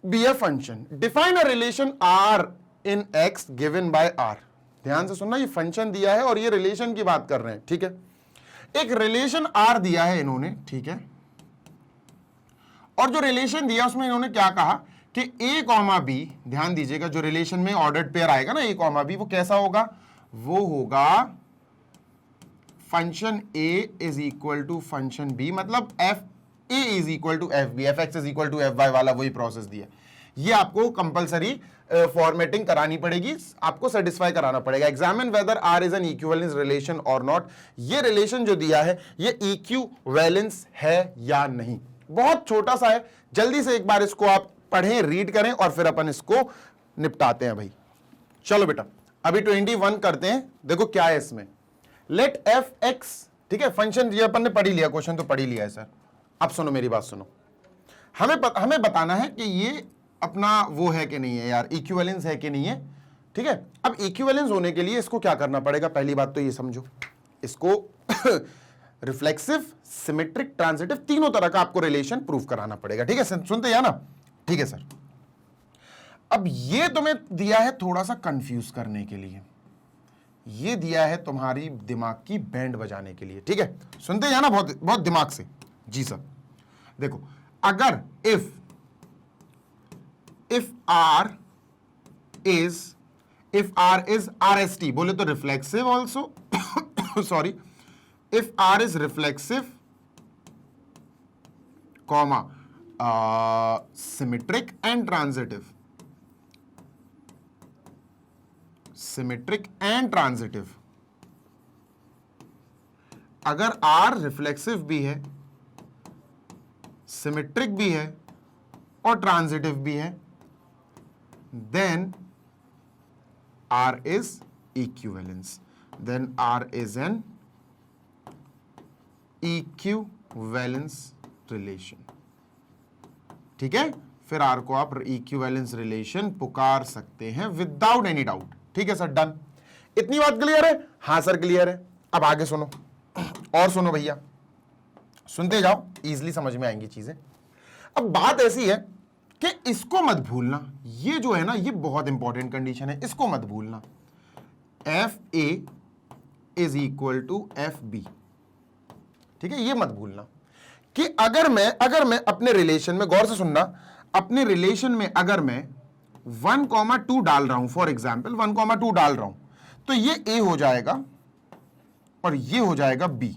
Be a function, define a relation r in x given bye r। ध्यान से सुनना, ये फंक्शन दिया है और ये रिलेशन की बात कर रहे हैं। ठीक है, एक रिलेशन r दिया है इन्होंने। ठीक है, और जो रिलेशन दिया उसमें इन्होंने क्या कहा कि a कॉमा b, ध्यान दीजिएगा, जो रिलेशन में ऑर्डर्ड पेयर आएगा ना a कॉमा b, वो कैसा होगा? वो होगा function a is equal to function b, मतलब F A is equal to F B, F X is equal to F Y वाला वही प्रोसेस दिया। ये आपको कंपलसरी फॉर्मेटिंग करानी पड़ेगी, आपको सेटिस्फाई कराना पड़ेगा। Examine whether R is an equivalence relation और नॉट। ये रिलेशन जो दिया है ये इक्विवेलेंस है या नहीं, बहुत छोटा सा है। जल्दी से एक बार इसको आप पढ़ें, रीड करें, और फिर अपन इसको निपटाते हैं भाई। चलो बेटा अभी 21 करते हैं। देखो क्या है इसमें, लेट एफ एक्स, ठीक है, फंक्शन ये अपन ने पढ़ ही लिया, क्वेश्चन तो पढ़ ही लिया है सर। अब सुनो मेरी बात सुनो, हमें बताना है कि ये अपना वो है कि नहीं है यार, इक्विवेलेंस है कि नहीं है। ठीक है, अब इक्विवेलेंस होने के लिए इसको क्या करना पड़ेगा? पहली बात तो ये समझो, इसको रिफ्लेक्सिव, सिमेट्रिक, ट्रांजिटिव, तीनों तरह का आपको रिलेशन प्रूव कराना पड़ेगा। ठीक है, सुनते हैं ना? ठीक है सर। अब ये तुम्हें दिया है थोड़ा सा कंफ्यूज करने के लिए, ये दिया है तुम्हारी दिमाग की बैंड बजाने के लिए। ठीक है, सुनते हैं ना बहुत बहुत दिमाग से। जी सर, देखो, अगर इफ R इज RST बोले तो reflexive also, sorry, if R is reflexive comma symmetric and transitive, symmetric and transitive, अगर आर रिफ्लेक्सिव भी है, सिमेट्रिक भी है और ट्रांजिटिव भी है, then R is equivalence, then R is an equivalence relation. ठीक है, फिर आर को आप इक्विवेलेंस रिलेशन पुकार सकते हैं विदाउट एनी डाउट। ठीक है सर, डन। इतनी बात क्लियर है? हाँ सर क्लियर है। अब आगे सुनो, और सुनो भैया, सुनते जाओ, इजीली समझ में आएंगी चीजें। अब बात ऐसी है कि इसको मत भूलना, ये जो है ना, ये बहुत इंपॉर्टेंट कंडीशन है, इसको मत भूलना। F A is equal to F B. ठीक है, ये मत भूलना कि अगर मैं अपने रिलेशन में, गौर से सुनना, अपने रिलेशन में अगर मैं 1,2 डाल रहा हूं, फॉर एग्जाम्पल 1,2 डाल रहा हूं, तो ये ए हो जाएगा और ये हो जाएगा बी।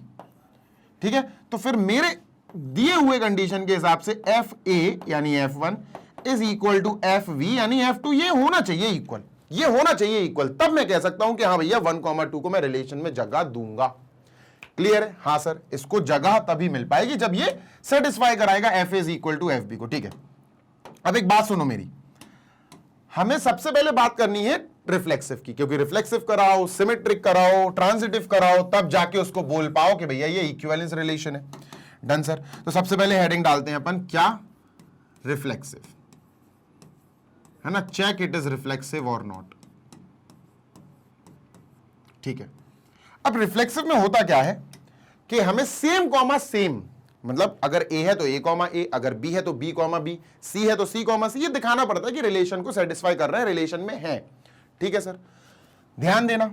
ठीक है, तो फिर मेरे दिए हुए कंडीशन के हिसाब से एफ ए यानी F1 is equal to F V यानी F2, ये होना चाहिए इक्वल, ये होना चाहिए इक्वल। तब मैं कह सकता हूं कि हाँ भैया 1,2 को मैं रिलेशन में जगह दूंगा। क्लियर है? हाँ सर, इसको जगह तभी मिल पाएगी जब ये सेटिस्फाई कराएगा F is equal to F B को। ठीक है, अब एक बात सुनो मेरी, हमें सबसे पहले बात करनी है रिफ्लेक्सिव की, क्योंकि रिफ्लेक्सिव कराओ, सिमेट्रिक कराओ, ट्रांजिटिव कराओ, तब जाके उसको बोल पाओ कि भैया ये इक्विवेलेंस रिलेशन है। Done sir. तो सबसे पहले हेडिंग डालते हैं अपन, क्या? रिफ्लेक्सिव, है ना, चेक इट इज रिफ्लेक्सिव और नॉट। ठीक है, अब रिफ्लेक्सिव में होता क्या है कि हमें सेम कॉमा सेम, मतलब अगर ए है तो ए कॉमा ए, अगर बी है तो बी कॉमा बी, सी है तो सी कॉमा सी, ये दिखाना पड़ता है कि रिलेशन को सेटिस्फाई कर रहा है, रिलेशन में है। ठीक है सर, ध्यान देना,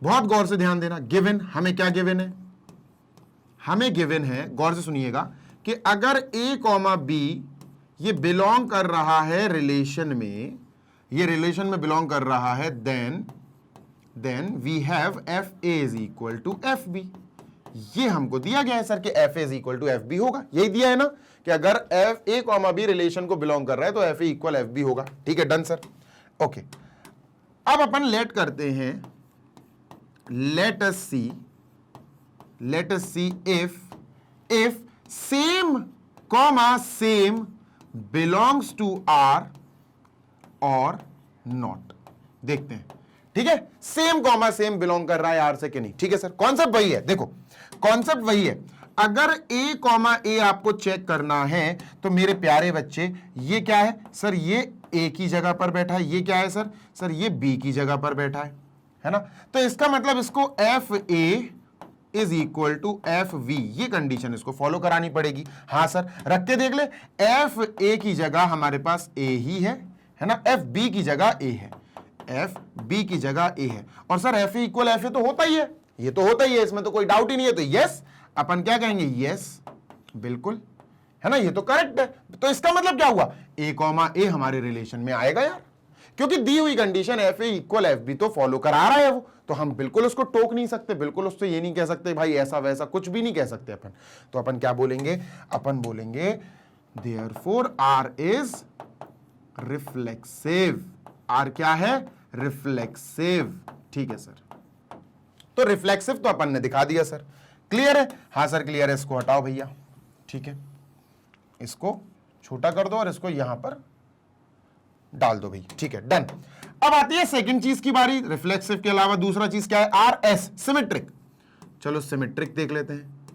बहुत गौर से ध्यान देना। गिवन, हमें क्या गिवन है? हमें गिवन है, गौर से सुनिएगा, कि अगर ए कॉमा बी ये बिलोंग कर रहा है रिलेशन में, ये रिलेशन में बिलोंग कर रहा है, then we have F A is equal to F B. ये हमको दिया गया है सर कि F A is equal to F B होगा, यही दिया है ना कि अगर F A comma B relation को बिलोंग कर रहा है तो एफ ए इक्वल एफ बी होगा। ठीक है, डन सर। ओके, अब अपन लेट करते हैं, let us see if same comma same belongs to R और नॉट। देखते हैं, ठीक है, सेम कॉमा सेम बिलोंग कर रहा है आर से कि नहीं। ठीक है सर, कॉन्सेप्ट वही है, देखो कॉन्सेप्ट वही है। अगर ए कॉमा ए आपको चेक करना है तो मेरे प्यारे बच्चे, ये क्या है सर? ये ए की जगह पर बैठा है, ये क्या है सर? सर ये बी की जगह पर बैठा है ना? तो इसका मतलब इसको F A is equal to F V, ये कंडीशन इसको फॉलो करानी पड़ेगी। हाँ सर, रख के देख ले, एफ ए की जगह हमारे पास ए ही है ना? एफ बी की जगह ए है, एफ बी की जगह ए है, और sir F A equal F ए तो होता ही है, ये तो होता ही है, इसमें तो कोई डाउट ही नहीं है। तो यस, अपन क्या कहेंगे? यस, बिल्कुल, है ना, ये तो करेक्ट है। तो इसका मतलब क्या हुआ? ए कॉमा ए हमारे रिलेशन में आएगा यार, क्योंकि दी हुई कंडीशन एफ ए इक्वल एफ बी तो फॉलो करा रहा है वो, तो हम बिल्कुल उसको टोक नहीं सकते, बिल्कुल उससे ये नहीं कह सकते भाई ऐसा वैसा, कुछ भी नहीं कह सकते अपन। तो अपन क्या बोलेंगे? अपन बोलेंगे therefore R is reflexive. R क्या है? रिफ्लेक्सिव। ठीक है सर, तो रिफ्लेक्सिव तो अपन ने दिखा दिया सर। क्लियर है? हाँ सर क्लियर है। इसको हटाओ भैया, ठीक है, इसको छोटा कर दो और इसको यहां पर डाल दो भाई। ठीक है, डन। अब आती है सेकंड चीज की बारी, रिफ्लेक्सिव के अलावा दूसरा चीज क्या है? R S, symmetric. चलो सिमेट्रिक देख लेते हैं।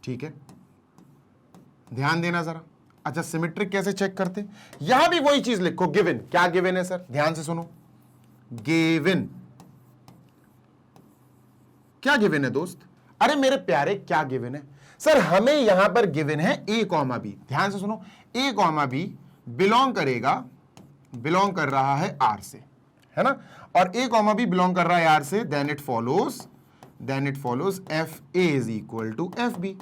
ठीक है, ध्यान देना जरा। अच्छा, सिमेट्रिक कैसे चेक करते? यहां भी वही चीज लिखो, गिवन। क्या गिवन है सर? ध्यान से सुनो, गिवन। क्या गिवन है दोस्त? अरे मेरे प्यारे, क्या गिवन है सर? हमें यहां पर गिवन है ए कॉमा बी। ध्यान से सुनो, ए कॉमा बी बिलोंग कर रहा है आर से, है ना? और ए कॉमा बी बिलोंग कर रहा है आर से, then it follows F A is equal to F B.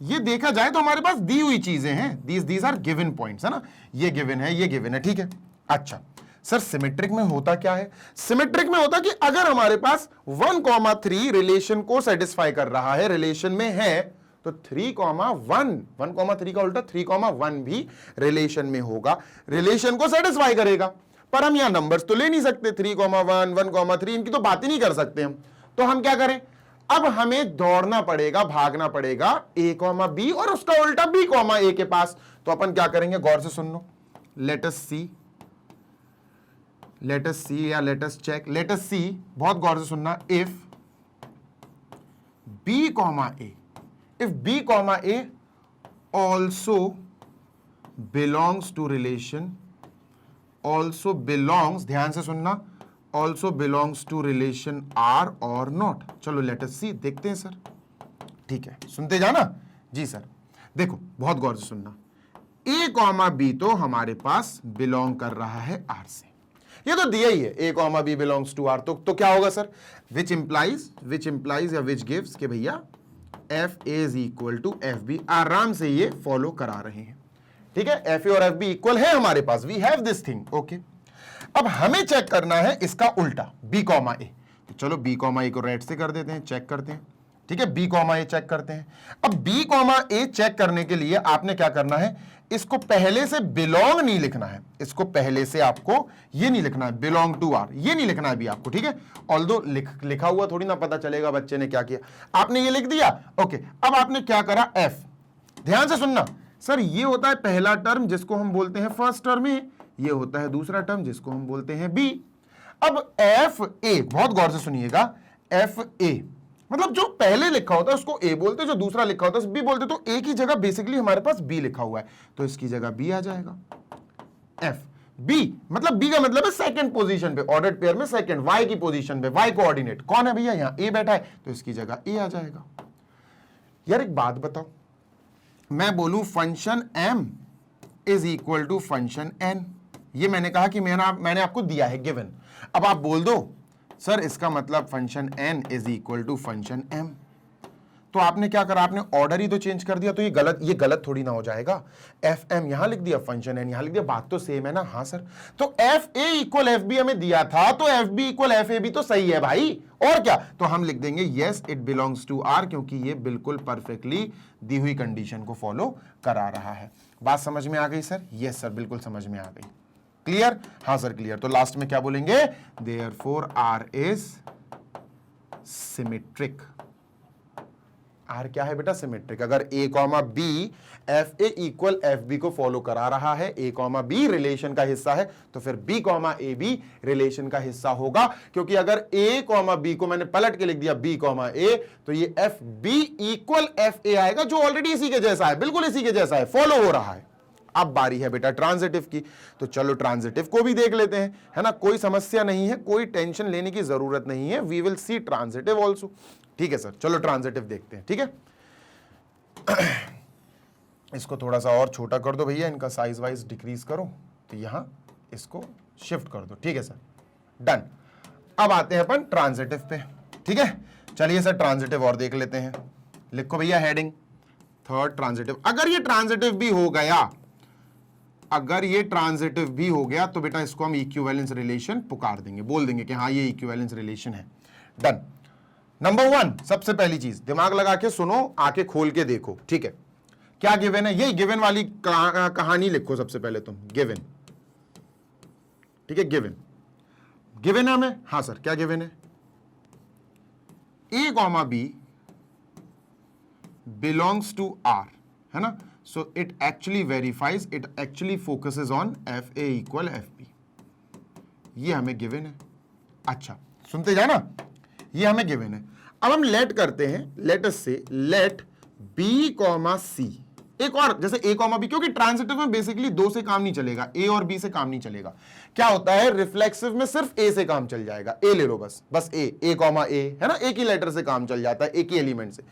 ये देखा जाए तो हमारे पास दी हुई चीजें हैं, दीज आर गिवन पॉइंट्स, है ना? ये गिवन है, ये गिवन है। ठीक है, अच्छा, सर सिमेट्रिक में होता क्या है? सिमेट्रिक में होता कि अगर हमारे पास 1,3 रिलेशन को सेटिस्फाई कर रहा है, रिलेशन में है, तो 3,1 1,3 का उल्टा 3,1 भी रिलेशन में होगा, रिलेशन को सेटिस्फाई करेगा। पर हम यहां नंबर्स तो ले नहीं सकते, 3,1 1,3 इनकी तो बात ही नहीं कर सकते हम। तो हम क्या करें? अब हमें दौड़ना पड़ेगा, भागना पड़ेगा a, b और उसका उल्टा b, a के पास। तो अपन क्या करेंगे? गौर से सुन लो। लेट अस सी या let us check. Let us see, बहुत गौर से सुनना। If b, a also belongs to relation, also belongs, ध्यान से सुनना, also belongs to relation R or not। चलो लेट अस सी, देखते हैं सर। ठीक है, सुनते जाना जी सर। देखो बहुत गौर से सुनना, a, b तो हमारे पास बिलोंग कर रहा है R से, ये तो दिया ही है, a, b belongs to R। तो क्या होगा सर? विच इंप्लाइज या विच गिव्स कि भैया F A is equal to F B. आराम से ये फॉलो करा रहे हैं, ठीक है। एफ ए और एफ बी इक्वल है हमारे पास, we have this thing, okay. अब हमें चेक करना है इसका उल्टा, बी, ए। तो चलो बी, ए को रेड से कर देते हैं, चेक करते हैं, ठीक है। बी, ए चेक करते हैं। अब बी, ए चेक करने के लिए आपने क्या करना है? इसको पहले से बिलोंग नहीं लिखना है, इसको पहले से आपको ये नहीं लिखना है बिलोंग टू आर, ये नहीं लिखना है भी आपको, ठीक है। ऑल्दो लिखा हुआ थोड़ी ना पता चलेगा बच्चे ने क्या किया, आपने ये लिख दिया, ओके। अब आपने क्या करा? एफ, ध्यान से सुनना सर, ये होता है पहला टर्म जिसको हम बोलते हैं फर्स्ट टर्म ए, ये होता है दूसरा टर्म जिसको हम बोलते हैं बी। अब एफ ए, बहुत गौर से सुनिएगा, एफ ए मतलब जो पहले लिखा होता है उसको ए बोलते, जो दूसरा लिखा होता है बी बोलते। तो ए की जगह बेसिकली हमारे पास बी लिखा हुआ है, तो इसकी जगह बी आ जाएगा। एफ बी मतलब बी का मतलब है सेकंड पोजीशन पे, ऑर्डर्ड पेयर में सेकंड, वाई की पोजीशन पे, वाई कोऑर्डिनेट कौन है भैया? यहां ए बैठा है, तो इसकी जगह ए आ जाएगा। यार एक बात बताओ, मैं बोलूं function m is equal to function n, ये मैंने कहा कि मैंने आपको दिया है गिवन। अब आप बोल दो सर इसका मतलब function n is equal to function m, तो आपने क्या करा? आपने ऑर्डर ही तो चेंज कर दिया, तो ये गलत थोड़ी ना हो जाएगा। एफ एम यहां लिख दिया, फंक्शन n यहां लिख दिया, बात तो सेम है ना? हाँ सर। तो एफ ए इक्वल एफ बी हमें दिया था, तो F B equal F A B तो सही है भाई, और क्या? तो हम लिख देंगे yes it belongs to R, क्योंकि ये बिल्कुल परफेक्टली दी हुई कंडीशन को फॉलो करा रहा है। बात समझ में आ गई सर? यस सर, बिल्कुल समझ में आ गई। क्लियर? हाँ सर क्लियर। तो लास्ट में क्या बोलेंगे? Therefore R is symmetric. R क्या है बेटा? सिमेट्रिक। अगर a, b f A equal F B को फॉलो करा रहा है, ए, बी रिलेशन का हिस्सा है, तो फिर बी, ए बी रिलेशन का हिस्सा होगा। क्योंकि अगर ए, बी को मैंने पलट के लिख दिया बी, ए, तो ये F B equal F A आएगा, जो ऑलरेडी इसी के जैसा है, बिल्कुल इसी के जैसा है, फॉलो हो रहा है। अब बारी है बेटा ट्रांजिटिव की, तो चलो ट्रांजिटिव को भी देख लेते हैं, है ना? कोई समस्या नहीं है, कोई टेंशन लेने की जरूरत नहीं है। We will see transitive also, ठीक है सर। चलो ट्रांजिटिव देखते हैं, ठीक है। इसको थोड़ा सा और छोटा कर दो भैया, इनका साइज वाइज डिक्रीज करो, तो यहां इसको शिफ्ट कर दो, ठीक है सर, डन। अब आते हैं अपन ट्रांजिटिव पे, ठीक है। चलिए सर ट्रांजिटिव और देख लेते हैं। लिखो भैया हेडिंग, थर्ड ट्रांजिटिव। अगर ये ट्रांजिटिव भी हो गया, अगर ये ट्रांजिटिव भी हो गया, तो बेटा इसको हम इक्विवेलेंस रिलेशन पुकार देंगे, बोल देंगे कि हाँ ये इक्विवेलेंस रिलेशन है। डन। नंबर 1, सबसे पहली चीज दिमाग लगा के सुनो, आंखें खोल के देखो, ठीक है। क्या गिवन है? ये गिवन वाली कहानी लिखो सबसे पहले तुम, गिवन, ठीक है। गिवन है हमें, हाँ सर क्या गिवन है? ए, बी बिलोंग्स टू आर, है ना? So it actually verifies, it actually focuses on F A equal F B, ये हमें गिवन है। अच्छा सुनते जाना, ये हमें गिवन है। अब हम लेट करते हैं, लेट अस से लेट बी, सी, एक और जैसे ए, बी, क्योंकि ट्रांजिटिव में बेसिकली दो से काम नहीं चलेगा, ए और बी से काम नहीं चलेगा। क्या होता है? रिफ्लेक्सिव में सिर्फ ए से काम चल जाएगा, ए ले लो बस ए, है ना? एक ही लेटर से काम चल जाता है, एक ही एलिमेंट से।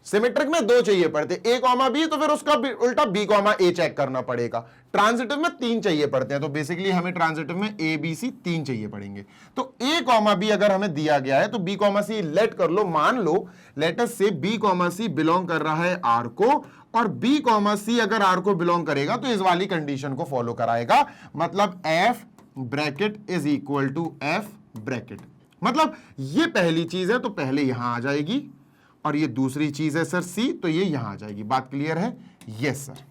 सिमेट्रिक में दो चाहिए पड़ते, ए, बी, तो फिर उसका उल्टा बी, ए चेक करना पड़ेगा। ट्रांजिटिव में 3 चाहिए पड़ते हैं, तो बेसिकली हमें ट्रांजिटिव में ए, बी, सी 3 चाहिए पड़ेंगे। तो ए, बी अगर हमें दिया गया है, तो बी, सी लेट कर लो, मान लो let's say b, c belong कर रहा है आर को, और बी, सी अगर आर को बिलोंग करेगा तो इस वाली कंडीशन को फॉलो कराएगा। मतलब F bracket is equal to F bracket. मतलब ये पहली चीज है तो पहले यहां आ जाएगी, और ये दूसरी चीज है सर सी, तो ये यहां आ जाएगी। बात क्लियर है? यस सर,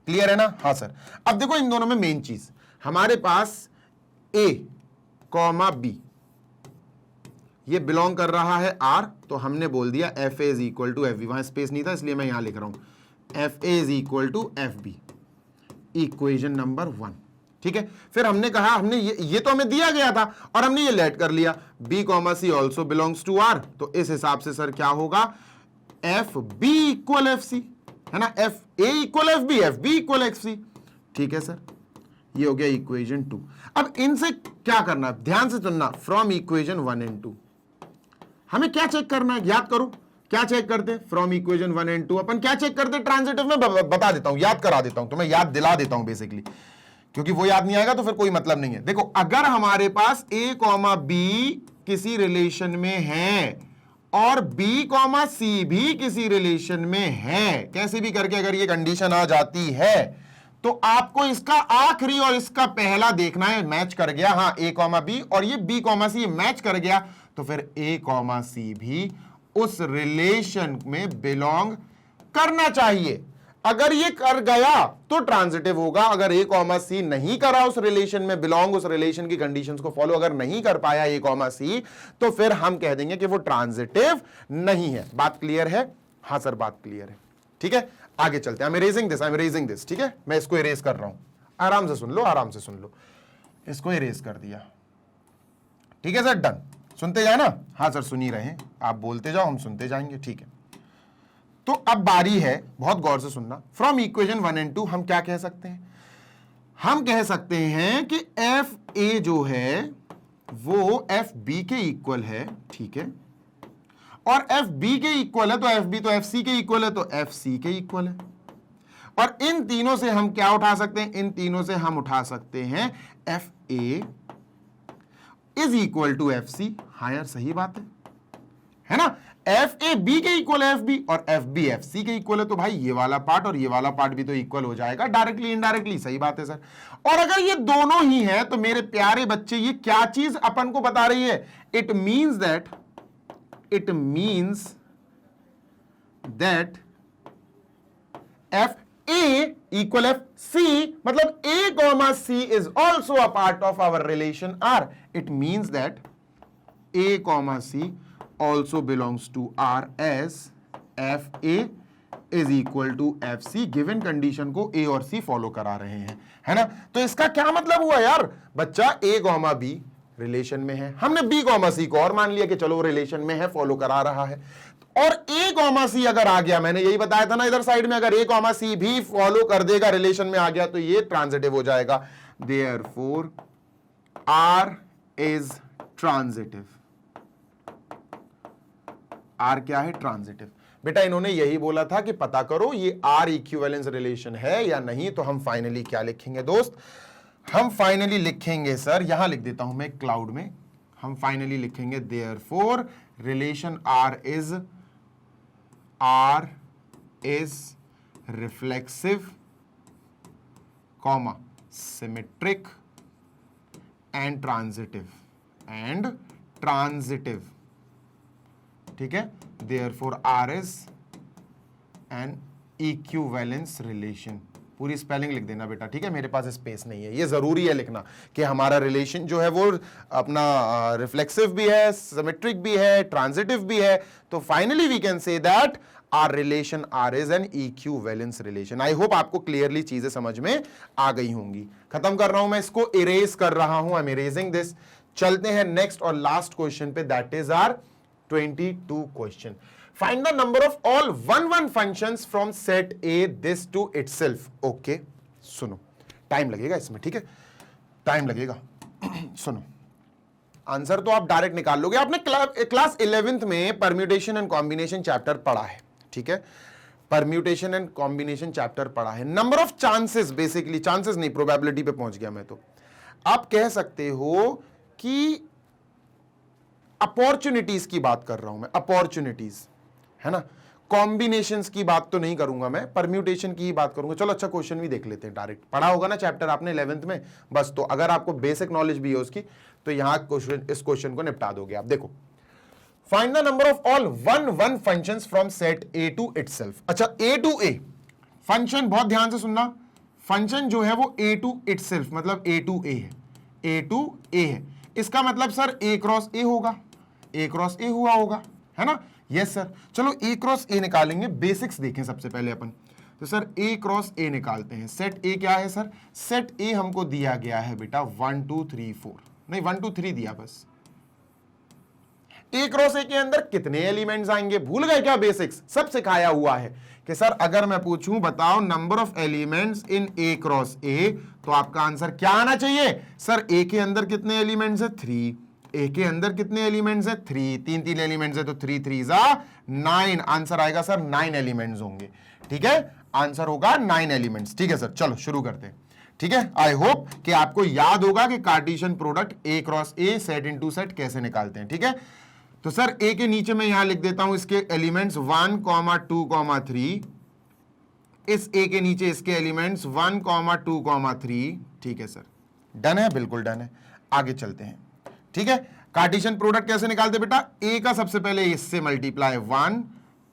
क्लियर है ना? हाँ सर। अब देखो इन दोनों में मेन चीज, हमारे पास ए कॉमा बी ये बिलोंग कर रहा है आर, तो हमने बोल दिया F A is equal to F B. वहां स्पेस नहीं था इसलिए मैं यहां लिख रहा हूं F A is equal to F B, equation number 1। ठीक है, फिर हमने कहा हमने ये तो हमें दिया गया था और हमने ये लेट कर लिया B comma C also belongs to R, तो इस हिसाब से सर क्या होगा F B equal F C, है ना, एफ ए equal F B equal F C. ठीक है सर, ये हो गया इक्वेशन 2। अब इनसे क्या करना है, ध्यान से सुनना, फ्रॉम इक्वेशन 1 एंड 2 हमें क्या चेक करना है, याद करो क्या चेक करते, फ्रॉम इक्वेशन 1 एंड 2 अपन क्या चेक करते, ट्रांजिटिव में बता देता हूं, याद करा देता हूं, तुम्हें याद दिला देता हूं बेसिकली, क्योंकि वो याद नहीं आएगा तो फिर कोई मतलब नहीं है। देखो अगर हमारे पास ए कॉमा बी किसी रिलेशन में है और बी कॉमा सी भी किसी रिलेशन में है, कैसे भी करके अगर ये कंडीशन आ जाती है तो आपको इसका आखिरी और इसका पहला देखना है, मैच कर गया, हाँ ए कॉमा बी और ये बी कॉमा सी मैच कर गया, तो फिर ए कॉमा सी भी उस रिलेशन में बिलोंग करना चाहिए। अगर ये कर गया तो ट्रांजिटिव होगा, अगर ए कॉमा सी नहीं करा उस रिलेशन में बिलोंग, उस रिलेशन की कंडीशंस को फॉलो अगर नहीं कर पाया ए कॉमा सी, तो फिर हम कह देंगे कि वो ट्रांजिटिव नहीं है। बात क्लियर है? हाँ सर बात क्लियर है। ठीक है, आगे चलते हैं। आई एम इरेजिंग दिस, ठीक है, मैं इसको इरेज कर रहा हूं, आराम से सुन लो, आराम से सुन लो, इसको इरेज कर दिया। ठीक है सर, डन। सुनते जाए ना? हाँ सर सुन ही रहे हैं, आप बोलते जाओ हम सुनते जाएंगे। ठीक है, तो अब बारी है, बहुत गौर से सुनना, फ्रॉम इक्वेशन 1 एंड 2 हम क्या कह सकते हैं, हम कह सकते हैं कि एफ ए जो है वो एफ बी के इक्वल है, ठीक है, और एफ बी के इक्वल है तो एफ बी तो एफ सी के इक्वल है, तो एफ सी के इक्वल है। और इन तीनों से हम क्या उठा सकते हैं, इन तीनों से हम उठा सकते हैं F A is equal to F C. हाँ यार सही बात है ना, एफ ए बी के इक्वल है एफ बी और एफ बी एफ सी के इक्वल है, तो भाई ये वाला पार्ट और ये वाला पार्ट भी तो इक्वल हो जाएगा डायरेक्टली इनडायरेक्टली। सही बात है सर। और अगर ये दोनों ही है तो मेरे प्यारे बच्चे ये क्या चीज अपन को बता रही है, it means that f A equal F c, मतलब a comma c is also a part of our relation R. It means that a comma c also belongs to R as FA is equal to FC, given condition को A और C follow करा रहे हैं, है ना। तो इसका क्या मतलब हुआ यार, बच्चा A कॉमा B रिलेशन में है, हमने B कॉमा C को और मान लिया कि चलो रिलेशन में है, फॉलो करा रहा है, और A कॉमा C अगर आ गया, मैंने यही बताया था ना इधर साइड में, अगर A कॉमा C भी फॉलो कर देगा, रिलेशन में आ गया, तो ये ट्रांजिटिव हो जाएगा। Therefore R is transitive। R क्या है, ट्रांजिटिव। बेटा इन्होंने यही बोला था कि पता करो ये आर इक्विवेलेंस रिलेशन है या नहीं, तो हम फाइनली क्या लिखेंगे दोस्त, हम फाइनली लिखेंगे सर, यहां लिख देता हूं मैं क्लाउड में, हम फाइनली लिखेंगे therefore relation R is reflexive comma symmetric and transitive. ठीक है, therefore R is an equivalence relation। पूरी स्पेलिंग लिख देना बेटा, ठीक है, मेरे पास स्पेस नहीं है, ये जरूरी है लिखना कि हमारा रिलेशन जो है वो अपना रिफ्लेक्सिव भी है, सिमेट्रिक भी है, ट्रांजिटिव भी है। तो finally we can say that R relation R is an equivalence relation. I hope आपको क्लियरली चीजें समझ में आ गई होंगी। खत्म कर रहा हूं मैं इसको, इरेज कर रहा हूं, आई एम इरेजिंग दिस। चलते हैं नेक्स्ट और लास्ट क्वेश्चन पे, that is R 22 question. Find the number of all 1-1 functions from set A this to itself. Okay, सुनो, टाइम लगेगा इसमें, ठीक है, टाइम लगेगा। सुनो, आंसर तो आप डायरेक्ट निकाल लोगे, आपने क्लास 11th में परम्यूटेशन एंड कॉम्बिनेशन चैप्टर पढ़ा है, ठीक है, परम्यूटेशन एंड कॉम्बिनेशन चैप्टर पढ़ा है। Number of chances, basically chances नहीं, प्रोबेबिलिटी पे पहुंच गया मैं, तो आप कह सकते हो कि अपॉर्चुनिटीज की बात कर रहा हूं मैं, अपॉर्चुनिटीज, है ना, कॉम्बिनेशंस की बात तो नहीं करूंगा मैं, परम्यूटेशन की ही बात करूंगा। चलो अच्छा क्वेश्चन भी देख लेते हैं, डायरेक्ट पढ़ा होगा ना चैप्टर आपने 11th में, बस तो अगर आपको बेसिक नॉलेज भी है उसकी तो यहां क्वेश्चन, इस क्वेश्चन को निपटा दोगे आप। देखो, find the number of all one one functions from set A to itself. अच्छा, ए टू ए फंक्शन, बहुत ध्यान से सुनना, फंक्शन जो है वो ए टू इटसेल्फ मतलब ए टू ए है, ए टू ए है, इसका मतलब सर ए क्रॉस ए होगा, ए क्रॉस ए हुआ होगा, है ना? Yes sir. चलो ए क्रॉस ए निकालेंगे, बेसिक्स देखें सबसे पहले अपन। तो सर ए क्रॉस ए निकालते हैं। सेट ए क्या है सर? सेट ए हमको दिया गया है बेटा 1 2 3 4, नहीं 1 2 3 दिया बस। ए क्रॉस ए के अंदर कितने एलिमेंट्स आएंगे? भूल गए क्या? बेसिक्स सब सिखाया हुआ है कि सर अगर मैं पूछूं बताओ number of elements in A cross ए, तो आपका आंसर क्या आना चाहिए? सर ए के अंदर कितने एलिमेंट्स है? 3। ए के अंदर कितने एलिमेंट्स है? 3। 3 एलिमेंट्स है तो 3 3 9। आंसर आएगा सर 9 एलिमेंट्स होंगे। ठीक है, आंसर होगा 9 एलिमेंट्स। ठीक है सर, चलो शुरू करते हैं। ठीक है, आई होप कि आपको याद होगा कि कार्टेशियन प्रोडक्ट ए क्रॉस ए, सेट इनटू सेट कैसे निकालते हैं। ठीक है, तो सर ए के नीचे मैं यहां लिख देता हूं इसके एलिमेंट्स 1 2 3, इस ए के नीचे इसके एलिमेंट्स 1 2 3। ठीक है सर, डन है, बिल्कुल डन है। आगे चलते हैं। ठीक है, कार्टेशियन प्रोडक्ट कैसे निकालते बेटा? ए का सबसे पहले इससे मल्टीप्लाई 1,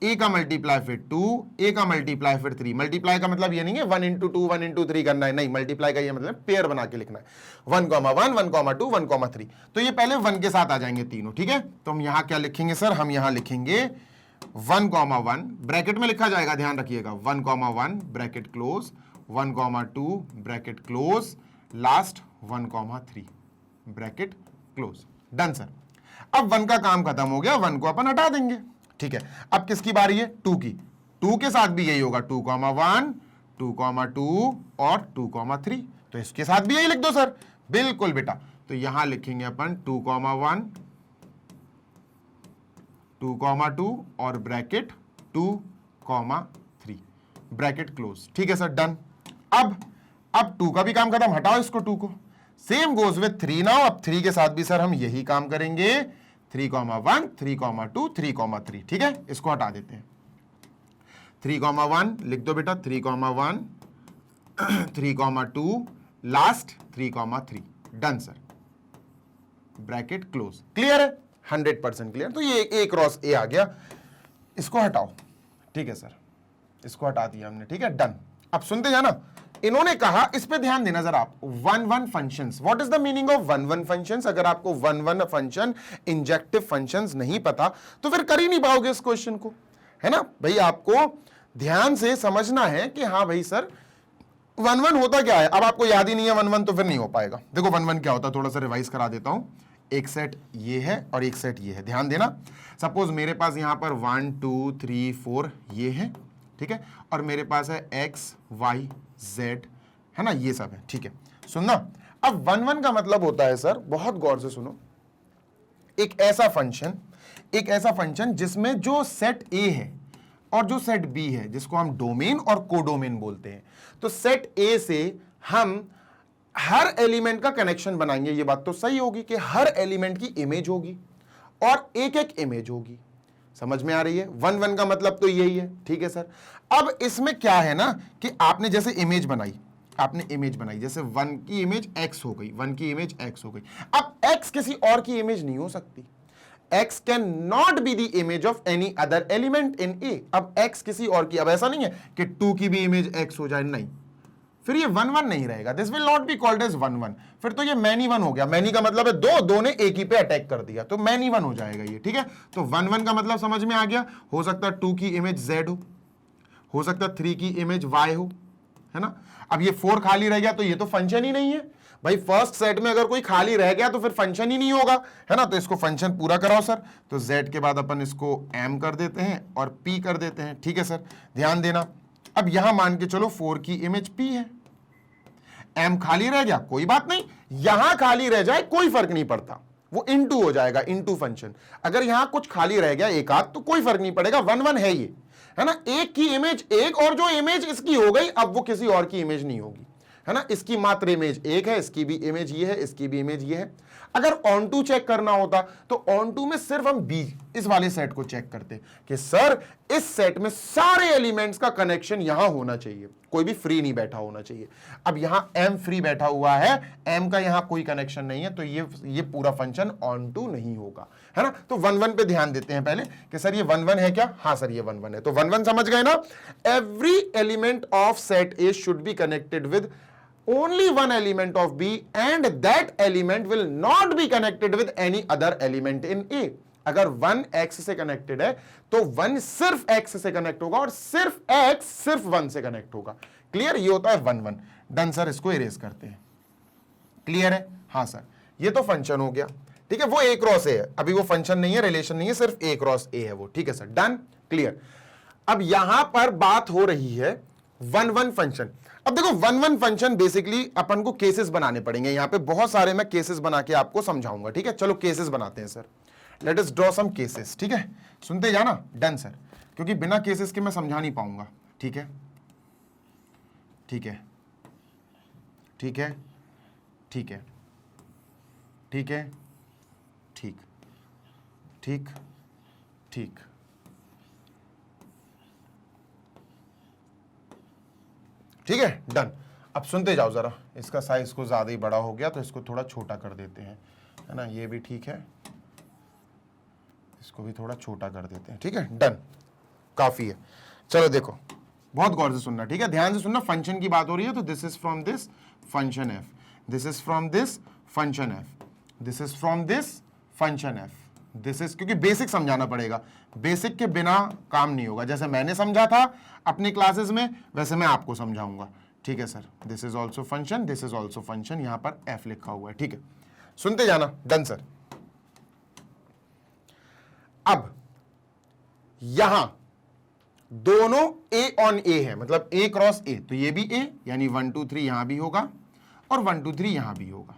ए का मल्टीप्लाई फिर 2, ए का मल्टीप्लाई फिर 3। मल्टीप्लाई का मतलब ये नहीं है 1 × 2 1 × 3 करना है, नहीं, मल्टीप्लाई का ये मतलब पेयर बना के लिखना है, 1, 1, 1, 2, 1, 3। तो ये पहले 1 के साथ आ जाएंगे तीनों। ठीक है, तो हम यहां क्या लिखेंगे सर? हम यहां लिखेंगे 1, 1 ब्रैकेट में लिखा जाएगा, ध्यान रखिएगा, 1, 1 bracket close, 1, 2 bracket close, last 1, 3 bracket close. Done sir. अब 1 का काम खत्म हो गया, 1 को अपन हटा देंगे। ठीक है, अब किसकी बारी है? 2 की। 2 के साथ भी यही होगा, 2, 1, 2, 2 और 2, 3। तो इसके साथ भी यही लिख दो सर। बिल्कुल बेटा, तो यहां लिखेंगे अपन 2, 1, 2, 2 और ब्रैकेट 2, 3 ब्रैकेट क्लोज। ठीक है सर, डन। अब 2 का भी काम खत्म, हटाओ इसको 2 को। Same goes with 3 now. अब 3 के साथ भी सर हम यही काम करेंगे, 3, 1, 3, 2, 3, 3। ठीक है, इसको हटा देते हैं। 3, 1 लिख दो बेटा, 3, 1, 3, 2, last 3, 3। Done sir, bracket close. Clear है? 100% क्लियर। तो ये ए क्रॉस ए आ गया, इसको हटाओ। ठीक है सर, इसको हटा दिया हमने। ठीक है, डन। अब सुनते जाना, इन्होंने कहा, इस पे ध्यान देना जरा आप, 1 1 functions. What is the meaning of 1 1 functions? अगर आपको 1 1 फंक्शन, इंजेक्टिव फंक्शंस नहीं पता तो फिर कर ही नहीं पाओगे इस क्वेश्चन को, है ना भाई? आपको ध्यान से समझना है कि हाँ भाई सर 1 1 होता क्या है। अब आपको याद ही नहीं है 1 1 तो फिर नहीं हो पाएगा। देखो 1 1 क्या होता है, थोड़ा सा रिवाइज करा देता हूं। एक सेट ये है और एक सेट ये है, ध्यान देना। सपोज मेरे पास यहां पर 1 2 3 4 ये है, ठीक है, और मेरे पास है एक्स वाई जेड, है ना, ये सब है। ठीक है, सुनना। अब 1 1 का मतलब होता है सर, बहुत गौर से सुनो, एक ऐसा फंक्शन जिसमें जो सेट ए है और जो सेट बी है, जिसको हम डोमेन और कोडोमेन बोलते हैं। तो सेट ए से हम हर एलिमेंट का कनेक्शन बनाएंगे। ये बात तो सही होगी कि हर एलिमेंट की इमेज होगी और एक एक इमेज होगी। समझ में आ रही है? 1 1 का मतलब तो यही है। ठीक है सर। अब इसमें क्या है ना कि आपने जैसे इमेज बनाई, जैसे 1 की इमेज x हो गई, 1 की इमेज x हो गई। अब x किसी और की इमेज नहीं हो सकती। x can not be the image of any other element in a. अब x किसी और की, अब ऐसा नहीं है कि 2 की भी इमेज x हो जाए, नहीं, फिर ये 1 1 नहीं रहेगा। This will not be called as 1 1। फिर तो ये मैनी 1 हो गया। मैनी का मतलब है दो ने एक ही पे अटैक कर दिया, तो मैनी 1 हो जाएगा ये। ठीक है, तो 1 1 का मतलब समझ में आ गया। हो सकता है 2 की इमेज z हो सकता है 3 की इमेज y हो, है ना। अब ये 4 खाली रह गया तो ये तो फंक्शन ही नहीं है भाई। फर्स्ट सेट में अगर कोई खाली रह गया तो फिर फंक्शन ही नहीं होगा, है ना। तो इसको फंक्शन पूरा कराओ सर। तो z के बाद अपन इसको m कर देते हैं और p कर देते हैं। ठीक है सर, ध्यान देना। अब यहां मान के चलो 4 की इमेज p है, m खाली रह गया, कोई बात नहीं, यहां खाली रह जाए कोई फर्क नहीं पड़ता, वो इनटू हो जाएगा, इनटू फंक्शन। अगर यहां कुछ खाली रह गया एक आध तो कोई फर्क नहीं पड़ेगा, 1 1 है ये, है ना। एक की इमेज एक, और जो इमेज इसकी हो गई अब वो किसी और की इमेज नहीं होगी, है ना। इसकी मात्र इमेज एक है, इसकी भी इमेज ये है, इसकी भी इमेज ये है। अगर ऑन टू चेक करना होता तो ऑन टू में सिर्फ हम बी, इस वाले सेट को चेक करते कि सर इस सेट में सारे एलिमेंट्स का कनेक्शन यहां होना चाहिए, कोई भी फ्री नहीं बैठा होना चाहिए। अब यहां m फ्री बैठा हुआ है, m का यहां कोई कनेक्शन नहीं है, तो ये पूरा फंक्शन ऑन टू नहीं होगा, है ना। तो 1 1 पे ध्यान देते हैं पहले कि सर ये 1 1 है क्या? हाँ सर ये 1 1 है, तो 1 1 समझ गए ना। Every element of set A should be connected with only one element of B and that element will not be connected with any other element in A। अगर 1 x से कनेक्टेड है तो 1 सिर्फ x से कनेक्ट होगा और सिर्फ x सिर्फ 1 से कनेक्ट होगा। क्लियर? ये होता है 1 1। डन सर, इसको इरेज करते हैं। क्लियर है? हाँ सर, ये तो फंक्शन हो गया, ठीक है। वो a क्रॉस a है, अभी वो फंक्शन नहीं है, रिलेशन नहीं है, सिर्फ a क्रॉस a है वो, ठीक है सर। Done, clear. अब यहां पर बात हो रही है 1 1 फंक्शन। अब देखो 1 1 फंक्शन बेसिकली अपन को केसेस बनाने पड़ेंगे, यहां पे बहुत सारे मैं केसेस बना के आपको समझाऊंगा, ठीक है। चलो केसेस बनाते हैं sir, let us draw some cases, ठीक है। सुनते जाना। डन सर, क्योंकि बिना केसेस के मैं समझा नहीं पाऊंगा, ठीक है, ठीक है, ठीक है, ठीक है, ठीक है, ठीक, ठीक, ठीक, ठीक है। डन। अब सुनते जाओ जरा, इसका साइज को ज्यादा ही बड़ा हो गया तो इसको थोड़ा छोटा कर देते हैं, है ना। ये भी ठीक है, इसको भी थोड़ा छोटा कर देते हैं, ठीक है। डन, काफी है। चलो देखो, बहुत गौर से सुनना, ठीक है, ध्यान से सुनना। फंक्शन की बात हो रही है तो this is from this function F, this is from this function F, this is from this function F, this is, क्योंकि बेसिक समझाना पड़ेगा, बेसिक के बिना काम नहीं होगा। जैसे मैंने समझा था अपने क्लासेस में वैसे मैं आपको समझाऊंगा, ठीक है sir. This is also function, this is also function, यहां पर एफ लिखा हुआ है, ठीक है। सुनते जाना। Done sir. अब यहां दोनों ए ऑन ए है, मतलब ए क्रॉस ए, तो ये भी ए, यानी 1 2 3 यहां भी होगा और 1 2 3 यहां भी होगा।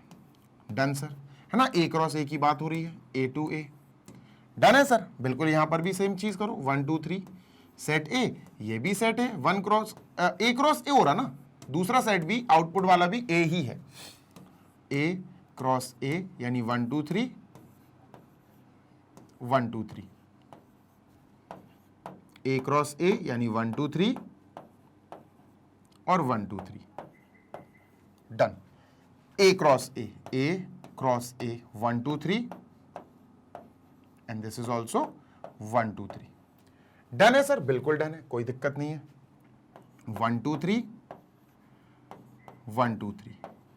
डन सर, है ना। ए क्रॉस ए की बात हो रही है, ए टू ए। डन है सर, बिल्कुल यहां पर भी सेम चीज करो, 1 2 3 सेट ए, ये भी सेट है, 1 क्रॉस ए क्रॉस ए हो रहा ना, दूसरा सेट भी, आउटपुट वाला भी ए ही है, ए क्रॉस ए, यानी 1 2 3 1 2 3, ए क्रॉस ए यानी 1 2 3 और 1 2 3। Done. A cross A, A cross A 1 2 3 and this is also 1 2 3। Done है सर, बिल्कुल डन है, कोई दिक्कत नहीं है। 1 2 3 1 2 3,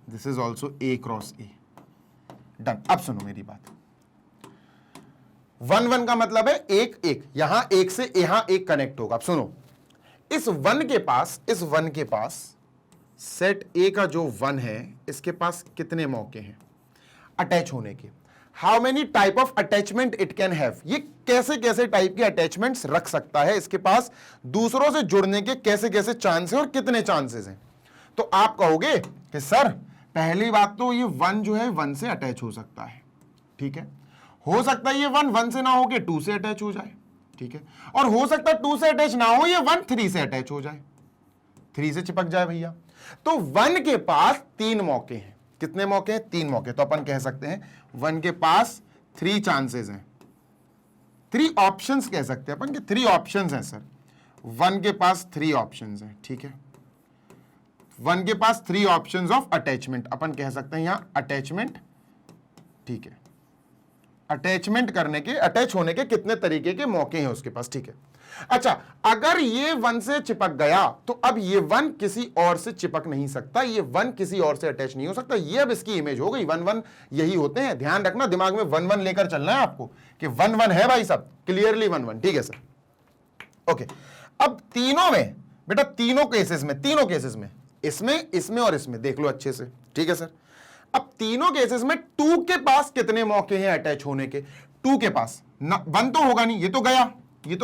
this is also a cross A. Done. अब सुनो मेरी बात, 1 1 का मतलब है एक एक, यहां एक से यहां एक कनेक्ट होगा। अब सुनो, इस 1 के पास सेट ए का जो 1 है, इसके पास कितने मौके हैं अटैच होने के? How many type of attachment it can have, ये कैसे कैसे टाइप के अटैचमेंट्स रख सकता है, इसके पास दूसरों से जुड़ने के कैसे कैसे चांस है और कितने चांसेस हैं। तो आप कहोगे कि सर पहली बात तो ये 1 जो है 1 से अटैच हो सकता है, ठीक है। हो सकता है ये 1 से ना हो के 2 से अटैच हो जाए, ठीक है। और हो सकता है 2 से अटैच ना हो, ये 1 3 से अटैच हो जाए, 3 से चिपक जाए भैया। तो 1 के पास 3 मौके हैं। कितने मौके हैं? 3 मौके। तो अपन कह सकते हैं 1 के पास 3 चांसेस हैं, 3 ऑप्शंस कह सकते हैं अपन कि 3 ऑप्शंस हैं सर। 1 के पास 3 ऑप्शंस हैं, ठीक है। 1 के पास 3 ऑप्शंस ऑफ अटैचमेंट, अपन कह सकते हैं यहां अटैचमेंट, ठीक है। अटैचमेंट करने के, अटैच होने के कितने तरीके के मौके हैं उसके पास, ठीक है। अच्छा, अगर ये 1 से चिपक गया तो अब ये 1 किसी और से चिपक नहीं सकता, ये 1 किसी और से अटैच नहीं हो सकता। ये अब इसकी इमेज हो गई। 1 1 यही होते हैं, ध्यान रखना, दिमाग में 1 1 लेकर चलना है आपको कि 1 1 है भाई सब, क्लियरली 1 1, ठीक है सर। ओके, अब तीनों में बेटा, तीनों केसेस में इसमें, इसमें और इसमें देख लो अच्छे से, ठीक है सर। अब तीनों केसेस में 2 के पास कितने मौके हैं अटैच होने के? 2 के पास 1 तो होगा नहीं, ये तो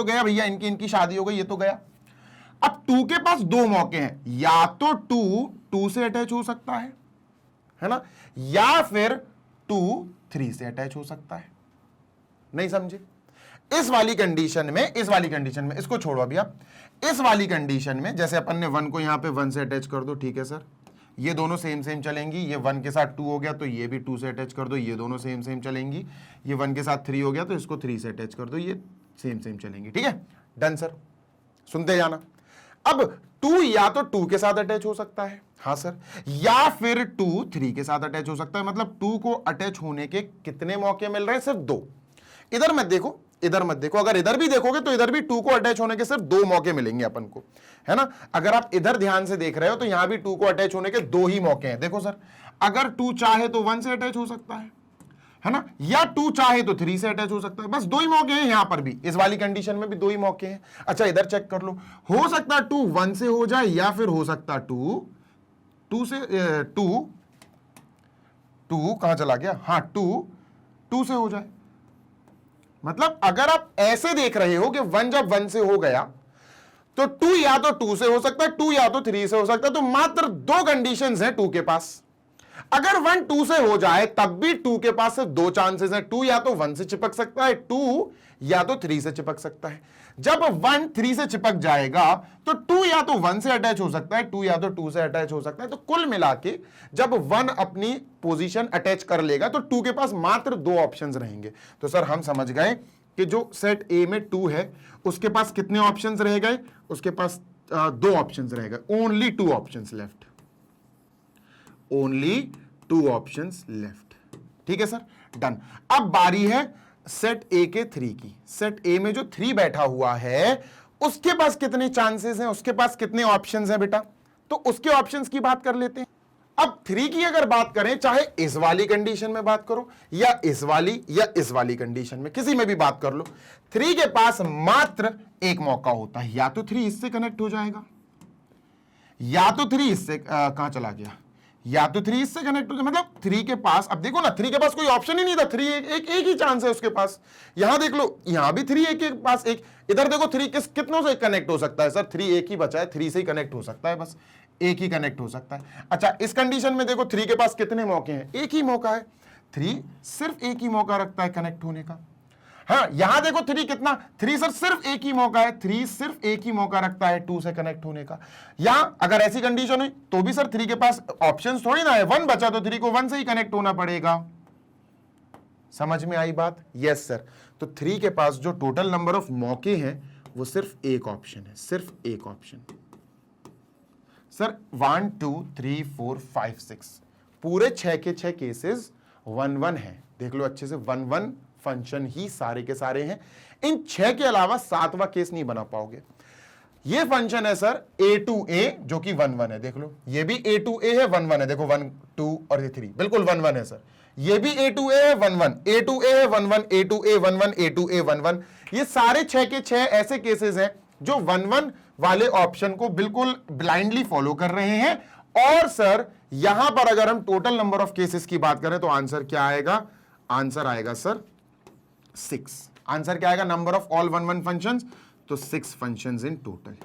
गया भैया, इनकी शादी हो गई, ये तो गया। अब 2 के पास 2 मौके हैं, या तो 2 से अटैच हो सकता है ना, या फिर 2 3 से अटैच हो सकता है। नहीं समझे? इस वाली कंडीशन में इसको छोड़ो अभी आप। इस वाली कंडीशन में जैसे अपन ने 1 को यहां पे 1 से अटैच कर दो, ठीक है सर। ये दोनों सेम चलेंगी, ये 1 के साथ 2 हो गया तो ये भी 2 से अटैच कर दो, ये दोनों सेम चलेंगी। ये 1 के साथ 3 हो गया तो इसको 3 से अटैच कर दो, ये सेम चलेंगी, ठीक है। डन सर, सुनते जाना। अब 2 या तो 2 के साथ अटैच हो सकता है, हाँ सर, या फिर 2 3 के साथ अटैच हो सकता है। मतलब 2 को अटैच होने के कितने मौके मिल रहे हैं? सिर्फ 2। इधर मत देखो, इधर मत देखो, अगर इधर भी देखोगे तो इधर भी 2 को अटैच होने के सिर्फ 2 मौके मिलेंगे अपन को, है ना। अगर आप इधर ध्यान से देख रहे हो तो यहां भी 2 को अटैच होने के 2 ही मौके हैं। देखो सर, अगर 2 चाहे तो 1 से अटैच हो सकता है ना, या 2 चाहे तो 3 से अटैच हो सकता है। बस 2 ही मौके हैं यहां पर भी, इस वाली कंडीशन में भी 2 ही मौके हैं। अच्छा इधर चेक कर लो, हो सकता है 2 1 से हो जाए, या फिर हो सकता है 2 से 2 कहां चला गया, हाँ 2 से हो जाए। मतलब अगर आप ऐसे देख रहे हो कि 1 जब 1 से हो गया तो 2 या तो 2 से हो सकता है, 2 या तो 3 से हो सकता है। तो मात्र 2 कंडीशंस हैं 2 के पास। अगर 1 2 से हो जाए तब भी 2 के पास से 2 चांसेस हैं, 2 या तो 1 से चिपक सकता है, 2 या तो 3 से चिपक सकता है। जब 1 3 से चिपक जाएगा तो 2 या तो 1 से अटैच हो सकता है, 2 या तो 2 से अटैच हो सकता है। तो कुल मिला के जब 1 अपनी पोजीशन अटैच कर लेगा तो 2 के पास मात्र 2 ऑप्शंस रहेंगे। तो सर हम समझ गए कि जो सेट ए में 2 है उसके पास कितने ऑप्शंस रह गए? उसके पास 2 ऑप्शंस रह गए। Only 2 options left, only 2 options left. ठीक है सर, डन। अब बारी है सेट ए के 3 की। सेट ए में जो 3 बैठा हुआ है उसके पास कितने चांसेस हैं, उसके पास कितने ऑप्शंस हैं बेटा? तो उसके ऑप्शंस की बात कर लेते हैं। अब 3 की अगर बात करें, चाहे इस वाली कंडीशन में बात करो या इस वाली कंडीशन में, किसी में भी बात कर लो, 3 के पास मात्र एक मौका होता है, या तो 3 इससे कनेक्ट हो जाएगा, या तो 3 इससे कहां चला गया, या तो 3 इससे कनेक्ट हो जाए। मतलब 3 के पास, अब देखो ना 3 के पास कोई ऑप्शन ही नहीं था, 3 एक ही चांस है उसके पास। यहां देख लो, यहां भी 3 एक के पास एक, इधर देखो 3 कितनों से कनेक्ट हो सकता है सर? 3 एक ही बचा है, 3 से ही कनेक्ट हो सकता है, बस एक ही कनेक्ट हो सकता है। अच्छा इस कंडीशन में देखो 3 के पास कितने मौके हैं? एक ही मौका है। 3 सिर्फ एक ही मौका रखता है कनेक्ट होने का। हाँ यहां देखो 3 कितना, 3 सर सिर्फ एक ही मौका है, 3 सिर्फ एक ही मौका रखता है 2 से कनेक्ट होने का। या अगर ऐसी कंडीशन हुई तो भी सर 3 के पास ऑप्शंस थोड़ी ना है, 1 बचा तो 3 को 1 से ही कनेक्ट होना पड़ेगा। समझ में आई बात? Yes sir. तो 3 के पास जो टोटल नंबर ऑफ मौके हैं वो सिर्फ एक ऑप्शन है, सिर्फ एक ऑप्शन। सर 1 2 3 4 5 6 पूरे 6 के 6 केसेस 1 1 है। देख लो अच्छे से, 1 1 फंक्शन ही सारे के सारे हैं। इन 6 के अलावा 7वां केस नहीं बना पाओगे। ये फंक्शन है सर a2a जो कि 1 1 है। देख लो ये भी a2a है, 1 1 है। देखो 1 2 और ये 3 बिल्कुल 1 1 है सर। ये भी a2a है, 1 1, a2a है 1 1, a2a 1 1, a2a 1 1। ये सारे 6 के 6 ऐसे केसेस हैं जो 1 1 वाले ऑप्शन को बिल्कुल ब्लाइंडली फॉलो कर रहे हैं। और सर यहां पर अगर हम टोटल नंबर ऑफ केसेस की बात करें तो आंसर क्या आएगा? आंसर आएगा सर 6। आंसर क्या आएगा? नंबर ऑफ ऑल 1 1 फंक्शंस, तो 6 फंक्शंस इन टोटल।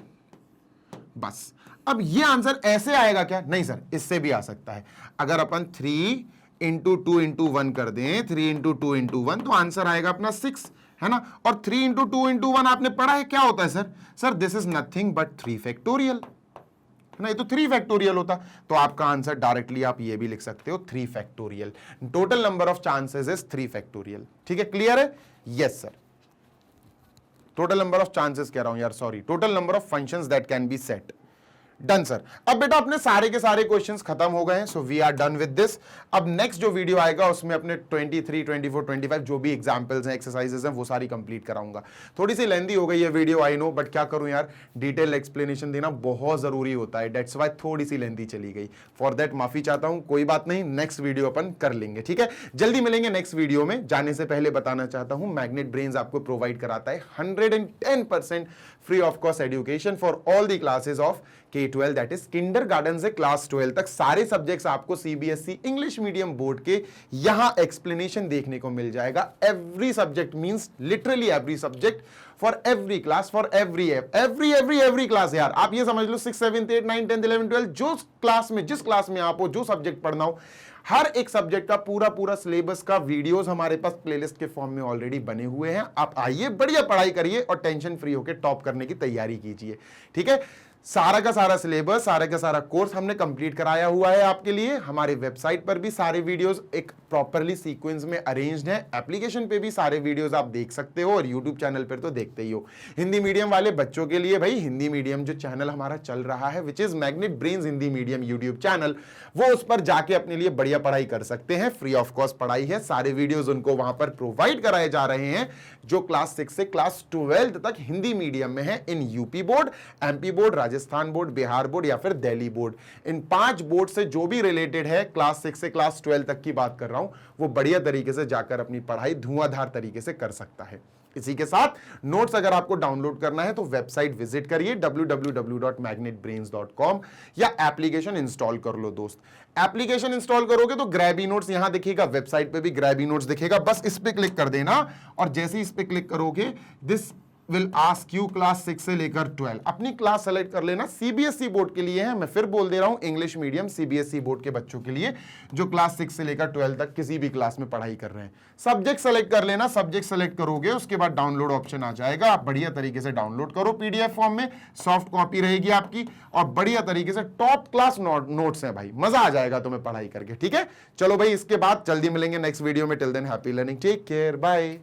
बस अब ये आंसर ऐसे आएगा क्या? नहीं सर, इससे भी आ सकता है। अगर अपन 3 इंटू 2 इंटू 1 कर दें, 3 इंटू 2 इंटू 1, तो आंसर आएगा अपना 6, है ना। और 3 इंटू 2 इंटू 1 आपने पढ़ा है क्या होता है sir? Sir this is nothing but 3 factorial, है ना। ये तो 3 फैक्टोरियल होता, तो आपका आंसर डायरेक्टली आप ये भी लिख सकते हो 3 factorial. Total number of chances is 3 factorial. ठीक है, क्लियर है? Yes sir. Total number of chances कह रहा हूं यार, sorry, total number of functions that can be set. Done sir. अब बेटा अपने सारे के सारे क्वेश्चंस खत्म हो गए हैं, so we are done with this. अब नेक्स्ट जो वीडियो आएगा उसमें अपने 23 24 25 जो भी एग्जांपल्स हैं, एक्सरसाइजेस हैं, वो सारी कंप्लीट कराऊंगा। थोड़ी सी लेंथी हो गई है वीडियो, आई नो, बट क्या करूं यार, डिटेल एक्सप्लेनेशन देना बहुत जरूरी होता है, दैट्स वाई थोड़ी सी लेंथी चली गई। फॉर दैट माफी चाहता हूं, कोई बात नहीं, नेक्स्ट वीडियो अपन कर लेंगे। ठीक है, जल्दी मिलेंगे नेक्स्ट वीडियो में। जाने से पहले बताना चाहता हूं, मैग्नेट ब्रेन्स आपको प्रोवाइड कराता है 110% free of cost education for all the classes of K12, that is kindergarten से क्लास 12 तक सारे सब्जेक्ट्स आपको CBSE इंग्लिश मीडियम बोर्ड के यहां एक्सप्लेनेशन देखने को मिल जाएगा। Every subject means literally every subject for every class, for every class. यार आप ये समझ लो 6 7 8 9 10 11 12 जो क्लास में, जिस क्लास में आप हो, जो सब्जेक्ट पढ़ना हो, हर एक सब्जेक्ट का पूरा सिलेबस का वीडियोस हमारे पास प्लेलिस्ट के फॉर्म में ऑलरेडी बने हुए हैं। आप आइए, बढ़िया पढ़ाई करिए और टेंशन फ्री होकर टॉप करने की तैयारी कीजिए। ठीक है, सारा का सारा सिलेबस, सारा का सारा कोर्स हमने कंप्लीट कराया हुआ है आपके लिए। हमारे वेबसाइट पर भी सारे वीडियोस एक प्रॉपरली सीक्वेंस में अरेंज्ड हैं। एप्लीकेशन पे भी सारे वीडियोस आप देख सकते हो और यूट्यूब चैनल पर तो देखते ही हो। हिंदी मीडियम वाले बच्चों के लिए भाई हिंदी मीडियम जो चैनल हमारा चल रहा है, which is magnet brains Hindi medium YouTube channel, वो उस पर जाके अपने लिए बढ़िया पढ़ाई कर सकते हैं। फ्री ऑफ कॉस्ट पढ़ाई है, सारे वीडियोस उनको वहां पर प्रोवाइड कराए जा रहे हैं जो क्लास 6 से क्लास 12 तक हिंदी मीडियम में है, in UP board, MP board, Rajasthan board, Bihar board या फिर दिल्ली बोर्ड। इन 5 बोर्ड से जो भी रिलेटेड है, क्लास 6 से क्लास 12 तक की बात कर रहा हूं, वो बढ़िया तरीके से जाकर अपनी पढ़ाई धुआंधार तरीके से कर सकता है। इसी के साथ नोट्स अगर आपको डाउनलोड करना है तो वेबसाइट विजिट करिए www.magnetbrains.com या एप्लीकेशन इंस्टॉल कर लो दोस्त। एप्लीकेशन इंस्टॉल करोगे तो ग्रैबी नोट्स यहां दिखेगा, वेबसाइट पे भी ग्रैबी नोट्स दिखेगा, बस इस पे क्लिक कर देना और जैसे ही इस पे क्लिक करोगे this will ask you class 6 से लेकर 12 अपनी क्लास सेलेक्ट कर लेना। सीबीएसई बोर्ड के लिए है, मैं फिर बोल दे रहा हूं, इंग्लिश मीडियम सीबीएसई बोर्ड के बच्चों के लिए जो क्लास 6 से लेकर 12 तक किसी भी क्लास में पढ़ाई कर रहे हैं। सब्जेक्ट सेलेक्ट कर लेना, सब्जेक्ट सेलेक्ट करोगे उसके बाद डाउनलोड ऑप्शन आ जाएगा, आप बढ़िया तरीके से डाउनलोड करो पीडीएफ फॉर्म में, सॉफ्ट कॉपी रहेगी आपकी और बढ़िया तरीके से टॉप क्लास नोट्स हैं भाई, मजा आ जाएगा तुम्हें पढ़ाई करके। ठीक है, चलो भाई इसके बाद जल्दी मिलेंगे नेक्स्ट वीडियो में। Till then happy learning, take care, bye.